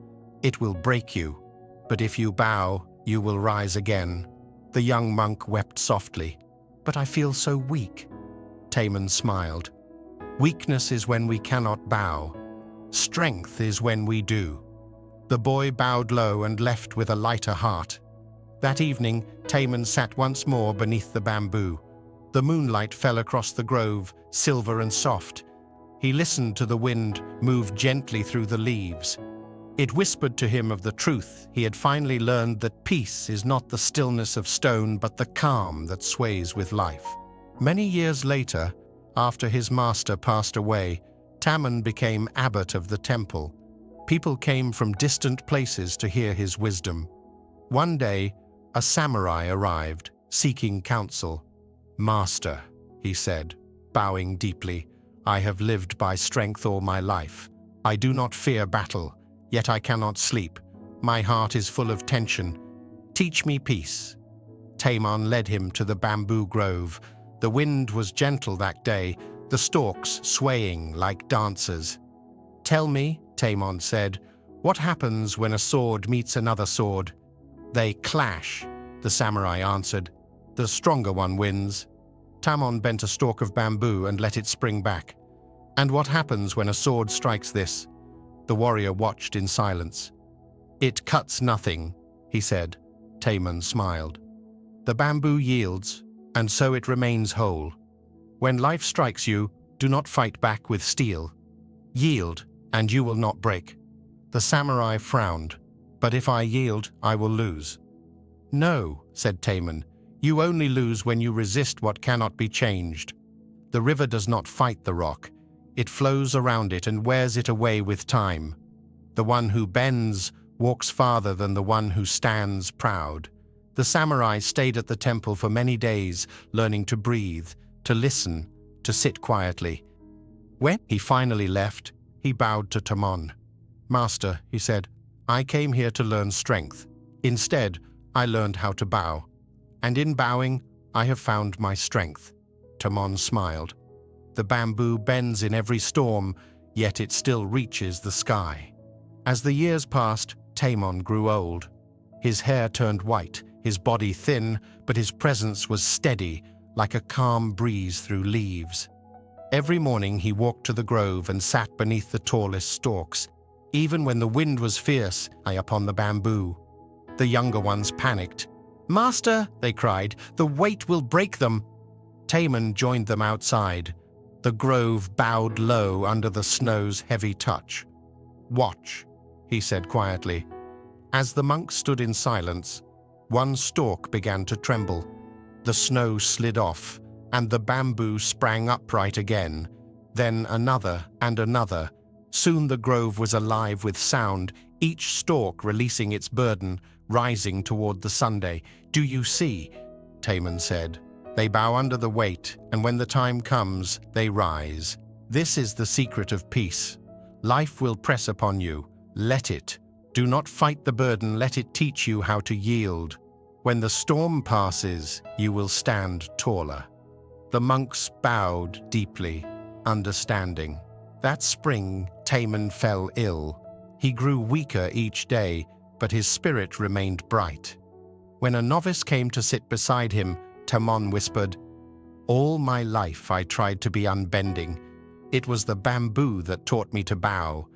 [SPEAKER 1] it will break you. But if you bow, you will rise again." The young monk wept softly. "But I feel so weak." Taman smiled. "Weakness is when we cannot bow. Strength is when we do." The boy bowed low and left with a lighter heart. That evening, Taman sat once more beneath the bamboo. The moonlight fell across the grove, silver and soft. He listened to the wind move gently through the leaves. It whispered to him of the truth. He had finally learned that peace is not the stillness of stone, but the calm that sways with life. Many years later, after his master passed away, Taman became abbot of the temple. People came from distant places to hear his wisdom. One day, a samurai arrived, seeking counsel. "Master," he said, bowing deeply, "I have lived by strength all my life. I do not fear battle, yet I cannot sleep. My heart is full of tension. Teach me peace." Taman led him to the bamboo grove. The wind was gentle that day, the stalks swaying like dancers. "Tell me," Taman said, "what happens when a sword meets another sword?" "They clash," the samurai answered. "The stronger one wins." Taman bent a stalk of bamboo and let it spring back. "And what happens when a sword strikes this?" The warrior watched in silence. "It cuts nothing," he said. Taman smiled. "The bamboo yields, and so it remains whole. When life strikes you, do not fight back with steel. Yield, and you will not break." The samurai frowned. "But if I yield, I will lose." "No," said Taman. "You only lose when you resist what cannot be changed. The river does not fight the rock. It flows around it and wears it away with time. The one who bends walks farther than the one who stands proud. The samurai stayed at the temple for many days, learning to breathe, to listen, to sit quietly. When he finally left, he bowed to Tamon. "Master," he said, "I came here to learn strength. Instead, I learned how to bow. And in bowing, I have found my strength." Tamon smiled. The bamboo bends in every storm, yet it still reaches the sky. As the years passed, Tamon grew old. His hair turned white, his body thin, but his presence was steady, like a calm breeze through leaves. Every morning he walked to the grove and sat beneath the tallest stalks, even when the wind was fierce high upon the bamboo. The younger ones panicked. "Master," they cried, "the weight will break them." Tamon joined them outside. The grove bowed low under the snow's heavy touch. "Watch," he said quietly. As the monks stood in silence, one stalk began to tremble. The snow slid off, and the bamboo sprang upright again. Then another and another. Soon the grove was alive with sound, each stalk releasing its burden, rising toward the Sunday. "Do you see?" Tamon said. "They bow under the weight, and when the time comes, they rise. This is the secret of peace. Life will press upon you. Let it. Do not fight the burden, let it teach you how to yield. When the storm passes, you will stand taller." The monks bowed deeply, understanding. That spring, Tamon fell ill. He grew weaker each day, but his spirit remained bright. When a novice came to sit beside him, Tamon whispered, "All my life I tried to be unbending. It was the bamboo that taught me to bow.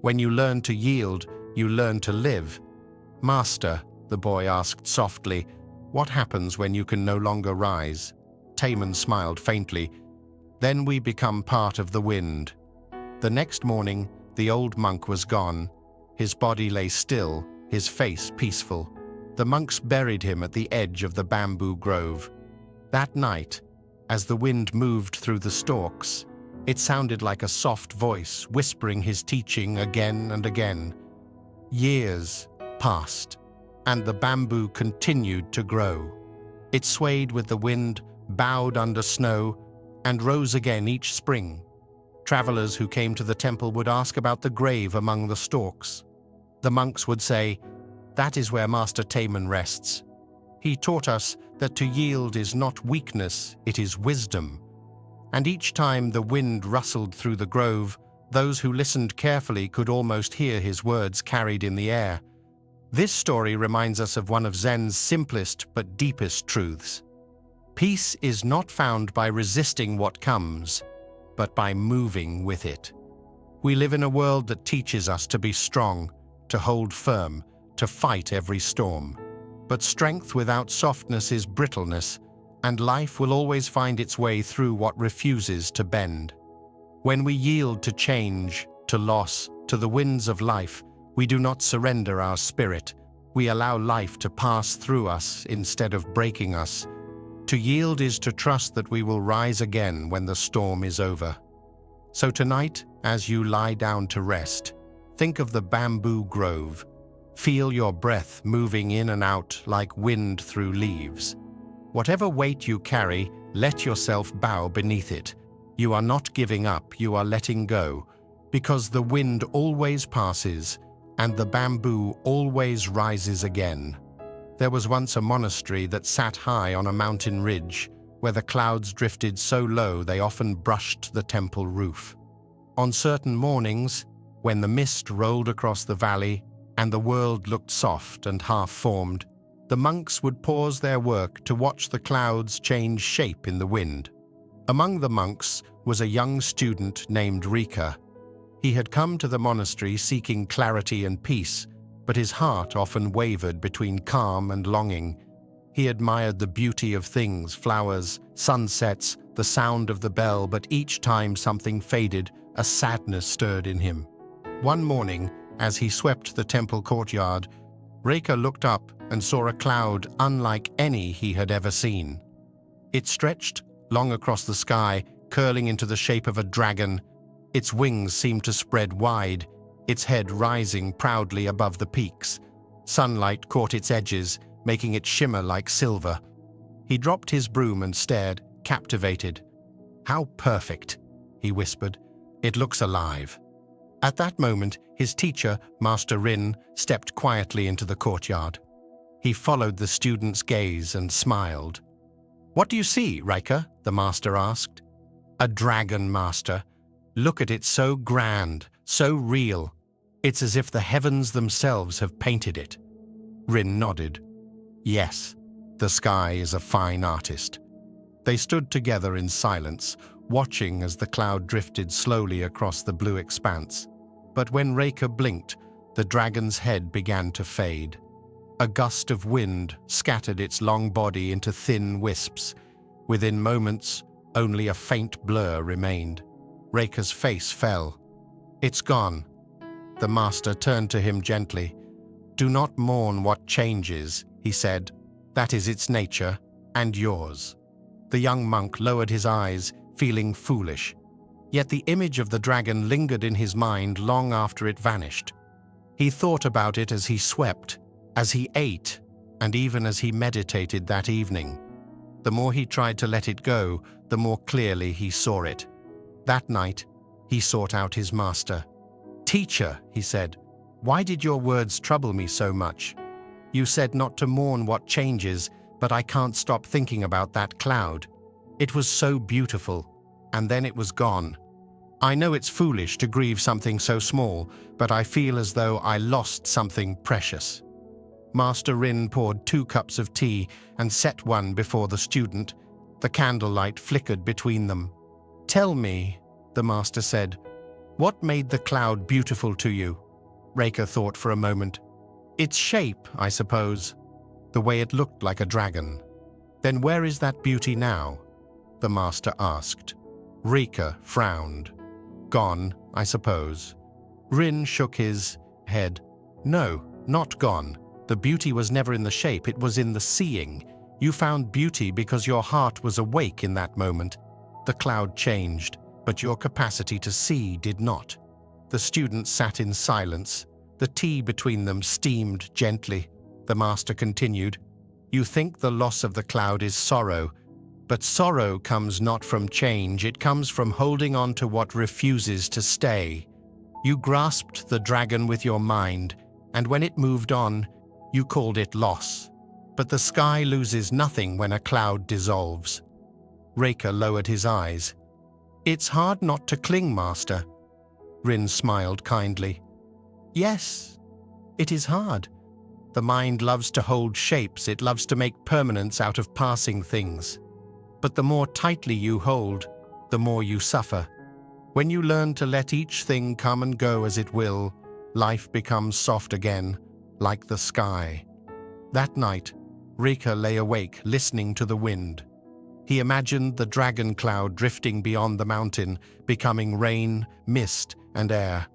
[SPEAKER 1] When you learn to yield, you learn to live." "Master," the boy asked softly, "what happens when you can no longer rise?" Tamon smiled faintly. "Then we become part of the wind." The next morning, the old monk was gone. His body lay still, his face peaceful. The monks buried him at the edge of the bamboo grove. That night, as the wind moved through the stalks, it sounded like a soft voice whispering his teaching again and again. Years passed, and the bamboo continued to grow. It swayed with the wind, bowed under snow, and rose again each spring. Travelers who came to the temple would ask about the grave among the stalks. The monks would say, "That is where Master Tamon rests. He taught us that to yield is not weakness, it is wisdom." And each time the wind rustled through the grove, those who listened carefully could almost hear his words carried in the air. This story reminds us of one of Zen's simplest but deepest truths. Peace is not found by resisting what comes, but by moving with it. We live in a world that teaches us to be strong, to hold firm, to fight every storm. But strength without softness is brittleness, and life will always find its way through what refuses to bend. When we yield to change, to loss, to the winds of life, we do not surrender our spirit. We allow life to pass through us instead of breaking us. To yield is to trust that we will rise again when the storm is over. So tonight, as you lie down to rest, think of the bamboo grove. Feel your breath moving in and out like wind through leaves. Whatever weight you carry, let yourself bow beneath it. You are not giving up, you are letting go, because the wind always passes and the bamboo always rises again. There was once a monastery that sat high on a mountain ridge, where the clouds drifted so low they often brushed the temple roof. On certain mornings, when the mist rolled across the valley and the world looked soft and half-formed, the monks would pause their work to watch the clouds change shape in the wind. Among the monks was a young student named Rika. He had come to the monastery seeking clarity and peace, but his heart often wavered between calm and longing. He admired the beauty of things, flowers, sunsets, the sound of the bell, but each time something faded, a sadness stirred in him. One morning, as he swept the temple courtyard, Rika looked up and saw a cloud unlike any he had ever seen. It stretched long across the sky, curling into the shape of a dragon. Its wings seemed to spread wide, its head rising proudly above the peaks. Sunlight caught its edges, making it shimmer like silver. He dropped his broom and stared, captivated. "How perfect," he whispered. "It looks alive." At that moment, his teacher, Master Rin, stepped quietly into the courtyard. He followed the student's gaze and smiled. "What do you see, Rika?" the master asked. "A dragon, master. Look at it, so grand, so real. It's as if the heavens themselves have painted it." Rin nodded. "Yes, the sky is a fine artist." They stood together in silence, watching as the cloud drifted slowly across the blue expanse. But when Rika blinked, the dragon's head began to fade. A gust of wind scattered its long body into thin wisps. Within moments, only a faint blur remained. Rika's face fell. "It's gone." The master turned to him gently. "Do not mourn what changes," he said. "That is its nature, and yours." The young monk lowered his eyes, feeling foolish. Yet the image of the dragon lingered in his mind long after it vanished. He thought about it as he swept, as he ate, and even as he meditated that evening. The more he tried to let it go, the more clearly he saw it. That night, he sought out his master. "Teacher," he said, "why did your words trouble me so much? You said not to mourn what changes, but I can't stop thinking about that cloud. It was so beautiful, and then it was gone. I know it's foolish to grieve something so small, but I feel as though I lost something precious." Master Rin poured 2 cups of tea and set one before the student. The candlelight flickered between them. "Tell me," the master said, "what made the cloud beautiful to you?" Rika thought for a moment. "Its shape, I suppose. The way it looked like a dragon." "Then where is that beauty now?" the master asked. Rika frowned. "Gone, I suppose." Rin shook his head. "No, not gone. The beauty was never in the shape, it was in the seeing. You found beauty because your heart was awake in that moment. The cloud changed, but your capacity to see did not." The students sat in silence. The tea between them steamed gently. The master continued, "You think the loss of the cloud is sorrow, but sorrow comes not from change, it comes from holding on to what refuses to stay. You grasped the dragon with your mind, and when it moved on, you called it loss. But the sky loses nothing when a cloud dissolves." Rika lowered his eyes. "It's hard not to cling, master." Rin smiled kindly. "Yes, it is hard. The mind loves to hold shapes, it loves to make permanence out of passing things. But the more tightly you hold, the more you suffer. When you learn to let each thing come and go as it will, life becomes soft again, like the sky." That night, Rika lay awake listening to the wind. He imagined the dragon cloud drifting beyond the mountain, becoming rain, mist, and air.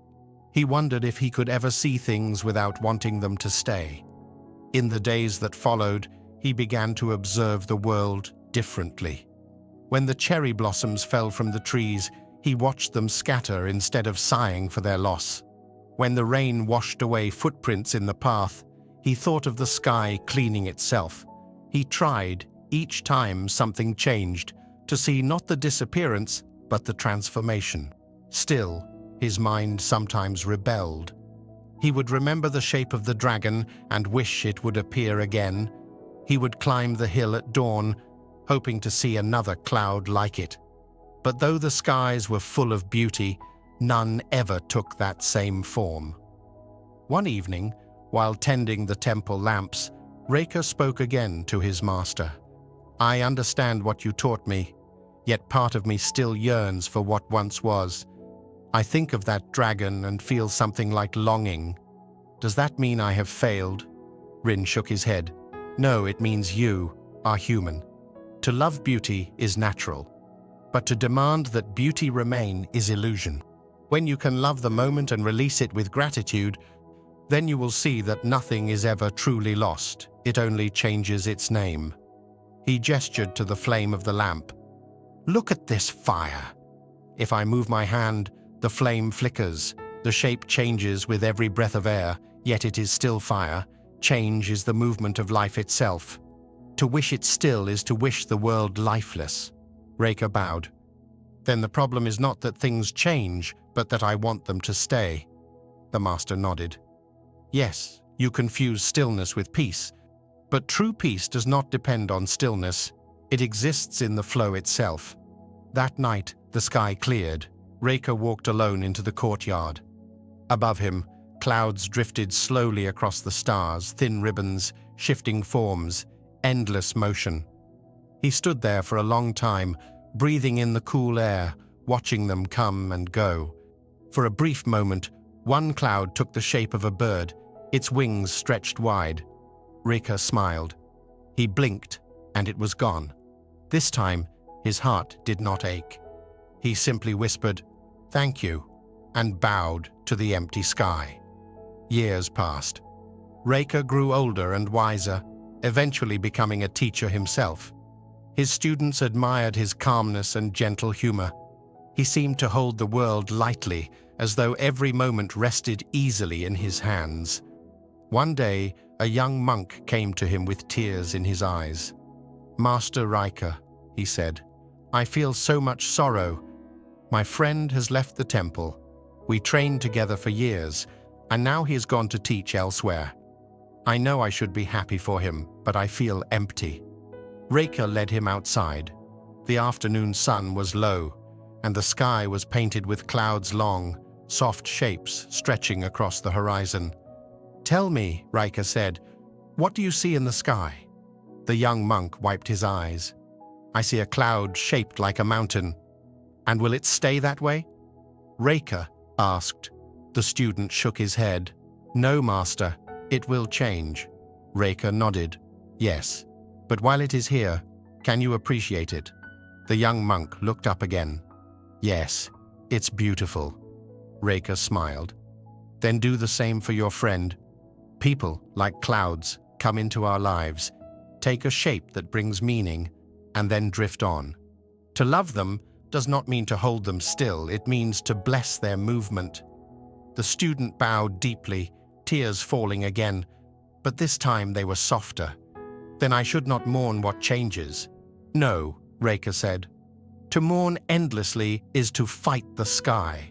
[SPEAKER 1] He wondered if he could ever see things without wanting them to stay. In the days that followed, he began to observe the world differently. When the cherry blossoms fell from the trees, he watched them scatter instead of sighing for their loss. When the rain washed away footprints in the path, he thought of the sky cleaning itself. He tried, each time something changed, to see not the disappearance, but the transformation. Still, his mind sometimes rebelled. He would remember the shape of the dragon and wish it would appear again. He would climb the hill at dawn, hoping to see another cloud like it. But though the skies were full of beauty, none ever took that same form. One evening, while tending the temple lamps, Rika spoke again to his master. "I understand what you taught me, yet part of me still yearns for what once was. I think of that dragon and feel something like longing. Does that mean I have failed?" Rin shook his head. "No, it means you are human. To love beauty is natural, but to demand that beauty remain is illusion. When you can love the moment and release it with gratitude, then you will see that nothing is ever truly lost. It only changes its name." He gestured to the flame of the lamp. "Look at this fire. If I move my hand, the flame flickers. The shape changes with every breath of air, yet it is still fire. Change is the movement of life itself. To wish it still is to wish the world lifeless. Reka bowed. Then the problem is not that things change, but that I want them to stay. The master nodded. Yes, you confuse stillness with peace, but true peace does not depend on stillness. It exists in the flow itself. That night, the sky cleared. Reka walked alone into the courtyard. Above him, clouds drifted slowly across the stars, thin ribbons, shifting forms, endless motion. He stood there for a long time, breathing in the cool air, watching them come and go. For a brief moment, one cloud took the shape of a bird, its wings stretched wide. Reka smiled. He blinked, and it was gone. This time, his heart did not ache. He simply whispered, "Thank you," and bowed to the empty sky. Years passed. Reka grew older and wiser, eventually becoming a teacher himself. His students admired his calmness and gentle humor. He seemed to hold the world lightly, as though every moment rested easily in his hands. One day, a young monk came to him with tears in his eyes. "Master Rika," he said, "I feel so much sorrow. My friend has left the temple. We trained together for years, and now he has gone to teach elsewhere. I know I should be happy for him, but I feel empty." Reka led him outside. The afternoon sun was low, and the sky was painted with clouds long, soft shapes stretching across the horizon. "Tell me," Rika said, "what do you see in the sky?" The young monk wiped his eyes. "I see a cloud shaped like a mountain. And will it stay that way?" Reka asked. The student shook his head. "No, master, it will change." Reka nodded. "Yes, but while it is here, can you appreciate it?" The young monk looked up again. "Yes, it's beautiful." Reka smiled. "Then do the same for your friend. People, like clouds, come into our lives, take a shape that brings meaning, and then drift on. To love them does not mean to hold them still, it means to bless their movement." The student bowed deeply, tears falling again, but this time they were softer. "Then I should not mourn what changes." "No," Reka said. "To mourn endlessly is to fight the sky.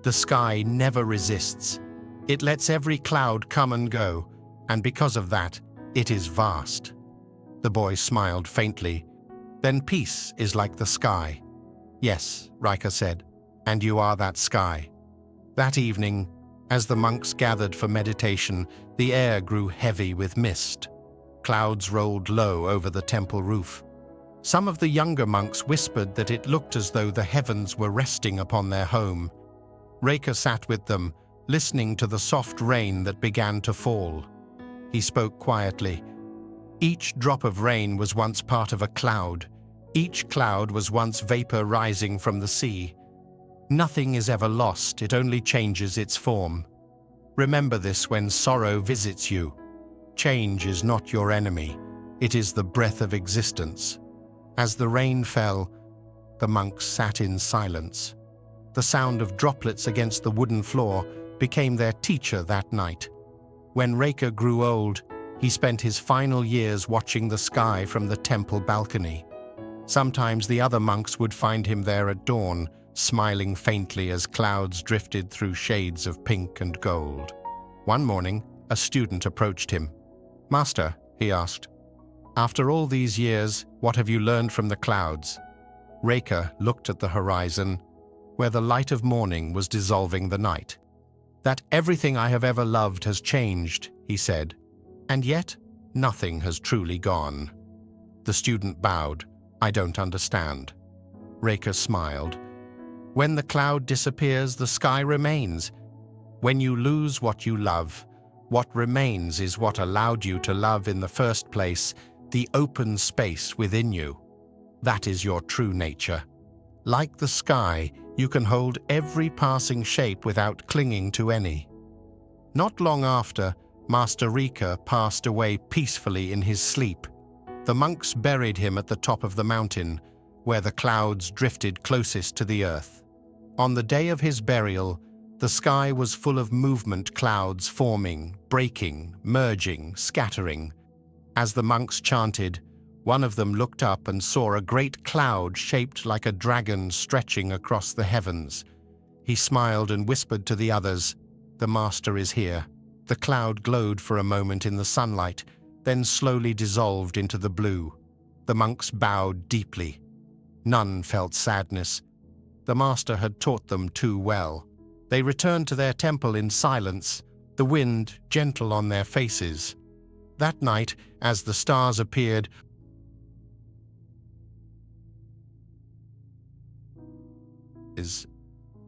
[SPEAKER 1] The sky never resists. It lets every cloud come and go, and because of that, it is vast." The boy smiled faintly. "Then peace is like the sky." "Yes," Rika said, "and you are that sky." That evening, as the monks gathered for meditation, the air grew heavy with mist. Clouds rolled low over the temple roof. Some of the younger monks whispered that it looked as though the heavens were resting upon their home. Reka sat with them, listening to the soft rain that began to fall. He spoke quietly. Each drop of rain was once part of a cloud. Each cloud was once vapor rising from the sea. Nothing is ever lost, it only changes its form. Remember this when sorrow visits you. Change is not your enemy, it is the breath of existence. As the rain fell, the monks sat in silence. The sound of droplets against the wooden floor became their teacher that night. When Reka grew old, he spent his final years watching the sky from the temple balcony. Sometimes the other monks would find him there at dawn, smiling faintly as clouds drifted through shades of pink and gold. One morning, a student approached him. "Master," he asked, "after all these years, what have you learned from the clouds?" Reka looked at the horizon, where the light of morning was dissolving the night. "That everything I have ever loved has changed," he said, "and yet nothing has truly gone." The student bowed. "I don't understand." Reka smiled. "When the cloud disappears, the sky remains. When you lose what you love, what remains is what allowed you to love in the first place, the open space within you. That is your true nature. Like the sky, you can hold every passing shape without clinging to any." Not long after, Master Rika passed away peacefully in his sleep. The monks buried him at the top of the mountain, where the clouds drifted closest to the earth. On the day of his burial, The sky was full of movement, clouds forming, breaking, merging, scattering. As the monks chanted, one of them looked up and saw a great cloud shaped like a dragon stretching across the heavens. He smiled and whispered to the others, "The master is here." The cloud glowed for a moment in the sunlight, then slowly dissolved into the blue. The monks bowed deeply. None felt sadness. The master had taught them too well. They returned to their temple in silence, the wind gentle on their faces. That night, as the stars appeared,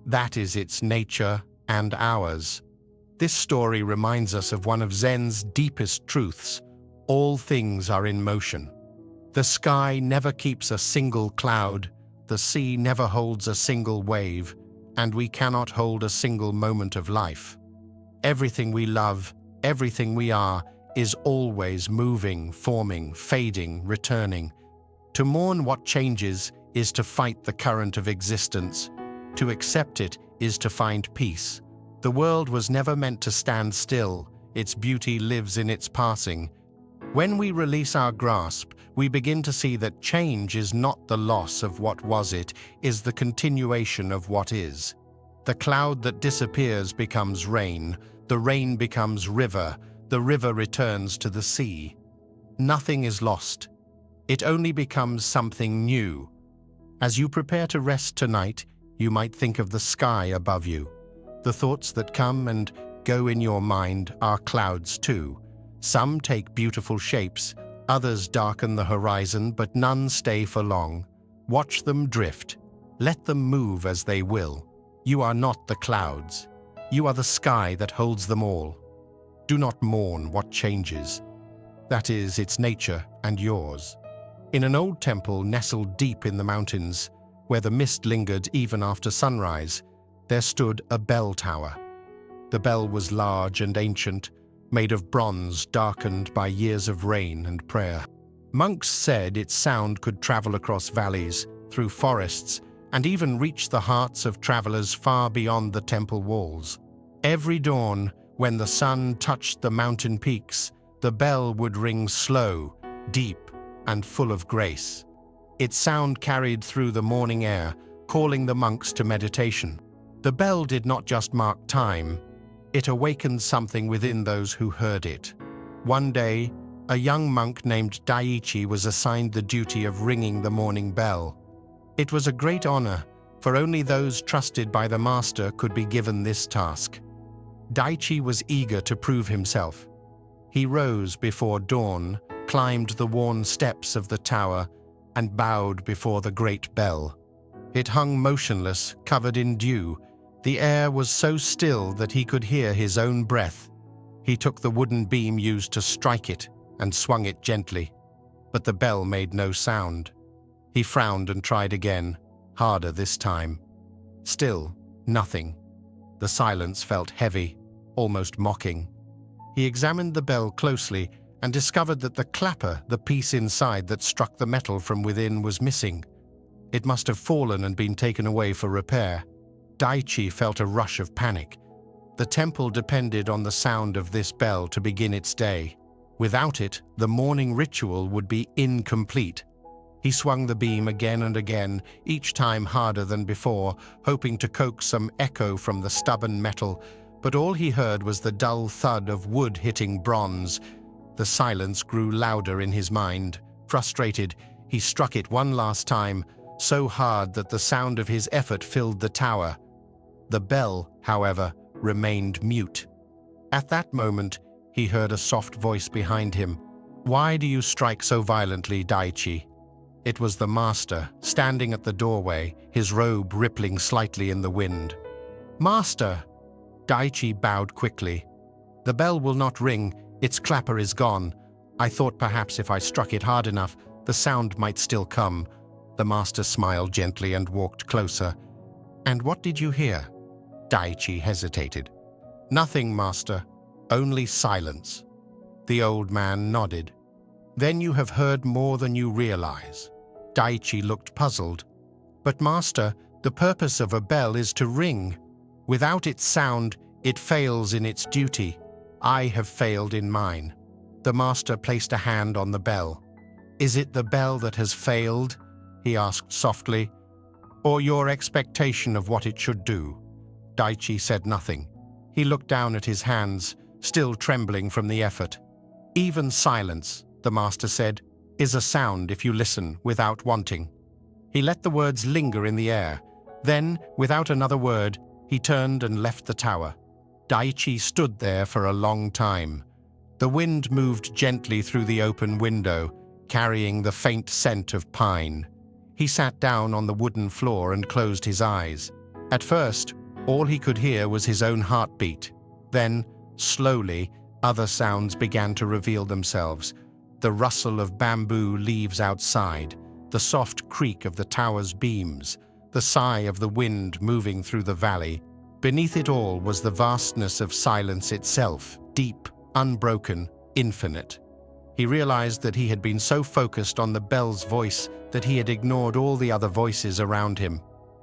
[SPEAKER 1] that is its nature and ours. This story reminds us of one of Zen's deepest truths. All things are in motion. The sky never keeps a single cloud, the sea never holds a single wave, and we cannot hold a single moment of life. Everything we love, everything we are, is always moving, forming, fading, returning. To mourn what changes is to fight the current of existence. To accept it is to find peace. The world was never meant to stand still. Its beauty lives in its passing. When we release our grasp, we begin to see that change is not the loss of what was, it is the continuation of what is. The cloud that disappears becomes rain, the rain becomes river, the river returns to the sea. Nothing is lost. It only becomes something new. As you prepare to rest tonight, you might think of the sky above you. The thoughts that come and go in your mind are clouds too. Some take beautiful shapes, others darken the horizon, but none stay for long. Watch them drift. Let them move as they will. You are not the clouds. You are the sky that holds them all. Do not mourn what changes. That is its nature and yours. In an old temple nestled deep in the mountains, where the mist lingered even after sunrise, there stood a bell tower. The bell was large and ancient, made of bronze darkened by years of rain and prayer. Monks said its sound could travel across valleys, through forests, and even reach the hearts of travelers far beyond the temple walls. Every dawn, when the sun touched the mountain peaks, the bell would ring slow, deep, and full of grace. Its sound carried through the morning air, calling the monks to meditation. The bell did not just mark time, it awakened something within those who heard it. One day, a young monk named Daichi was assigned the duty of ringing the morning bell. It was a great honor, for only those trusted by the master could be given this task. Daichi was eager to prove himself. He rose before dawn, climbed the worn steps of the tower, and bowed before the great bell. It hung motionless, covered in dew. The air was so still that he could hear his own breath. He took the wooden beam used to strike it and swung it gently, but the bell made no sound. He frowned and tried again, harder this time. Still, nothing. The silence felt heavy, almost mocking. He examined the bell closely and discovered that the clapper, the piece inside that struck the metal from within, was missing. It must have fallen and been taken away for repair. Daichi felt a rush of panic. The temple depended on the sound of this bell to begin its day. Without it, the morning ritual would be incomplete. He swung the beam again and again, each time harder than before, hoping to coax some echo from the stubborn metal, but all he heard was the dull thud of wood hitting bronze. The silence grew louder in his mind. Frustrated, he struck it one last time, so hard that the sound of his effort filled the tower. The bell, however, remained mute. At that moment, he heard a soft voice behind him. "Why do you strike so violently, Daichi?" It was the master, standing at the doorway, his robe rippling slightly in the wind. "Master!" Daichi bowed quickly. "The bell will not ring. Its clapper is gone. I thought perhaps if I struck it hard enough, the sound might still come." The master smiled gently and walked closer. "And what did you hear?" Daichi hesitated. "Nothing, master. Only silence." The old man nodded. "Then you have heard more than you realize." Daichi looked puzzled. "But master, the purpose of a bell is to ring." Without its sound, it fails in its duty. I have failed in mine." The master placed a hand on the bell. "Is it the bell that has failed?" he asked softly. "Or your expectation of what it should do?" Daichi said nothing. He looked down at his hands, still trembling from the effort. "Even silence," the master said, "is a sound if you listen without wanting." He let the words linger in the air. Then, without another word, he turned and left the tower. Daichi stood there for a long time. The wind moved gently through the open window, carrying the faint scent of pine. He sat down on the wooden floor and closed his eyes. At first, all he could hear was his own heartbeat. Then, slowly, other sounds began to reveal themselves. The rustle of bamboo leaves outside, the soft creak of the tower's beams, the sigh of the wind moving through the valley. Beneath it all was the vastness of silence itself, deep, unbroken, infinite. He realized that he had been so focused on the bell's voice that he had ignored all the other voices around him.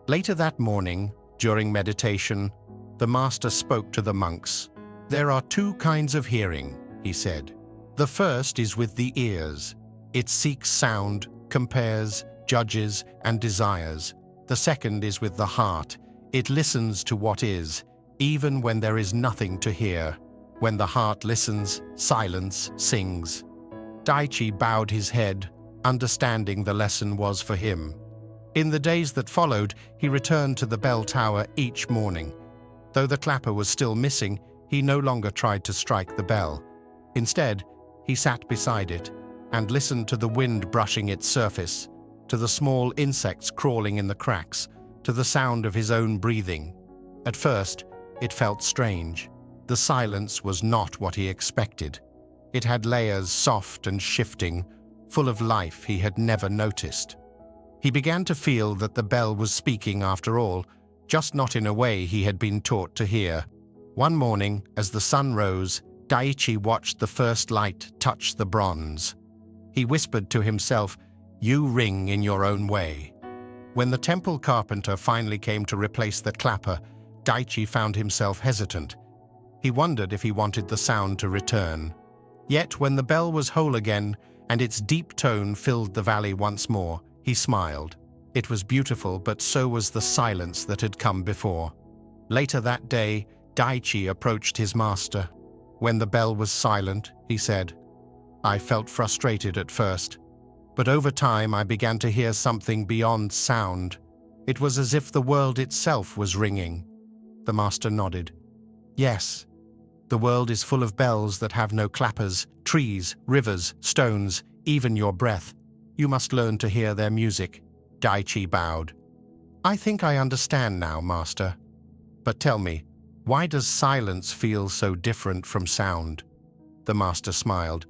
[SPEAKER 1] Later that morning, during meditation, the master spoke to the monks. "There are two kinds of hearing," he said. "The first is with the ears. It seeks sound, compares, judges, and desires. The second is with the heart. It listens to what is, even when there is nothing to hear. When the heart listens, silence sings." Daichi bowed his head, understanding the lesson was for him. In the days that followed, he returned to the bell tower each morning. Though the clapper was still missing, he no longer tried to strike the bell. Instead, he sat beside it and listened to the wind brushing its surface, to the small insects crawling in the cracks, to the sound of his own breathing. At first, it felt strange. The silence was not what he expected. It had layers soft and shifting, full of life he had never noticed. He began to feel that the bell was speaking after all, just not in a way he had been taught to hear. One morning, as the sun rose, Daichi watched the first light touch the bronze. He whispered to himself, "You ring in your own way." When the temple carpenter finally came to replace the clapper, Daichi found himself hesitant. He wondered if he wanted the sound to return. Yet when the bell was whole again, and its deep tone filled the valley once more, he smiled. It was beautiful, but so was the silence that had come before. Later that day, Daichi approached his master. When the bell was silent, he said, "I felt frustrated at first, but over time I began to hear something beyond sound. It was as if the world itself was ringing." The master nodded. "Yes, the world is full of bells that have no clappers, trees, rivers, stones, even your breath. You must learn to hear their music." Daichi bowed. "I think I understand now, master. But tell me, why does silence feel so different from sound?" The master smiled.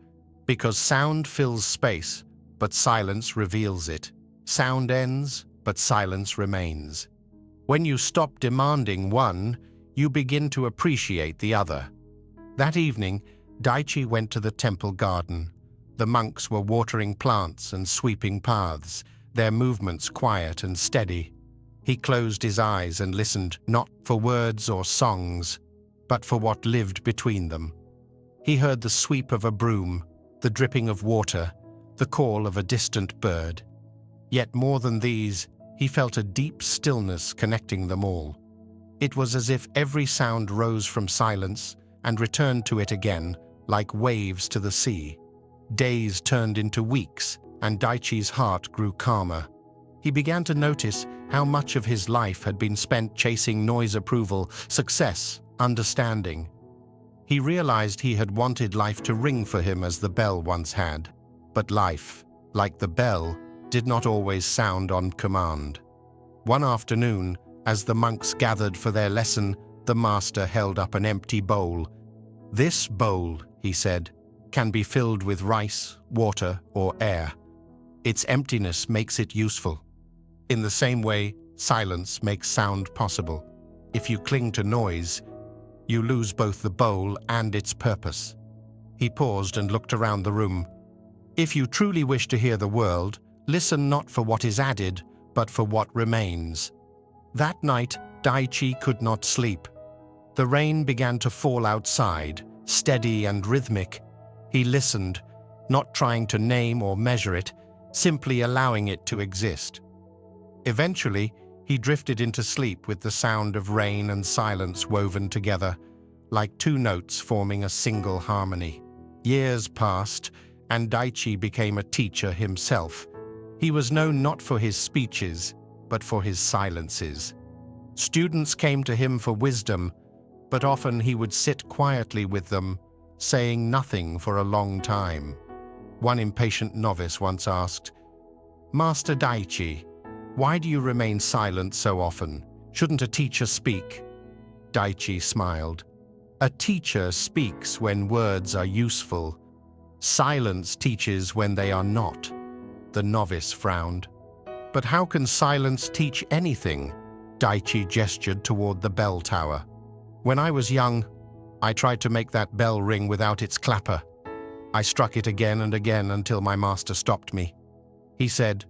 [SPEAKER 1] "Because sound fills space, but silence reveals it. Sound ends, but silence remains. When you stop demanding one, you begin to appreciate the other." That evening, Daichi went to the temple garden. The monks were watering plants and sweeping paths, their movements quiet and steady. He closed his eyes and listened, not for words or songs, but for what lived between them. He heard the sweep of a broom, the dripping of water, the call of a distant bird. Yet more than these, he felt a deep stillness connecting them all. It was as if every sound rose from silence and returned to it again, like waves to the sea. Days turned into weeks, and Daichi's heart grew calmer. He began to notice how much of his life had been spent chasing noise approval, success, understanding. He realized he had wanted life to ring for him as the bell once had. But life, like the bell, did not always sound on command. One afternoon, as the monks gathered for their lesson, the master held up an empty bowl. "This bowl," he said, "can be filled with rice, water, or air. Its emptiness makes it useful. In the same way, silence makes sound possible. If you cling to noise, you lose both the bowl and its purpose." He paused and looked around the room. "If you truly wish to hear the world, listen not for what is added, but for what remains." That night, Daichi could not sleep. The rain began to fall outside, steady and rhythmic. He listened, not trying to name or measure it, simply allowing it to exist. Eventually, he drifted into sleep with the sound of rain and silence woven together, like two notes forming a single harmony. Years passed, and Daichi became a teacher himself. He was known not for his speeches, but for his silences. Students came to him for wisdom, but often he would sit quietly with them, saying nothing for a long time. One impatient novice once asked, "Master Daichi, why do you remain silent so often? Shouldn't a teacher speak?" Daichi smiled. "A teacher speaks when words are useful. Silence teaches when they are not." The novice frowned. "But how can silence teach anything?" Daichi gestured toward the bell tower. "When I was young, I tried to make that bell ring without its clapper. I struck it again and again until my master stopped me. He said,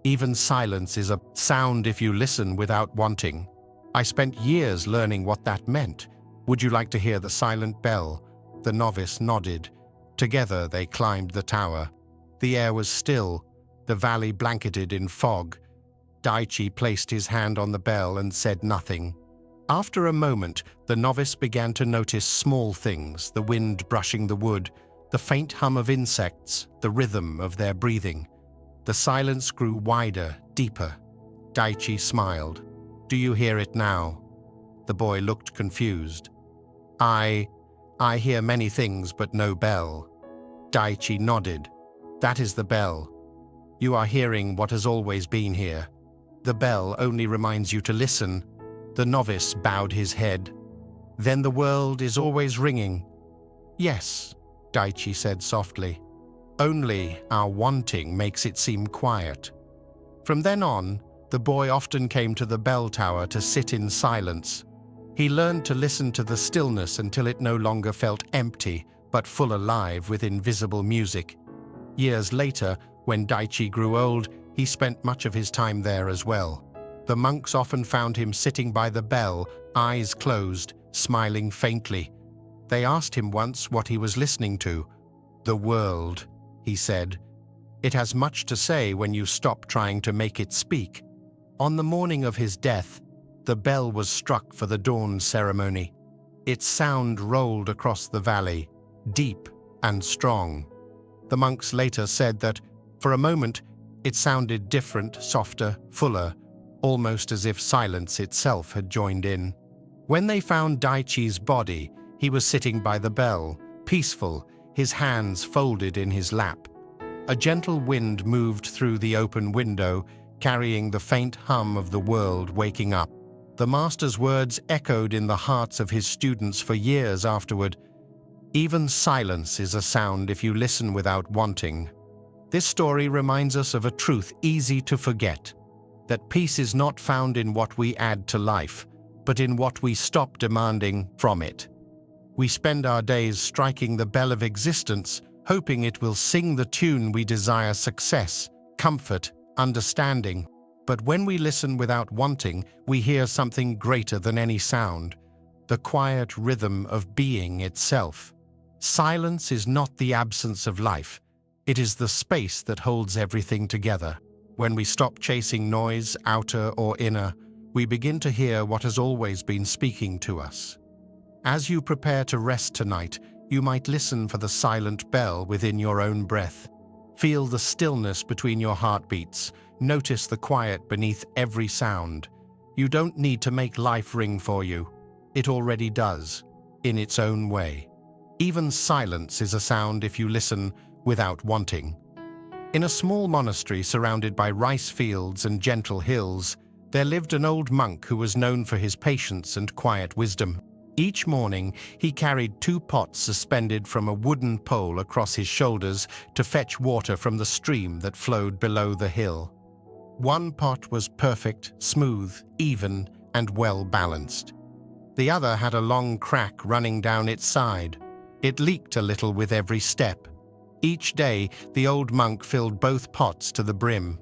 [SPEAKER 1] 'Even silence is a sound if you listen without wanting.' I spent years learning what that meant. Would you like to hear the silent bell?" The novice nodded. Together they climbed the tower. The air was still, the valley blanketed in fog. Daichi placed his hand on the bell and said nothing. After a moment, the novice began to notice small things, the wind brushing the wood, the faint hum of insects, the rhythm of their breathing. The silence grew wider, deeper. Daichi smiled. "Do you hear it now?" The boy looked confused. I hear many things, but no bell." Daichi nodded. "That is the bell. You are hearing what has always been here. The bell only reminds you to listen." The novice bowed his head. "Then the world is always ringing." "Yes," Daichi said softly. "Only our wanting makes it seem quiet." From then on, the boy often came to the bell tower to sit in silence. He learned to listen to the stillness until it no longer felt empty, but full alive with invisible music. Years later, when Daichi grew old, he spent much of his time there as well. The monks often found him sitting by the bell, eyes closed, smiling faintly. They asked him once what he was listening to. "The world," he said. "It has much to say when you stop trying to make it speak." On the morning of his death, the bell was struck for the dawn ceremony. Its sound rolled across the valley, deep and strong. The monks later said that, for a moment, it sounded different, softer, fuller, almost as if silence itself had joined in. When they found Daichi's body, he was sitting by the bell, peaceful, his hands folded in his lap. A gentle wind moved through the open window, carrying the faint hum of the world waking up. The master's words echoed in the hearts of his students for years afterward. "Even silence is a sound if you listen without wanting." This story reminds us of a truth easy to forget, that peace is not found in what we add to life, but in what we stop demanding from it. We spend our days striking the bell of existence, hoping it will sing the tune we desire: success, comfort, understanding. But when we listen without wanting, we hear something greater than any sound, the quiet rhythm of being itself. Silence is not the absence of life. It is the space that holds everything together. When we stop chasing noise, outer or inner, we begin to hear what has always been speaking to us. As you prepare to rest tonight, you might listen for the silent bell within your own breath. Feel the stillness between your heartbeats. Notice the quiet beneath every sound. You don't need to make life ring for you. It already does, in its own way. Even silence is a sound if you listen without wanting. In a small monastery surrounded by rice fields and gentle hills, there lived an old monk who was known for his patience and quiet wisdom. Each morning, he carried 2 pots suspended from a wooden pole across his shoulders to fetch water from the stream that flowed below the hill. One pot was perfect, smooth, even, and well balanced. The other had a long crack running down its side. It leaked a little with every step. Each day, the old monk filled both pots to the brim.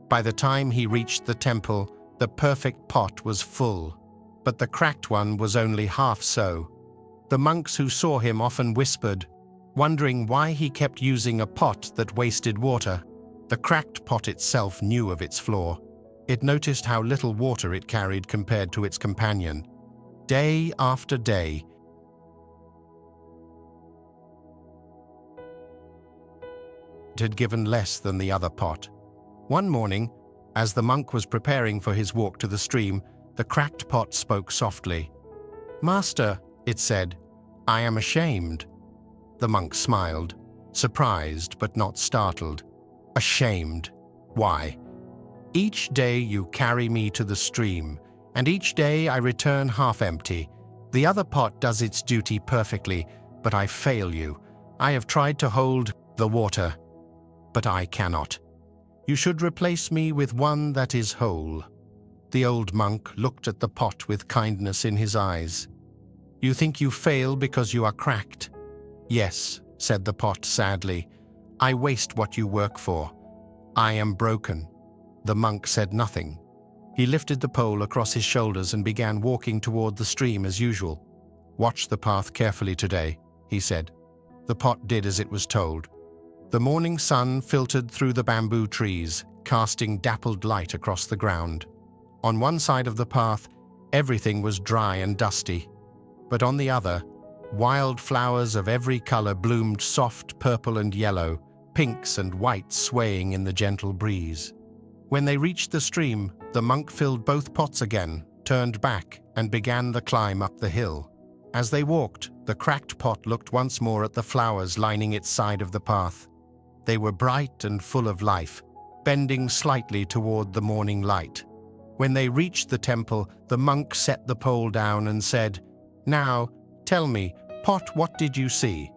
[SPEAKER 1] By the time he reached the temple, The perfect pot was full, but the cracked one was only half so. The monks who saw him often whispered, wondering why he kept using a pot that wasted water. The cracked pot itself knew of its flaw. It noticed how little water it carried compared to its companion. Day after day, it had given less than the other pot. One morning, as the monk was preparing for his walk to the stream, the cracked pot spoke softly. "Master," it said, "I am ashamed." The monk smiled, surprised but not startled. "Ashamed? Why? Each day you carry me to the stream, and each day I return half empty. The other pot does its duty perfectly, but I fail you. I have tried to hold the water, but I cannot. You should replace me with one that is whole." The old monk looked at the pot with kindness in his eyes. "You think you fail because you are cracked?" "Yes," said the pot sadly. "I waste what you work for. I am broken." The monk said nothing. He lifted the pole across his shoulders and began walking toward the stream as usual. "Watch the path carefully today," he said. The pot did as it was told. The morning sun filtered through the bamboo trees, casting dappled light across the ground. On one side of the path, everything was dry and dusty, but on the other, wild flowers of every color bloomed, soft purple and yellow, pinks and whites swaying in the gentle breeze. When they reached the stream, the monk filled both pots again, turned back, and began the climb up the hill. As they walked, the cracked pot looked once more at the flowers lining its side of the path. They were bright and full of life, bending slightly toward the morning light. When they reached the temple, the monk set the pole down and said, "Now, tell me, pot, what did you see?"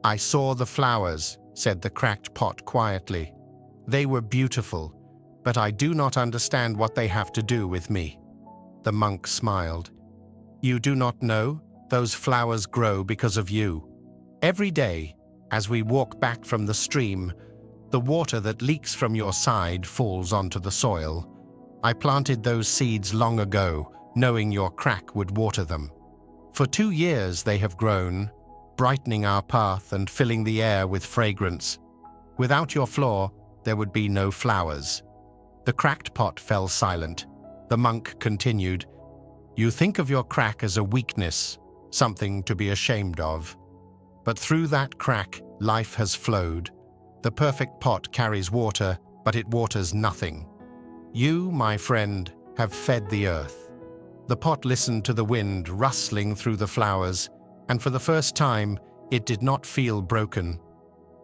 [SPEAKER 1] "I saw the flowers," said the cracked pot quietly. "They were beautiful, but I do not understand what they have to do with me." The monk smiled. "You do not know? Those flowers grow because of you. Every day, as we walk back from the stream, the water that leaks from your side falls onto the soil. I planted those seeds long ago, knowing your crack would water them. For 2 years they have grown, brightening our path and filling the air with fragrance. Without your flaw, there would be no flowers." The cracked pot fell silent. The monk continued, "You think of your crack as a weakness, something to be ashamed of. But through that crack, life has flowed. The perfect pot carries water, but it waters nothing. You, my friend, have fed the earth." The pot listened to the wind rustling through the flowers, and for the first time, it did not feel broken.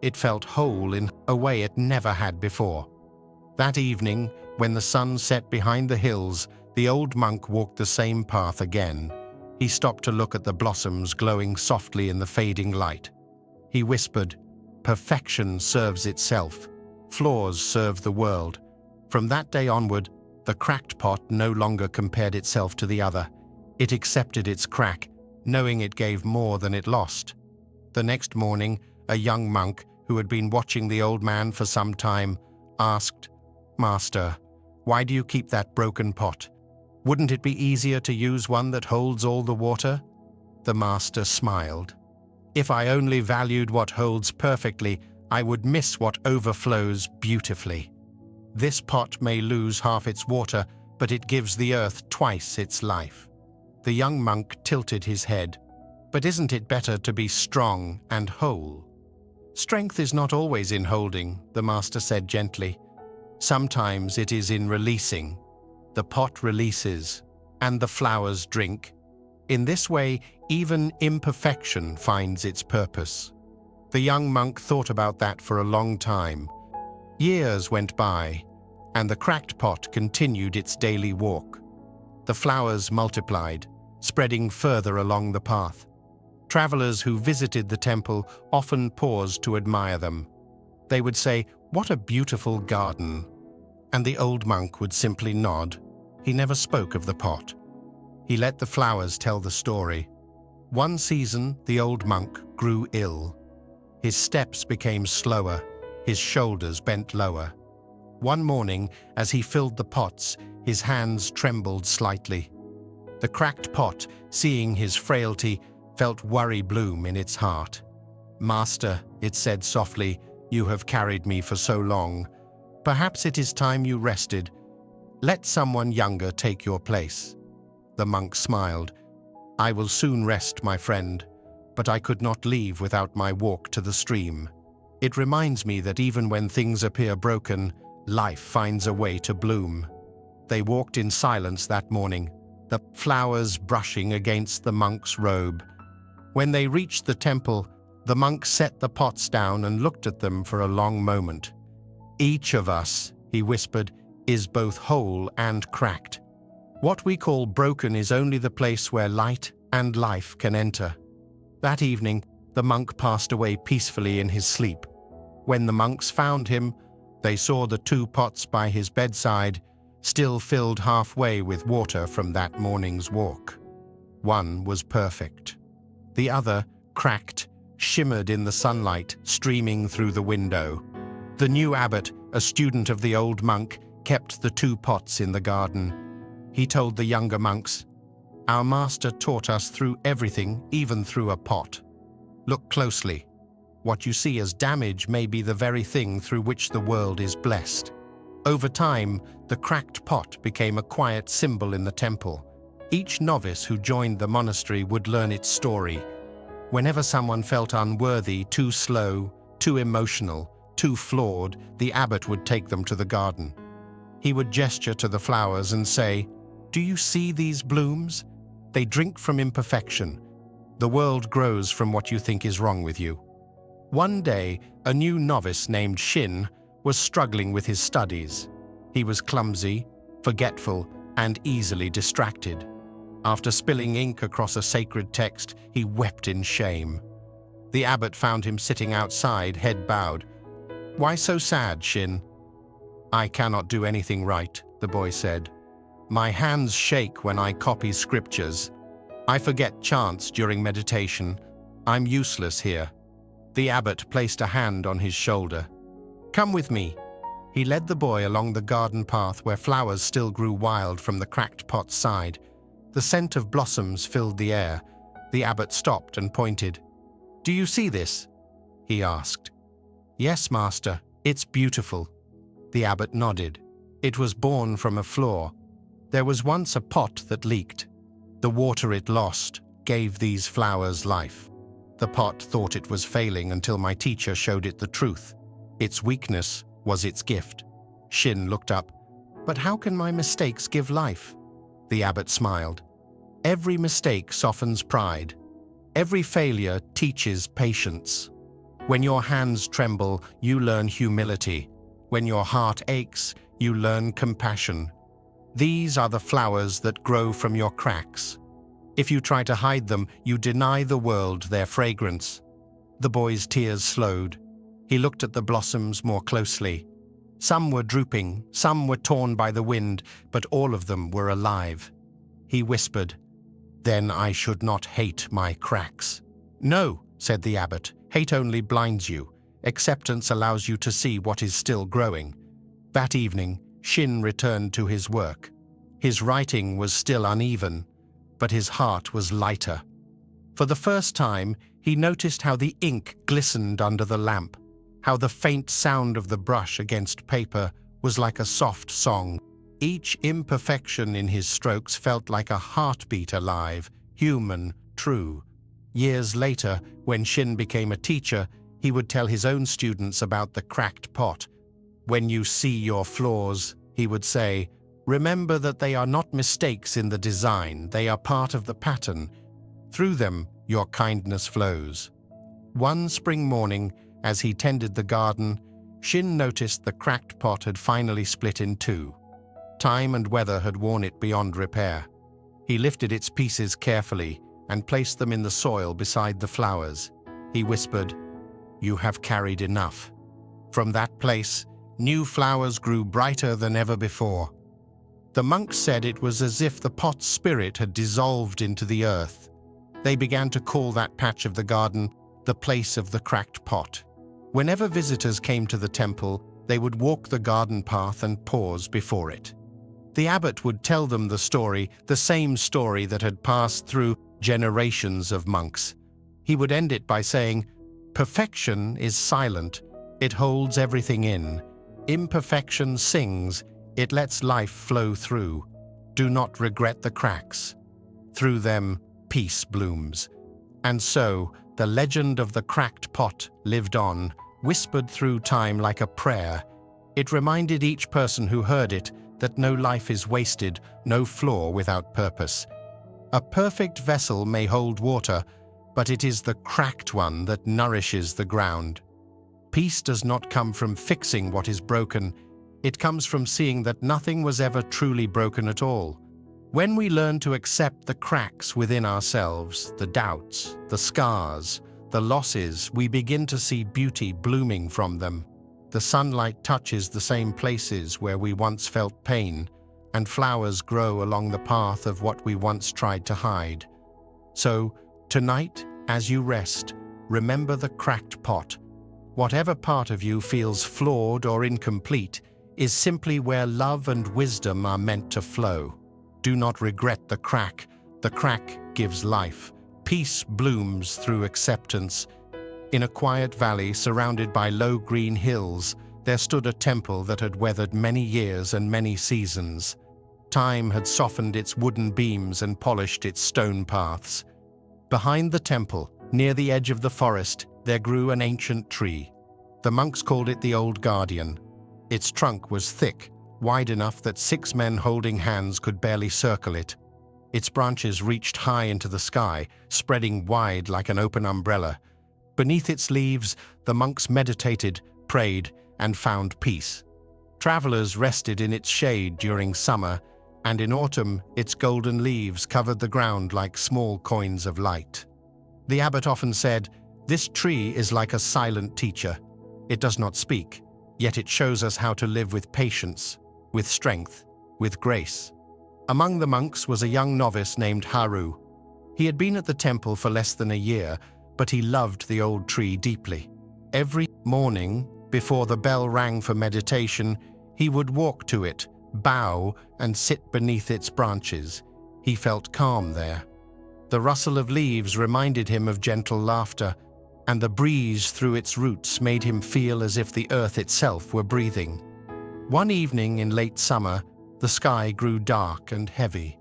[SPEAKER 1] It felt whole in a way it never had before. That evening, when the sun set behind the hills, the old monk walked the same path again. He stopped to look at the blossoms glowing softly in the fading light. He whispered, "Perfection serves itself. Flaws serve the world." From that day onward, the cracked pot no longer compared itself to the other. It accepted its crack, knowing it gave more than it lost. The next morning, a young monk, who had been watching the old man for some time, asked, "Master, why do you keep that broken pot? Wouldn't it be easier to use one that holds all the water?" The master smiled. "If I only valued what holds perfectly, I would miss what overflows beautifully. This pot may lose half its water, but it gives the earth twice its life." The young monk tilted his head. "But isn't it better to be strong and whole?" "Strength is not always in holding," the master said gently. "Sometimes it is in releasing. The pot releases, and the flowers drink. In this way, even imperfection finds its purpose." The young monk thought about that for a long time. Years went by, and the cracked pot continued its daily walk. The flowers multiplied, spreading further along the path. Travelers who visited the temple often paused to admire them. They would say, "What a beautiful garden," and the old monk would simply nod. He never spoke of the pot. He let the flowers tell the story. One season, the old monk grew ill. His steps became slower, his shoulders bent lower. One morning, as he filled the pots, his hands trembled slightly. The cracked pot, seeing his frailty, felt worry bloom in its heart. "Master," it said softly, "you have carried me for so long. Perhaps it is time you rested. Let someone younger take your place." The monk smiled. "I will soon rest, my friend, but I could not leave without my walk to the stream. It reminds me that even when things appear broken, life finds a way to bloom." They walked in silence that morning, the flowers brushing against the monk's robe. When they reached the temple, the monk set the pots down and looked at them for a long moment. "Each of us," he whispered, "is both whole and cracked. What we call broken is only the place where light and life can enter." That evening, the monk passed away peacefully in his sleep. When the monks found him, they saw the 2 pots by his bedside, still filled halfway with water from that morning's walk. One was perfect. The other, cracked, shimmered in the sunlight streaming through the window. The new abbot, a student of the old monk, kept the 2 pots in the garden. He told the younger monks, "Our master taught us through everything, even through a pot. Look closely. What you see as damage may be the very thing through which the world is blessed." Over time, the cracked pot became a quiet symbol in the temple. Each novice who joined the monastery would learn its story. Whenever someone felt unworthy, too slow, too emotional, too flawed, the abbot would take them to the garden. He would gesture to the flowers and say, "Do you see these blooms? They drink from imperfection. The world grows from what you think is wrong with you." One day, a new novice named Shin was struggling with his studies. He was clumsy, forgetful, and easily distracted. After spilling ink across a sacred text, he wept in shame. The abbot found him sitting outside, head bowed. "Why so sad, Shin?" "I cannot do anything right," the boy said. "My hands shake when I copy scriptures. I forget chants during meditation. I'm useless here." The abbot placed a hand on his shoulder. "Come with me." He led the boy along the garden path where flowers still grew wild from the cracked pot's side. The scent of blossoms filled the air. The abbot stopped and pointed. "Do you see this?" he asked. "Yes, master, it's beautiful." The abbot nodded. It was born from a flaw. There was once a pot that leaked. The water it lost gave these flowers life. The pot thought it was failing until my teacher showed it the truth. Its weakness was its gift. Shin looked up. "But how can my mistakes give life?" The abbot smiled. "Every mistake softens pride. Every failure teaches patience. When your hands tremble, you learn humility. When your heart aches, you learn compassion. These are the flowers that grow from your cracks. If you try to hide them, you deny the world their fragrance." The boy's tears slowed. He looked at the blossoms more closely. Some were drooping, some were torn by the wind, but all of them were alive. He whispered, "Then I should not hate my cracks." "No," said the abbot, "hate only blinds you. Acceptance allows you to see what is still growing." That evening, Shin returned to his work. His writing was still uneven, but his heart was lighter. For the first time, he noticed how the ink glistened under the lamp, how the faint sound of the brush against paper was like a soft song. Each imperfection in his strokes felt like a heartbeat alive, human, true. Years later, when Shin became a teacher, he would tell his own students about the cracked pot. "When you see your flaws," he would say, "remember that they are not mistakes in the design, they are part of the pattern. Through them, your kindness flows." One spring morning, as he tended the garden, Shin noticed the cracked pot had finally split in 2. Time and weather had worn it beyond repair. He lifted its pieces carefully and placed them in the soil beside the flowers. He whispered, "You have carried enough." From that place, new flowers grew brighter than ever before. The monks said it was as if the pot's spirit had dissolved into the earth. They began to call that patch of the garden the place of the cracked pot. Whenever visitors came to the temple, They would walk the garden path and pause before it. The abbot would tell them the story, the same story that had passed through generations of monks. He would end it by saying, "Perfection is silent. It holds everything in. Imperfection sings. It lets life flow through. Do not regret the cracks. Through them, peace blooms." And so, the legend of the cracked pot lived on, whispered through time like a prayer. It reminded each person who heard it that no life is wasted, no flaw without purpose. A perfect vessel may hold water, but it is the cracked one that nourishes the ground. Peace does not come from fixing what is broken. It comes from seeing that nothing was ever truly broken at all. When we learn to accept the cracks within ourselves, the doubts, the scars, the losses, we begin to see beauty blooming from them. The sunlight touches the same places where we once felt pain, and flowers grow along the path of what we once tried to hide. So, tonight, as you rest, remember the cracked pot. Whatever part of you feels flawed or incomplete is simply where love and wisdom are meant to flow. Do not regret the crack. The crack gives life. Peace blooms through acceptance. In a quiet valley surrounded by low green hills, there stood a temple that had weathered many years and many seasons. Time had softened its wooden beams and polished its stone paths. Behind the temple, near the edge of the forest, there grew an ancient tree. The monks called it the Old Guardian. Its trunk was thick, wide enough that 6 men holding hands could barely circle it. Its branches reached high into the sky, spreading wide like an open umbrella. Beneath its leaves, the monks meditated, prayed, and found peace. Travelers rested in its shade during summer, and in autumn, its golden leaves covered the ground like small coins of light. The abbot often said, "This tree is like a silent teacher. It does not speak, yet it shows us how to live with patience, with strength, with grace." Among the monks was a young novice named Haru. He had been at the temple for less than a year, but he loved the old tree deeply. Every morning, before the bell rang for meditation, he would walk to it, bow, and sit beneath its branches. He felt calm there. The rustle of leaves reminded him of gentle laughter, and the breeze through its roots made him feel as if the earth itself were breathing. One evening in late summer, the sky grew dark and heavy.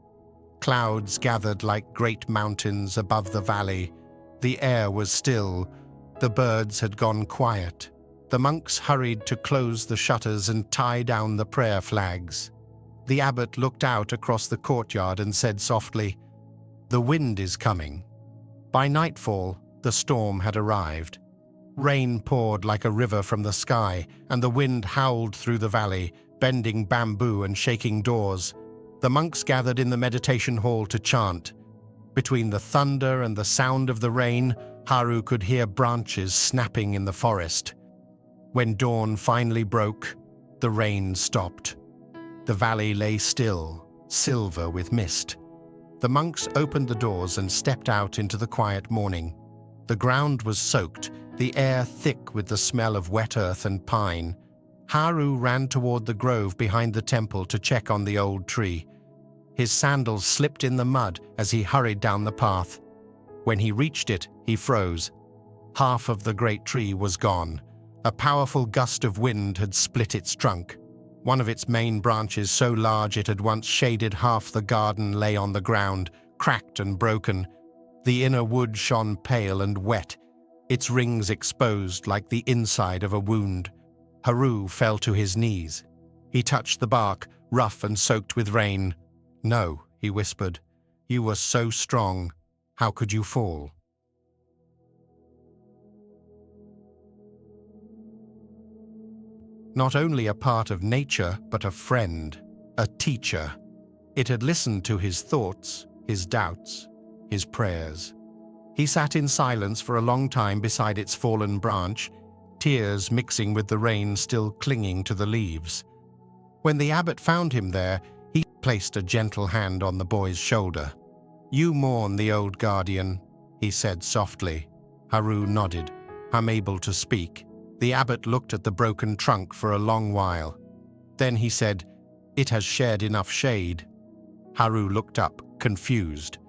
[SPEAKER 1] Clouds gathered like great mountains above the valley. The air was still. The birds had gone quiet. The monks hurried to close the shutters and tie down the prayer flags. The abbot looked out across the courtyard and said softly, "The wind is coming." By nightfall, the storm had arrived. Rain poured like a river from the sky, and the wind howled through the valley, bending bamboo and shaking doors. The monks gathered in the meditation hall to chant. Between the thunder and the sound of the rain, Haru could hear branches snapping in the forest. When dawn finally broke, the rain stopped. The valley lay still, silver with mist. The monks opened the doors and stepped out into the quiet morning. The ground was soaked, the air thick with the smell of wet earth and pine. Haru ran toward the grove behind the temple to check on the old tree. His sandals slipped in the mud as he hurried down the path. When he reached it, he froze. Half of the great tree was gone. A powerful gust of wind had split its trunk. One of its main branches, so large it had once shaded half the garden, lay on the ground, cracked and broken. The inner wood shone pale and wet, its rings exposed like the inside of a wound. Haru fell to his knees. He touched the bark, rough and soaked with rain. "No," he whispered. "You were so strong. How could you fall?" Not only a part of nature, but a friend, a teacher. It had listened to his thoughts, his doubts, his prayers. He sat in silence for a long time beside its fallen branch, tears mixing with the rain still clinging to the leaves. When the abbot found him there, he placed a gentle hand on the boy's shoulder. "You mourn the old guardian," he said softly. Haru nodded, unable to speak. The abbot looked at the broken trunk for a long while. Then he said, "It has shared enough shade." Haru looked up, confused.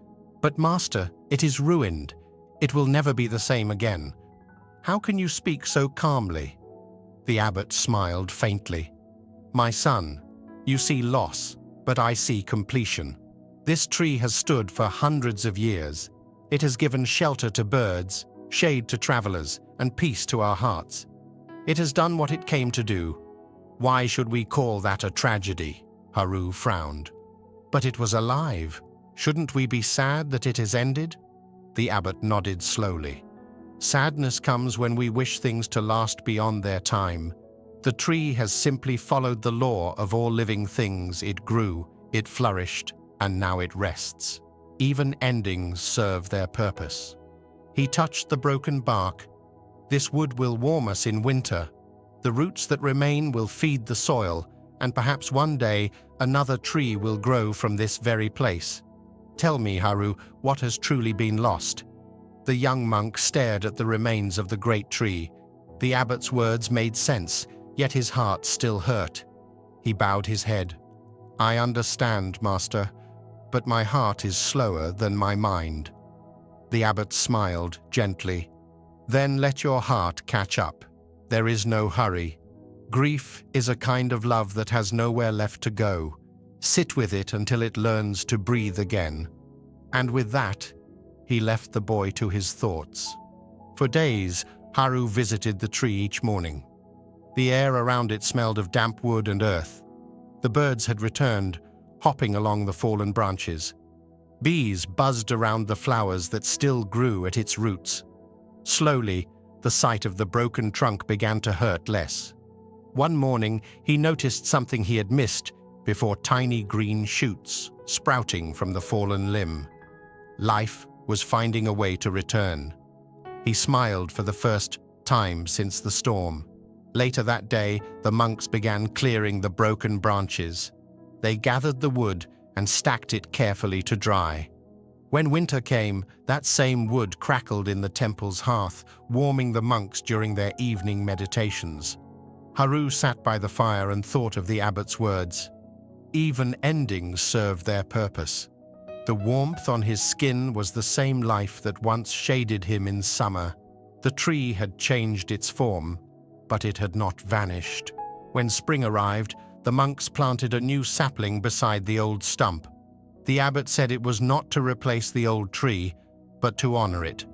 [SPEAKER 1] "But master, it is ruined. It will never be the same again. How can you speak so calmly?" The abbot smiled faintly. "My son, you see loss, but I see completion. This tree has stood for hundreds of years. It has given shelter to birds, shade to travelers, and peace to our hearts. It has done what it came to do. Why should we call that a tragedy?" Haru frowned. "But it was alive. Shouldn't we be sad that it has ended?" The abbot nodded slowly. "Sadness comes when we wish things to last beyond their time. The tree has simply followed the law of all living things. It grew, it flourished, and now it rests. Even endings serve their purpose." He touched the broken bark. "This wood will warm us in winter. The roots that remain will feed the soil, and perhaps one day another tree will grow from this very place. Tell me, Haru, what has truly been lost?" The young monk stared at the remains of the great tree. The abbot's words made sense, yet his heart still hurt. He bowed his head. "I understand, master, but my heart is slower than my mind." The abbot smiled gently. "Then let your heart catch up. There is no hurry. Grief is a kind of love that has nowhere left to go. Sit with it until it learns to breathe again." And with that, he left the boy to his thoughts. For days, Haru visited the tree each morning. The air around it smelled of damp wood and earth. The birds had returned, hopping along the fallen branches. Bees buzzed around the flowers that still grew at its roots. Slowly, the sight of the broken trunk began to hurt less. One morning, he noticed something he had missed before: tiny green shoots sprouting from the fallen limb. Life was finding a way to return. He smiled for the first time since the storm. Later that day, the monks began clearing the broken branches. They gathered the wood and stacked it carefully to dry. When winter came, that same wood crackled in the temple's hearth, warming the monks during their evening meditations. Haru sat by the fire and thought of the abbot's words. Even endings serve their purpose. The warmth on his skin was the same life that once shaded him in summer. The tree had changed its form, but it had not vanished. When spring arrived, the monks planted a new sapling beside the old stump. The abbot said it was not to replace the old tree, but to honor it.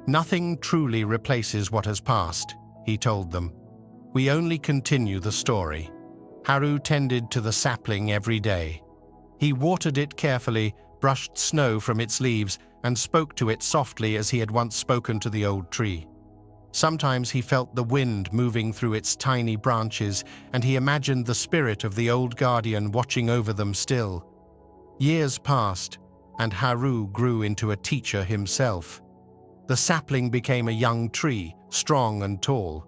[SPEAKER 1] "Nothing truly replaces what has passed," he told them. "We only continue the story." Haru tended to the sapling every day. He watered it carefully, brushed snow from its leaves, and spoke to it softly as he had once spoken to the old tree. Sometimes he felt the wind moving through its tiny branches, and he imagined the spirit of the old guardian watching over them still. Years passed, and Haru grew into a teacher himself. The sapling became a young tree, strong and tall.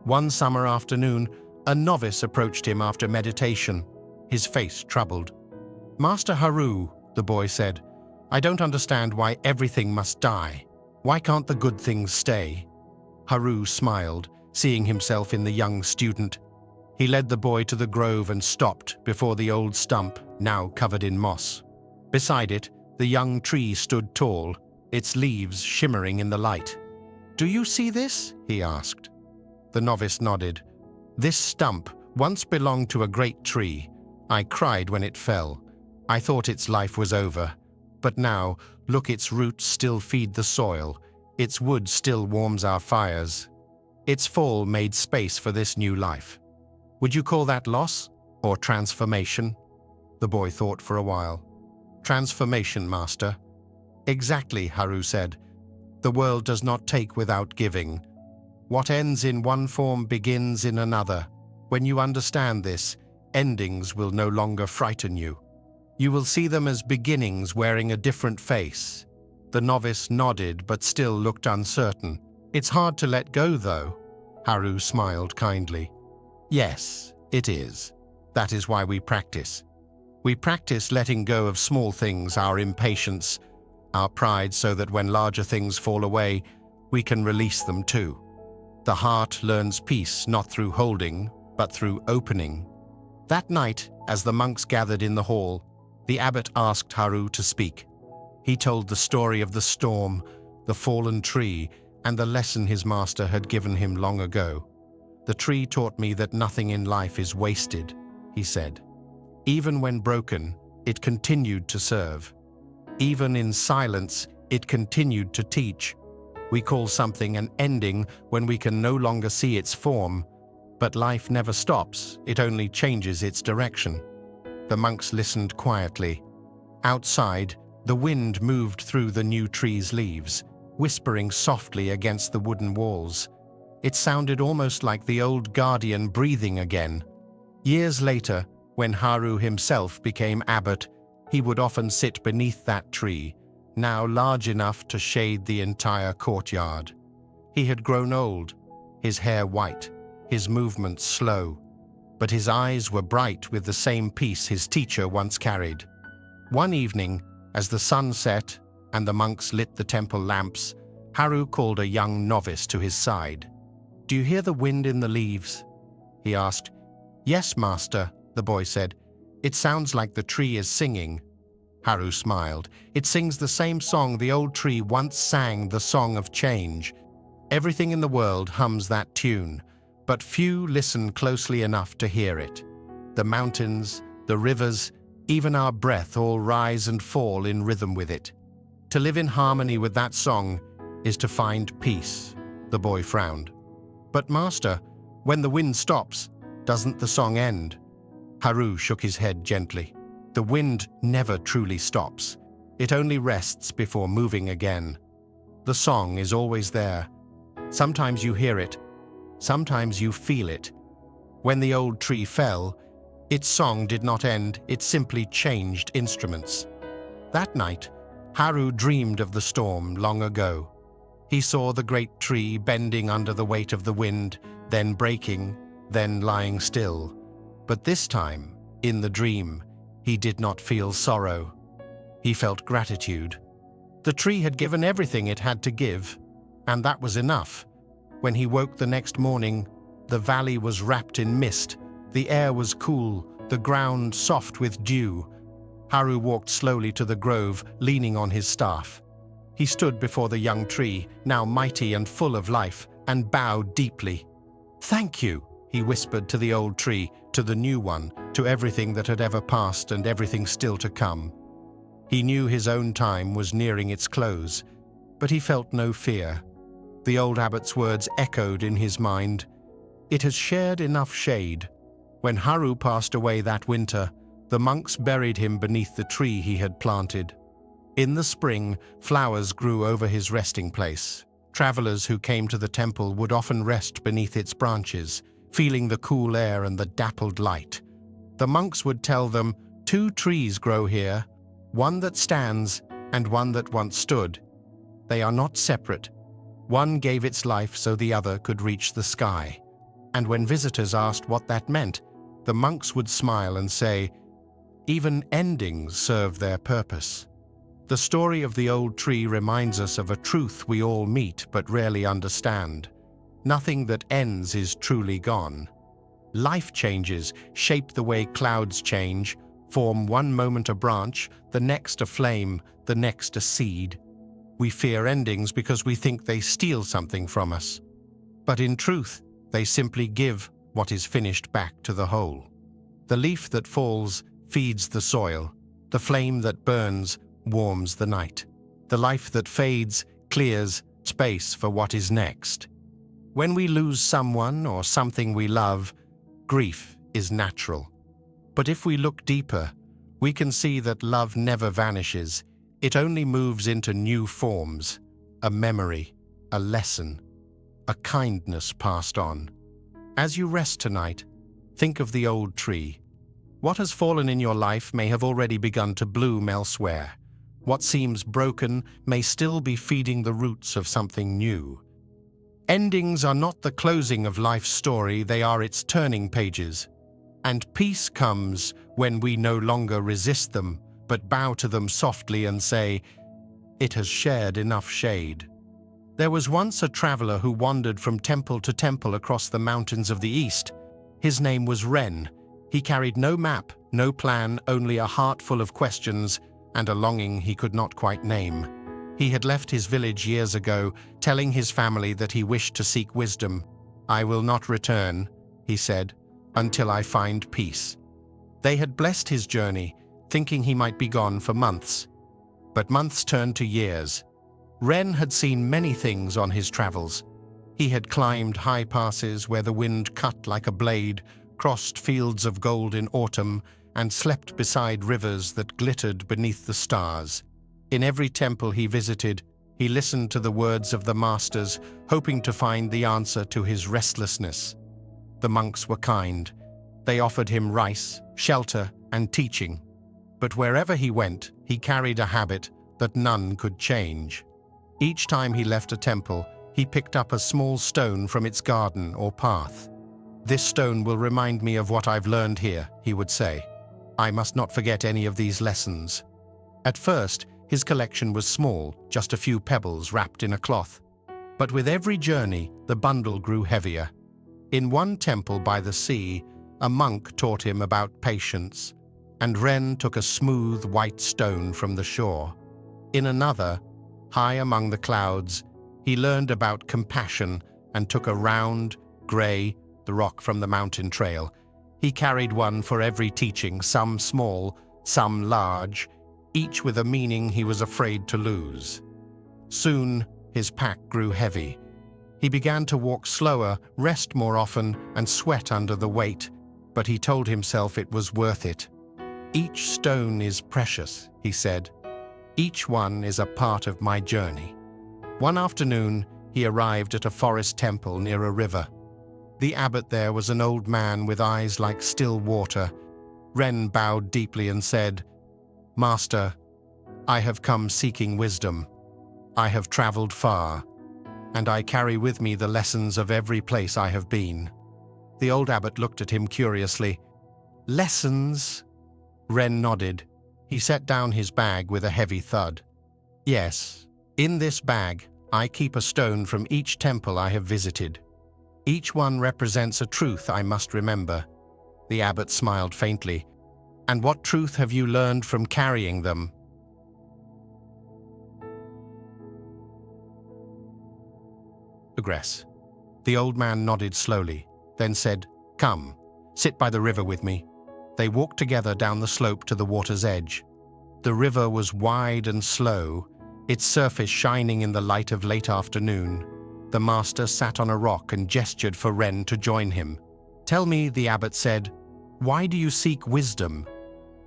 [SPEAKER 1] One summer afternoon, a novice approached him after meditation, his face troubled. "Master Haru," the boy said, "I don't understand why everything must die. Why can't the good things stay?" Haru smiled, seeing himself in the young student. He led the boy to the grove and stopped before the old stump, now covered in moss. Beside it, the young tree stood tall, its leaves shimmering in the light. "Do you see this?" he asked. The novice nodded. "This stump once belonged to a great tree. I cried when it fell. I thought its life was over. But now, look, its roots still feed the soil. Its wood still warms our fires. Its fall made space for this new life. Would you call that loss or transformation?" The boy thought for a while. "Transformation, master." "Exactly," Haru said. "The world does not take without giving. What ends in one form begins in another. When you understand this, endings will no longer frighten you. You will see them as beginnings wearing a different face." The novice nodded but still looked uncertain. "It's hard to let go, though." Haru smiled kindly. "Yes, it is. That is why we practice. We practice letting go of small things, our impatience, our pride, so that when larger things fall away, we can release them too. The heart learns peace not through holding, but through opening. That night, as the monks gathered in the hall, the abbot asked Haru to speak. He told the story of the storm, the fallen tree, and the lesson his master had given him long ago. "The tree taught me that nothing in life is wasted," he said. "Even when broken, it continued to serve. Even in silence, it continued to teach. We call something an ending when we can no longer see its form, but life never stops, it only changes its direction." The monks listened quietly. Outside, the wind moved through the new tree's leaves, whispering softly against the wooden walls. It sounded almost like the old guardian breathing again. Years later, when Haru himself became abbot, he would often sit beneath that tree, now large enough to shade the entire courtyard. He had grown old, his hair white, his movements slow, but his eyes were bright with the same peace his teacher once carried. One evening, as the sun set and the monks lit the temple lamps, Haru called a young novice to his side. "Do you hear the wind in the leaves?" he asked. "Yes, master," the boy said. "It sounds like the tree is singing." Haru smiled. "It sings the same song the old tree once sang, the song of change. Everything in the world hums that tune, but few listen closely enough to hear it. The mountains, the rivers, even our breath all rise and fall in rhythm with it. To live in harmony with that song is to find peace." The boy frowned. "But master, when the wind stops, doesn't the song end?" Haru shook his head gently. "The wind never truly stops. It only rests before moving again. The song is always there. Sometimes you hear it, sometimes you feel it. When the old tree fell, its song did not end, it simply changed instruments." That night, Haru dreamed of the storm long ago. He saw the great tree bending under the weight of the wind, then breaking, then lying still. But this time, in the dream, he did not feel sorrow. He felt gratitude. The tree had given everything it had to give, and that was enough. When he woke the next morning, the valley was wrapped in mist, the air was cool, the ground soft with dew. Haru walked slowly to the grove, leaning on his staff. He stood before the young tree, now mighty and full of life, and bowed deeply. "Thank you," he whispered to the old tree, to the new one, to everything that had ever passed and everything still to come. He knew his own time was nearing its close, but he felt no fear. The old abbot's words echoed in his mind. It has shared enough shade. When Haru passed away that winter, the monks buried him beneath the tree he had planted. In the spring, flowers grew over his resting place. Travelers who came to the temple would often rest beneath its branches, feeling the cool air and the dappled light. The monks would tell them, "Two trees grow here, one that stands and one that once stood. They are not separate. One gave its life so the other could reach the sky." And when visitors asked what that meant, the monks would smile and say, "Even endings serve their purpose." The story of the old tree reminds us of a truth we all meet but rarely understand. Nothing that ends is truly gone. Life changes shape the way clouds change, form one moment a branch, the next a flame, the next a seed. We fear endings because we think they steal something from us. But in truth, they simply give what is finished back to the whole. The leaf that falls feeds the soil. The flame that burns warms the night. The life that fades clears space for what is next. When we lose someone or something we love, grief is natural. But if we look deeper, we can see that love never vanishes. It only moves into new forms, a memory, a lesson, a kindness passed on. As you rest tonight, think of the old tree. What has fallen in your life may have already begun to bloom elsewhere. What seems broken may still be feeding the roots of something new. Endings are not the closing of life's story, they are its turning pages. And peace comes when we no longer resist them, but bow to them softly and say, "It has shared enough shade." There was once a traveler who wandered from temple to temple across the mountains of the east. His name was Ren. He carried no map, no plan, only a heart full of questions and a longing he could not quite name. He had left his village years ago, telling his family that he wished to seek wisdom. "I will not return," he said, "until I find peace." They had blessed his journey, thinking he might be gone for months. But months turned to years. Ren had seen many things on his travels. He had climbed high passes where the wind cut like a blade, crossed fields of gold in autumn, and slept beside rivers that glittered beneath the stars. In every temple he visited, he listened to the words of the masters, hoping to find the answer to his restlessness. The monks were kind. They offered him rice, shelter, and teaching. But wherever he went, he carried a habit that none could change. Each time he left a temple, he picked up a small stone from its garden or path. "This stone will remind me of what I've learned here," he would say. "I must not forget any of these lessons." At first, his collection was small, just a few pebbles wrapped in a cloth. But with every journey, the bundle grew heavier. In one temple by the sea, a monk taught him about patience, and Ren took a smooth white stone from the shore. In another, high among the clouds, he learned about compassion and took a round, grey, the rock from the mountain trail. He carried one for every teaching, some small, some large, each with a meaning he was afraid to lose. Soon, his pack grew heavy. He began to walk slower, rest more often, and sweat under the weight, but he told himself it was worth it. "Each stone is precious," he said. "Each one is a part of my journey." One afternoon, he arrived at a forest temple near a river. The abbot there was an old man with eyes like still water. Ren bowed deeply and said, "Master, I have come seeking wisdom. I have traveled far, and I carry with me the lessons of every place I have been." The old abbot looked at him curiously. "Lessons?" Ren nodded. He set down his bag with a heavy thud. "Yes, in this bag, I keep a stone from each temple I have visited. Each one represents a truth I must remember." The abbot smiled faintly. "And what truth have you learned from carrying them?" Progress. The old man nodded slowly, then said, "Come, sit by the river with me." They walked together down the slope to the water's edge. The river was wide and slow, its surface shining in the light of late afternoon. The master sat on a rock and gestured for Ren to join him. "Tell me," the abbot said, "why do you seek wisdom?"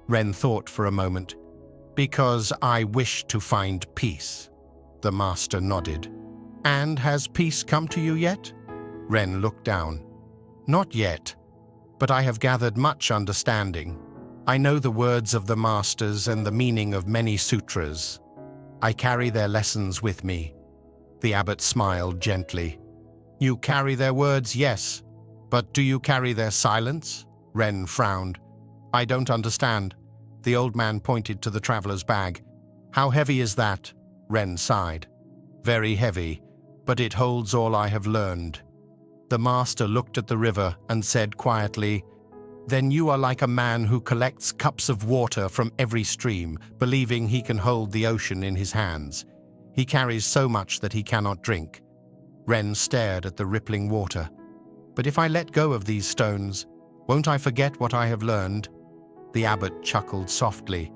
[SPEAKER 1] Ren thought for a moment. "Because I wish to find peace." The master nodded. "And has peace come to you yet?" Ren looked down. "Not yet, but I have gathered much understanding. I know the words of the masters and the meaning of many sutras. I carry their lessons with me." The abbot smiled gently. "You carry their words, yes, but do you carry their silence?" Ren frowned. "I don't understand." The old man pointed to the traveler's bag. "How heavy is that?" Ren sighed. "Very heavy, but it holds all I have learned." The master looked at the river and said quietly, "Then you are like a man who collects cups of water from every stream, believing he can hold the ocean in his hands. He carries so much that he cannot drink." Ren stared at the rippling water. "But if I let go of these stones, won't I forget what I have learned?" The abbot chuckled softly.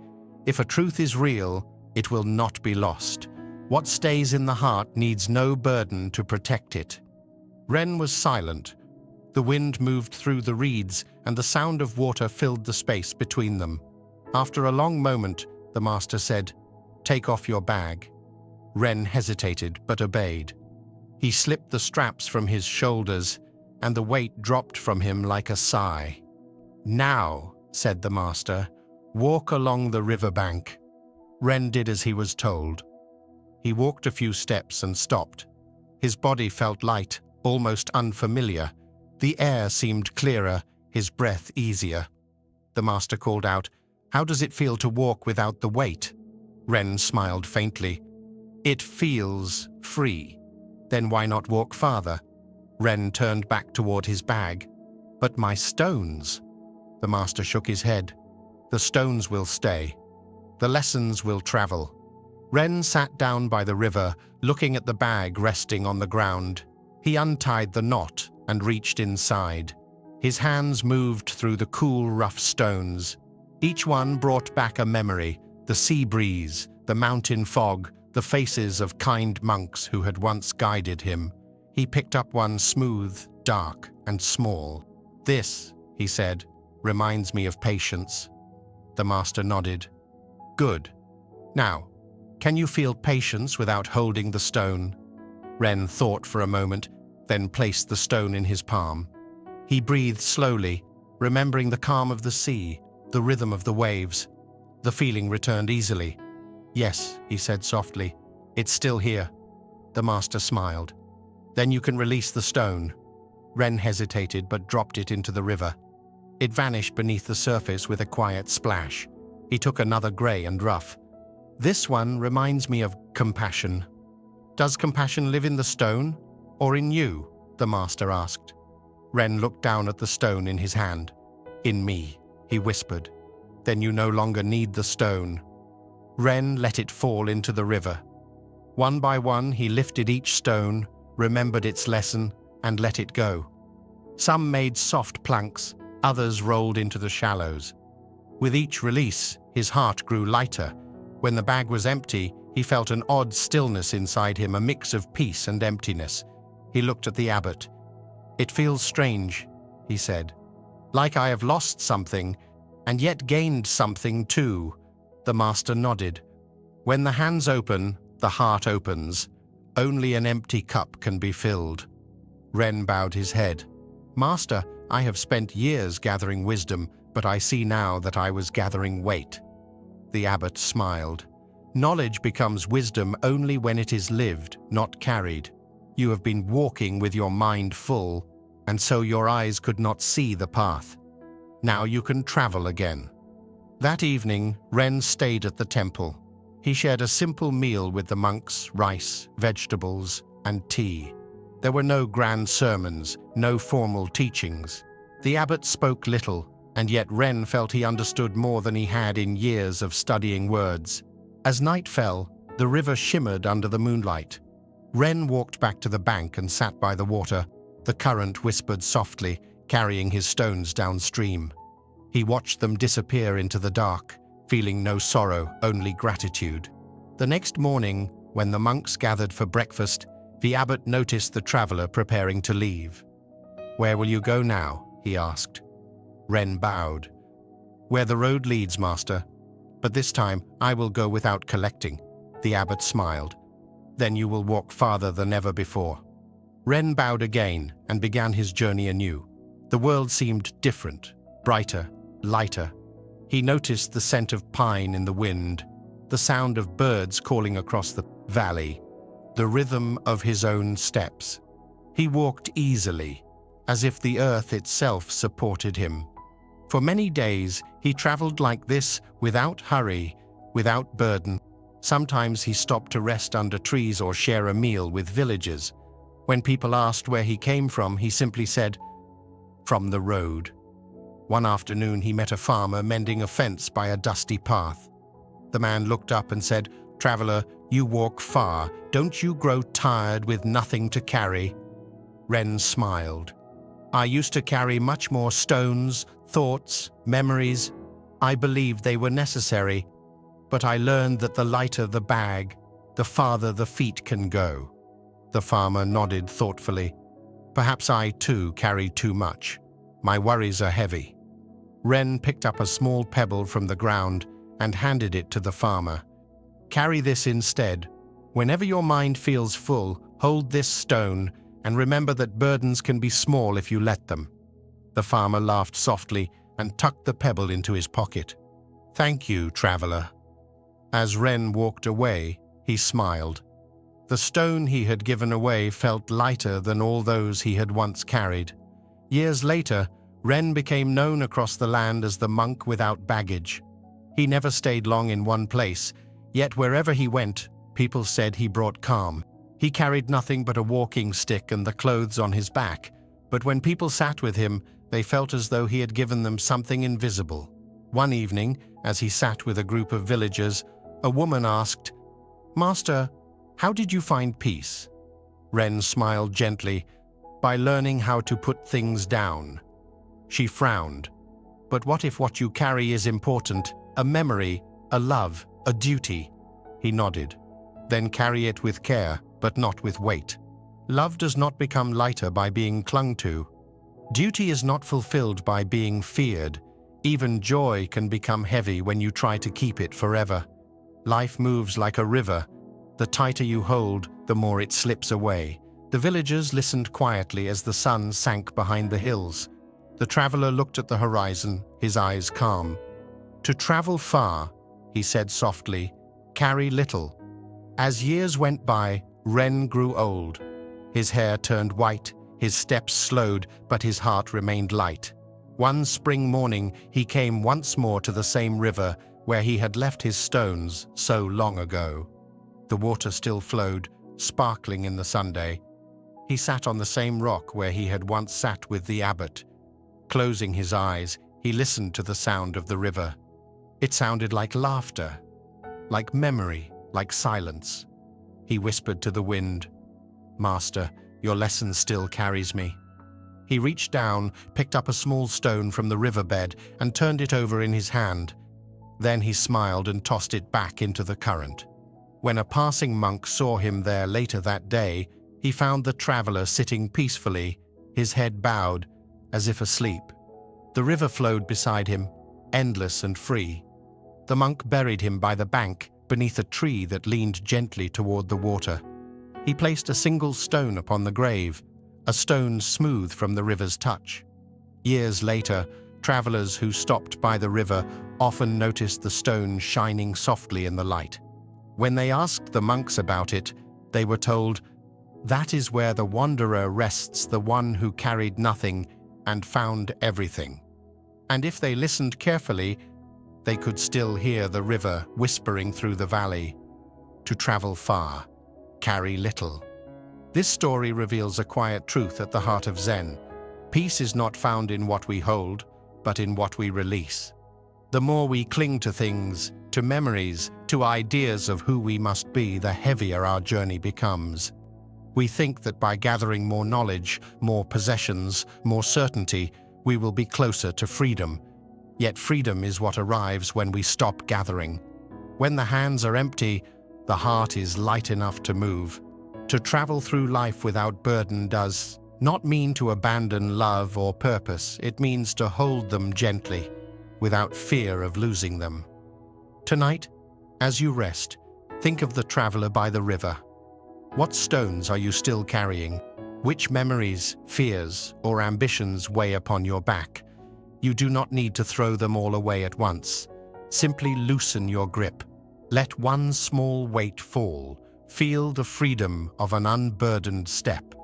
[SPEAKER 1] "If a truth is real, it will not be lost. What stays in the heart needs no burden to protect it." Ren was silent. The wind moved through the reeds, and the sound of water filled the space between them. After a long moment, the master said, "Take off your bag." Ren hesitated, but obeyed. He slipped the straps from his shoulders, and the weight dropped from him like a sigh. "Now," said the master, "walk along the riverbank." Ren did as he was told. He walked a few steps and stopped. His body felt light, almost unfamiliar. The air seemed clearer, his breath easier. The master called out, "How does it feel to walk without the weight?" Ren smiled faintly. "It feels free." Then why not walk farther? Ren turned back toward his bag. But my stones? The master shook his head. The stones will stay. The lessons will travel. Ren sat down by the river, looking at the bag resting on the ground. He untied the knot and reached inside. His hands moved through the cool, rough stones. Each one brought back a memory: the sea breeze, the mountain fog, the faces of kind monks who had once guided him. He picked up one smooth, dark, and small. "This," he said, "reminds me of patience." The master nodded. "Good. Now, can you feel patience without holding the stone?" Ren thought for a moment, then placed the stone in his palm. He breathed slowly, remembering the calm of the sea, the rhythm of the waves. The feeling returned easily. "Yes," he said softly, "it's still here." The master smiled. "Then you can release the stone." Ren hesitated but dropped it into the river. It vanished beneath the surface with a quiet splash. He took another gray and rough. "This one reminds me of compassion." "Does compassion live in the stone, or in you?" the master asked. Ren looked down at the stone in his hand. "In me," he whispered. "Then you no longer need the stone." Ren let it fall into the river. One by one, he lifted each stone, remembered its lesson, and let it go. Some made soft planks, others rolled into the shallows. With each release, his heart grew lighter. When the bag was empty, he felt an odd stillness inside him, a mix of peace and emptiness. He looked at the abbot. "It feels strange," he said. "Like I have lost something, and yet gained something too." The master nodded. "When the hands open, the heart opens. Only an empty cup can be filled." Ren bowed his head. "Master, I have spent years gathering wisdom, but I see now that I was gathering weight." The abbot smiled. "Knowledge becomes wisdom only when it is lived, not carried. You have been walking with your mind full, and so your eyes could not see the path. Now you can travel again." That evening, Ren stayed at the temple. He shared a simple meal with the monks: rice, vegetables, and tea. There were no grand sermons, no formal teachings. The abbot spoke little, and yet Ren felt he understood more than he had in years of studying words. As night fell, the river shimmered under the moonlight. Ren walked back to the bank and sat by the water. The current whispered softly, carrying his stones downstream. He watched them disappear into the dark, feeling no sorrow, only gratitude. The next morning, when the monks gathered for breakfast, the abbot noticed the traveler preparing to leave. "Where will you go now?" he asked. Ren bowed. "Where the road leads, master. But this time I will go without collecting." The abbot smiled. "Then you will walk farther than ever before." Ren bowed again and began his journey anew. The world seemed different, brighter, lighter. He noticed the scent of pine in the wind, the sound of birds calling across the valley, the rhythm of his own steps. He walked easily, as if the earth itself supported him. For many days, he traveled like this, without hurry, without burden. Sometimes he stopped to rest under trees or share a meal with villagers. When people asked where he came from, he simply said, "From the road." One afternoon, he met a farmer mending a fence by a dusty path. The man looked up and said, "Traveler, you walk far. Don't you grow tired with nothing to carry?" Ren smiled. "I used to carry much more stones, thoughts, memories. I believed they were necessary. But I learned that the lighter the bag, the farther the feet can go." The farmer nodded thoughtfully. "Perhaps I, too, carry too much. My worries are heavy." Ren picked up a small pebble from the ground and handed it to the farmer. "Carry this instead. Whenever your mind feels full, hold this stone and remember that burdens can be small if you let them." The farmer laughed softly and tucked the pebble into his pocket. "Thank you, traveler." As Ren walked away, he smiled. The stone he had given away felt lighter than all those he had once carried. Years later, Ren became known across the land as the monk without baggage. He never stayed long in one place, yet wherever he went, people said he brought calm. He carried nothing but a walking stick and the clothes on his back, but when people sat with him, they felt as though he had given them something invisible. One evening, as he sat with a group of villagers, a woman asked, "Master, how did you find peace?" Ren smiled gently, "By learning how to put things down." She frowned. "But what if what you carry is important, a memory, a love, a duty?" He nodded. "Then carry it with care, but not with weight. Love does not become lighter by being clung to. Duty is not fulfilled by being feared. Even joy can become heavy when you try to keep it forever. Life moves like a river. The tighter you hold, the more it slips away." The villagers listened quietly as the sun sank behind the hills. The traveler looked at the horizon, his eyes calm. "To travel far," he said softly, "carry little." As years went by, Ren grew old. His hair turned white, his steps slowed, but his heart remained light. One spring morning, he came once more to the same river where he had left his stones so long ago. The water still flowed, sparkling in the sunday. He sat on the same rock where he had once sat with the abbot. Closing his eyes, he listened to the sound of the river. It sounded like laughter, like memory, like silence. He whispered to the wind, "Master, your lesson still carries me." He reached down, picked up a small stone from the riverbed, and turned it over in his hand. Then he smiled and tossed it back into the current. When a passing monk saw him there later that day, he found the traveler sitting peacefully, his head bowed, as if asleep. The river flowed beside him, endless and free. The monk buried him by the bank, beneath a tree that leaned gently toward the water. He placed a single stone upon the grave, a stone smooth from the river's touch. Years later, travelers who stopped by the river often noticed the stone shining softly in the light. When they asked the monks about it, they were told, "That is where the wanderer rests, the one who carried nothing and found everything." And if they listened carefully, they could still hear the river whispering through the valley, "To travel far, carry little." This story reveals a quiet truth at the heart of Zen. Peace is not found in what we hold, but in what we release. The more we cling to things, to memories, to ideas of who we must be, the heavier our journey becomes. We think that by gathering more knowledge, more possessions, more certainty, we will be closer to freedom. Yet freedom is what arrives when we stop gathering. When the hands are empty, the heart is light enough to move. To travel through life without burden does not mean to abandon love or purpose. It means to hold them gently, without fear of losing them. Tonight, as you rest, think of the traveler by the river. What stones are you still carrying? Which memories, fears, or ambitions weigh upon your back? You do not need to throw them all away at once. Simply loosen your grip. Let one small weight fall. Feel the freedom of an unburdened step.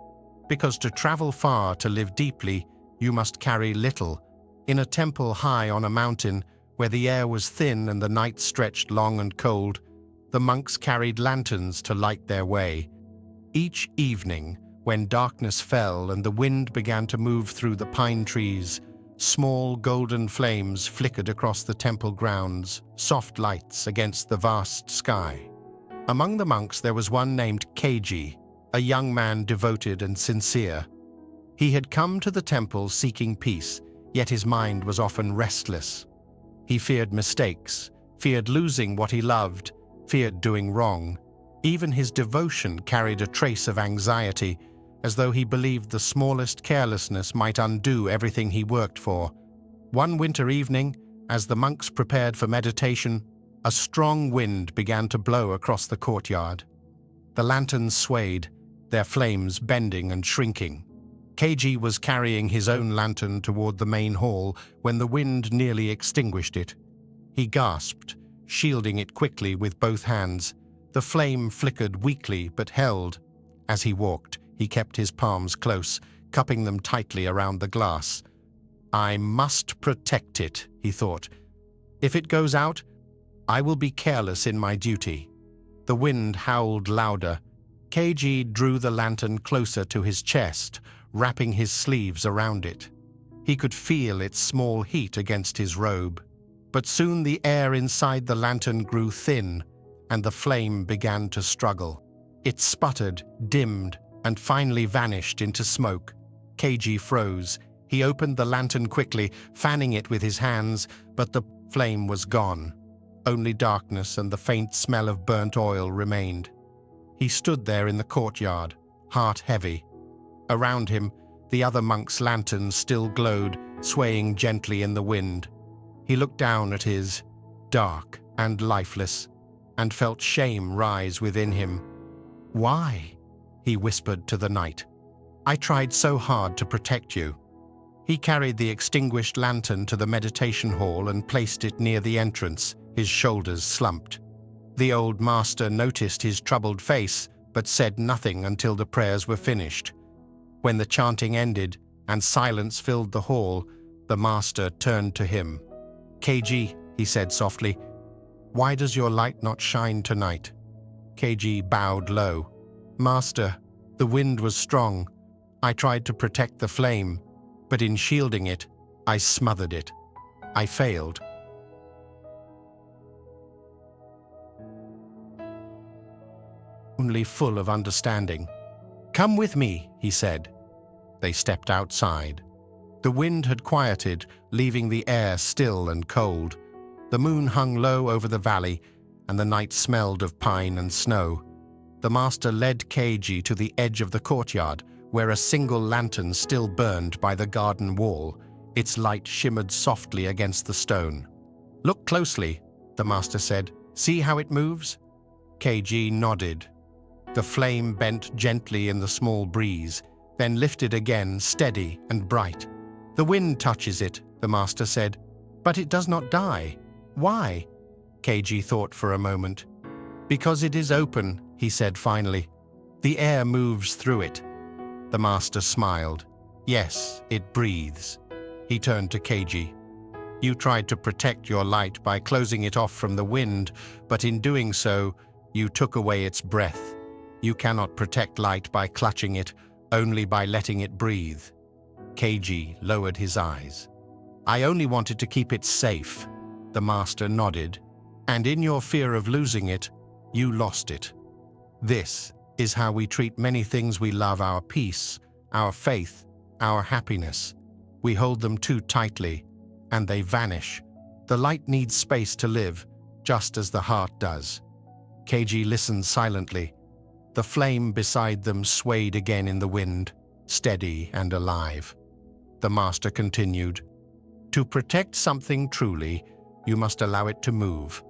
[SPEAKER 1] Because to travel far, to live deeply, you must carry little. In a temple high on a mountain, where the air was thin and the night stretched long and cold, the monks carried lanterns to light their way. Each evening, when darkness fell and the wind began to move through the pine trees, small golden flames flickered across the temple grounds, soft lights against the vast sky. Among the monks there was one named Keiji, a young man devoted and sincere. He had come to the temple seeking peace, yet his mind was often restless. He feared mistakes, feared losing what he loved, feared doing wrong. Even his devotion carried a trace of anxiety, as though he believed the smallest carelessness might undo everything he worked for. One winter evening, as the monks prepared for meditation, a strong wind began to blow across the courtyard. The lanterns swayed, their flames bending and shrinking. Keiji was carrying his own lantern toward the main hall when the wind nearly extinguished it. He gasped, shielding it quickly with both hands. The flame flickered weakly but held. As he walked, he kept his palms close, cupping them tightly around the glass. "I must protect it," he thought. "If it goes out, I will be careless in my duty." The wind howled louder. KG drew the lantern closer to his chest, wrapping his sleeves around it. He could feel its small heat against his robe. But soon the air inside the lantern grew thin, and the flame began to struggle. It sputtered, dimmed, and finally vanished into smoke. KG froze. He opened the lantern quickly, fanning it with his hands, but the flame was gone. Only darkness and the faint smell of burnt oil remained. He stood there in the courtyard, heart heavy. Around him, the other monks' lanterns still glowed, swaying gently in the wind. He looked down at his, dark and lifeless, and felt shame rise within him. "Why?" he whispered to the night. "I tried so hard to protect you." He carried the extinguished lantern to the meditation hall and placed it near the entrance, his shoulders slumped. The old master noticed his troubled face, but said nothing until the prayers were finished. When the chanting ended and silence filled the hall, the master turned to him. "KG," he said softly, "why does your light not shine tonight?" KG bowed low. "Master, the wind was strong. I tried to protect the flame, but in shielding it, I smothered it. I failed." Only full of understanding. "Come with me," he said. They stepped outside. The wind had quieted, leaving the air still and cold. The moon hung low over the valley, and the night smelled of pine and snow. The master led KG to the edge of the courtyard, where a single lantern still burned by the garden wall. Its light shimmered softly against the stone. "Look closely," the master said. "See how it moves?" KG nodded. The flame bent gently in the small breeze, then lifted again, steady and bright. "The wind touches it," the master said, "but it does not die. Why?" KG thought for a moment. "Because it is open," he said finally. "The air moves through it." The master smiled. "Yes, it breathes." He turned to KG. "You tried to protect your light by closing it off from the wind, but in doing so, you took away its breath. You cannot protect light by clutching it, only by letting it breathe." KG lowered his eyes. "I only wanted to keep it safe." The master nodded. "And in your fear of losing it, you lost it. This is how we treat many things we love: our peace, our faith, our happiness. We hold them too tightly, and they vanish. The light needs space to live, just as the heart does." KG listened silently. The flame beside them swayed again in the wind, steady and alive. The master continued, "To protect something truly, you must allow it to move.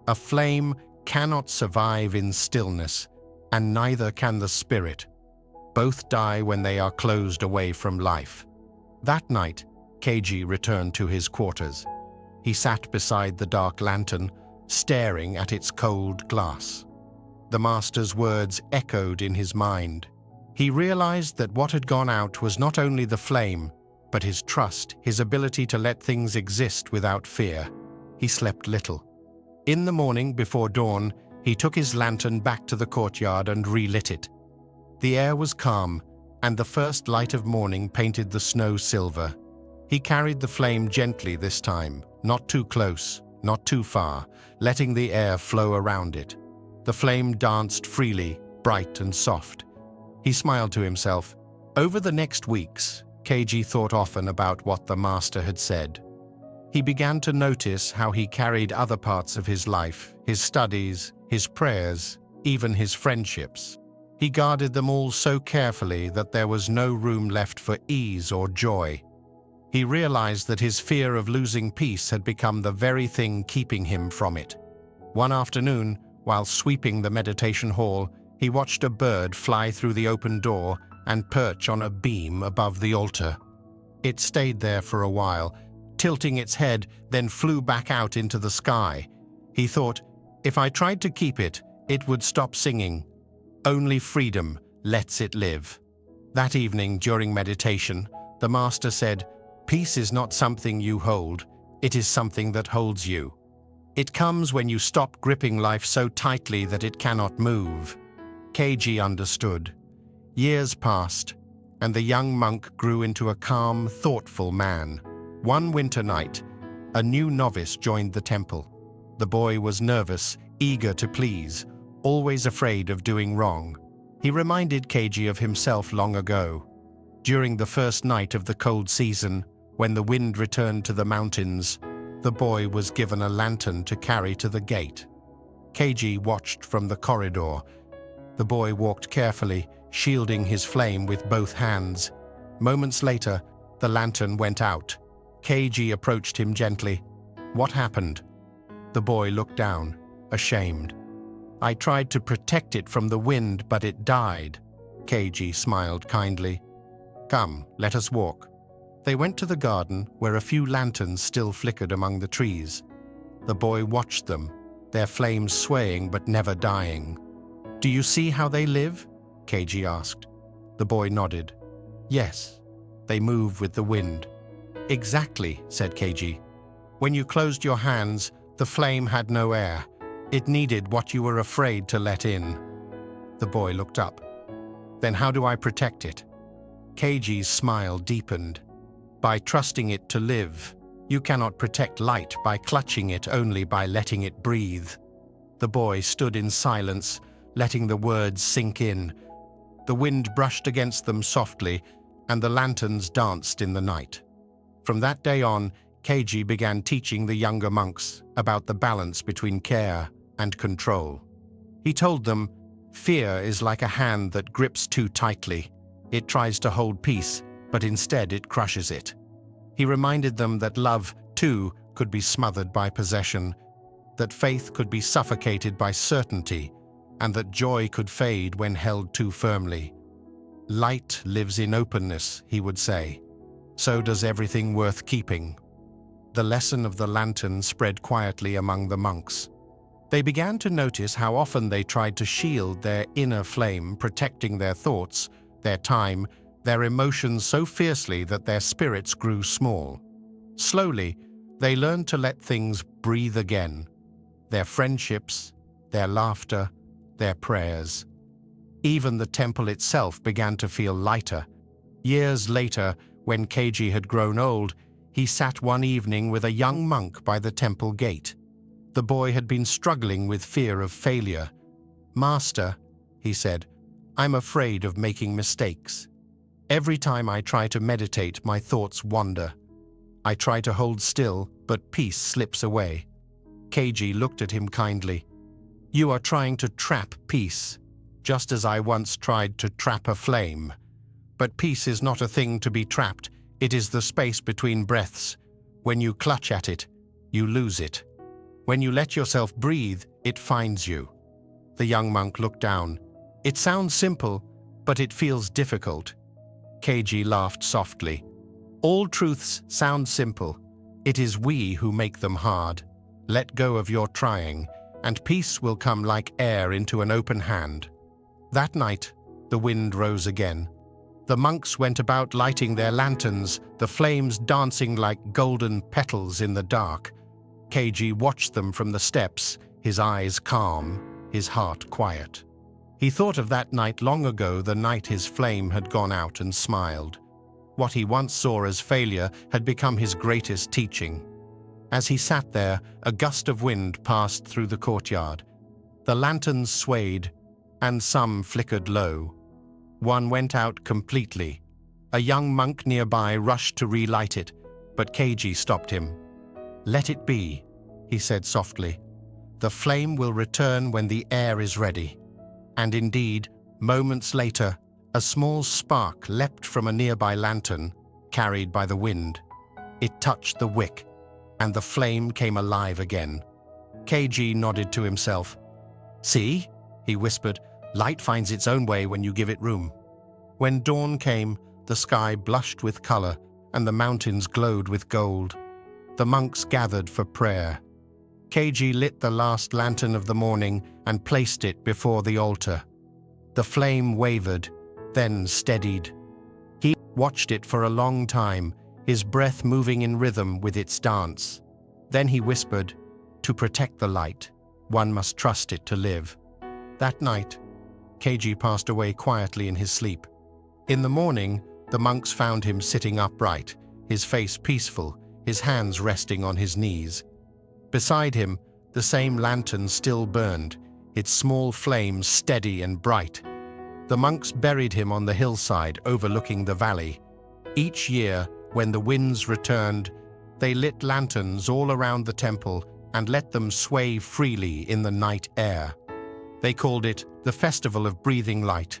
[SPEAKER 1] A flame cannot survive in stillness, and neither can the spirit. Both die when they are closed away from life." That night, KG returned to his quarters. He sat beside the dark lantern, staring at its cold glass. The master's words echoed in his mind. He realized that what had gone out was not only the flame, but his trust, his ability to let things exist without fear. He slept little. In the morning, before dawn, he took his lantern back to the courtyard and relit it. The air was calm, and the first light of morning painted the snow silver. He carried the flame gently this time, not too close, not too far, letting the air flow around it. The flame danced freely, bright and soft. He smiled to himself. Over the next weeks, KG thought often about what the master had said. He began to notice how he carried other parts of his life, his studies, his prayers, even his friendships. He guarded them all so carefully that there was no room left for ease or joy. He realized that his fear of losing peace had become the very thing keeping him from it. One afternoon, while sweeping the meditation hall, he watched a bird fly through the open door and perch on a beam above the altar. It stayed there for a while, tilting its head, then flew back out into the sky. He thought, if I tried to keep it, it would stop singing. Only freedom lets it live. That evening, during meditation, the master said, "Peace is not something you hold, it is something that holds you. It comes when you stop gripping life so tightly that it cannot move." Keiji understood. Years passed, and the young monk grew into a calm, thoughtful man. One winter night, a new novice joined the temple. The boy was nervous, eager to please, always afraid of doing wrong. He reminded Keiji of himself long ago. During the first night of the cold season, when the wind returned to the mountains, the boy was given a lantern to carry to the gate. Keiji watched from the corridor. The boy walked carefully, shielding his flame with both hands. Moments later, the lantern went out. Keiji approached him gently. "What happened?" The boy looked down, ashamed. "I tried to protect it from the wind, but it died." Keiji smiled kindly. "Come, let us walk." They went to the garden, where a few lanterns still flickered among the trees. The boy watched them, their flames swaying but never dying. "Do you see how they live?" Keiji asked. The boy nodded. "Yes, they move with the wind." "Exactly," said Keiji. "When you closed your hands, the flame had no air. It needed what you were afraid to let in." The boy looked up. "Then how do I protect it?" Keiji's smile deepened. "By trusting it to live. You cannot protect light by clutching it, only by letting it breathe." The boy stood in silence, letting the words sink in. The wind brushed against them softly, and the lanterns danced in the night. From that day on, Keiji began teaching the younger monks about the balance between care and control. He told them, "Fear is like a hand that grips too tightly. It tries to hold peace, but instead it crushes it." He reminded them that love, too, could be smothered by possession, that faith could be suffocated by certainty, and that joy could fade when held too firmly. "Light lives in openness," he would say. "So does everything worth keeping." The lesson of the lantern spread quietly among the monks. They began to notice how often they tried to shield their inner flame, protecting their thoughts, their time, their emotions so fiercely that their spirits grew small. Slowly, they learned to let things breathe again. Their friendships, their laughter, their prayers. Even the temple itself began to feel lighter. Years later, when Keiji had grown old, he sat one evening with a young monk by the temple gate. The boy had been struggling with fear of failure. "Master," he said, "I'm afraid of making mistakes. Every time I try to meditate, my thoughts wander. I try to hold still, but peace slips away." Keiji looked at him kindly. "You are trying to trap peace, just as I once tried to trap a flame. But peace is not a thing to be trapped. It is the space between breaths. When you clutch at it, you lose it. When you let yourself breathe, it finds you." The young monk looked down. "It sounds simple, but it feels difficult." Keiji laughed softly. "All truths sound simple. It is we who make them hard. Let go of your trying, and peace will come like air into an open hand." That night, the wind rose again. The monks went about lighting their lanterns, the flames dancing like golden petals in the dark. Keiji watched them from the steps, his eyes calm, his heart quiet. He thought of that night long ago, the night his flame had gone out, and smiled. What he once saw as failure had become his greatest teaching. As he sat there, a gust of wind passed through the courtyard. The lanterns swayed, and some flickered low. One went out completely. A young monk nearby rushed to relight it, but Keiji stopped him. "Let it be," he said softly. "The flame will return when the air is ready." And indeed, moments later, a small spark leapt from a nearby lantern, carried by the wind. It touched the wick, and the flame came alive again. Keiji nodded to himself. "See?" he whispered. "Light finds its own way when you give it room." When dawn came, the sky blushed with color, and the mountains glowed with gold. The monks gathered for prayer. Keiji lit the last lantern of the morning and placed it before the altar. The flame wavered, then steadied. He watched it for a long time, his breath moving in rhythm with its dance. Then he whispered, "To protect the light, one must trust it to live." That night, Keiji passed away quietly in his sleep. In the morning, the monks found him sitting upright, his face peaceful, his hands resting on his knees. Beside him, the same lantern still burned, its small flame steady and bright. The monks buried him on the hillside overlooking the valley. Each year, when the winds returned, they lit lanterns all around the temple and let them sway freely in the night air. They called it the Festival of Breathing Light.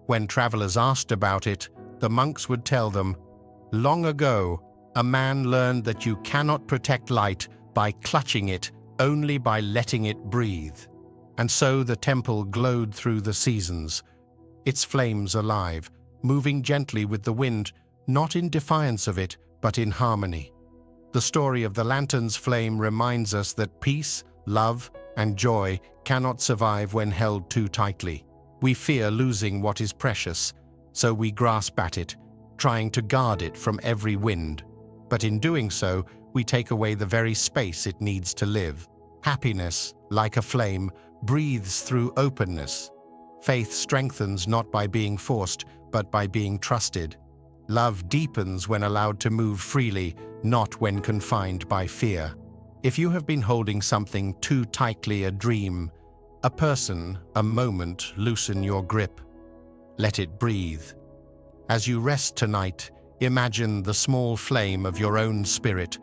[SPEAKER 1] When travelers asked about it, the monks would tell them, "Long ago, a man learned that you cannot protect light by clutching it, only by letting it breathe." And so the temple glowed through the seasons, its flames alive, moving gently with the wind, not in defiance of it, but in harmony. The story of the lantern's flame reminds us that peace, love, and joy cannot survive when held too tightly. We fear losing what is precious, so we grasp at it, trying to guard it from every wind. But in doing so, we take away the very space it needs to live. Happiness, like a flame, breathes through openness. Faith strengthens not by being forced, but by being trusted. Love deepens when allowed to move freely, not when confined by fear. If you have been holding something too tightly, a dream, a person, a moment, loosen your grip. Let it breathe. As you rest tonight, imagine the small flame of your own spirit.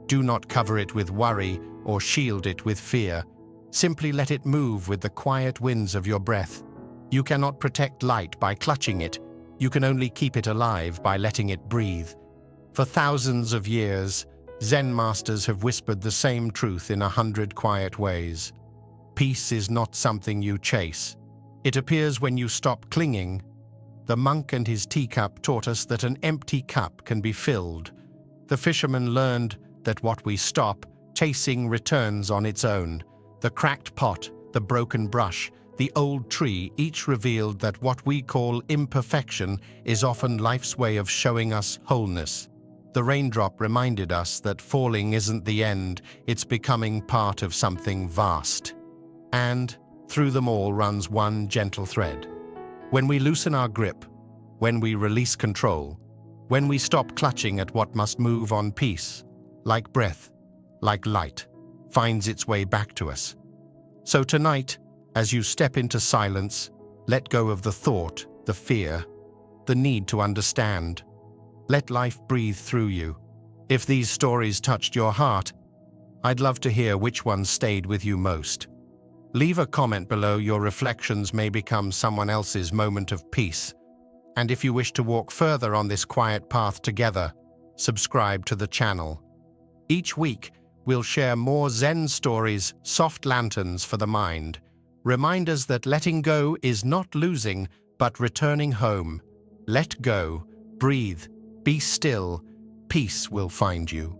[SPEAKER 1] Do not cover it with worry or shield it with fear. Simply let it move with the quiet winds of your breath. You cannot protect light by clutching it. You can only keep it alive by letting it breathe. For thousands of years, Zen masters have whispered the same truth in 100 quiet ways. Peace is not something you chase. It appears when you stop clinging. The monk and his teacup taught us that an empty cup can be filled. The fisherman learned that what we stop chasing returns on its own. The cracked pot, the broken brush, the old tree each revealed that what we call imperfection is often life's way of showing us wholeness. The raindrop reminded us that falling isn't the end, it's becoming part of something vast. And through them all runs one gentle thread. When we loosen our grip, when we release control, when we stop clutching at what must move on, peace, like breath, like light, finds its way back to us. So tonight, as you step into silence, let go of the thought, the fear, the need to understand. Let life breathe through you. If these stories touched your heart, I'd love to hear which ones stayed with you most. Leave a comment below. Your reflections may become someone else's moment of peace. And if you wish to walk further on this quiet path together, subscribe to the channel. Each week, we'll share more Zen stories, soft lanterns for the mind, reminders that letting go is not losing, but returning home. Let go, breathe, be still, peace will find you.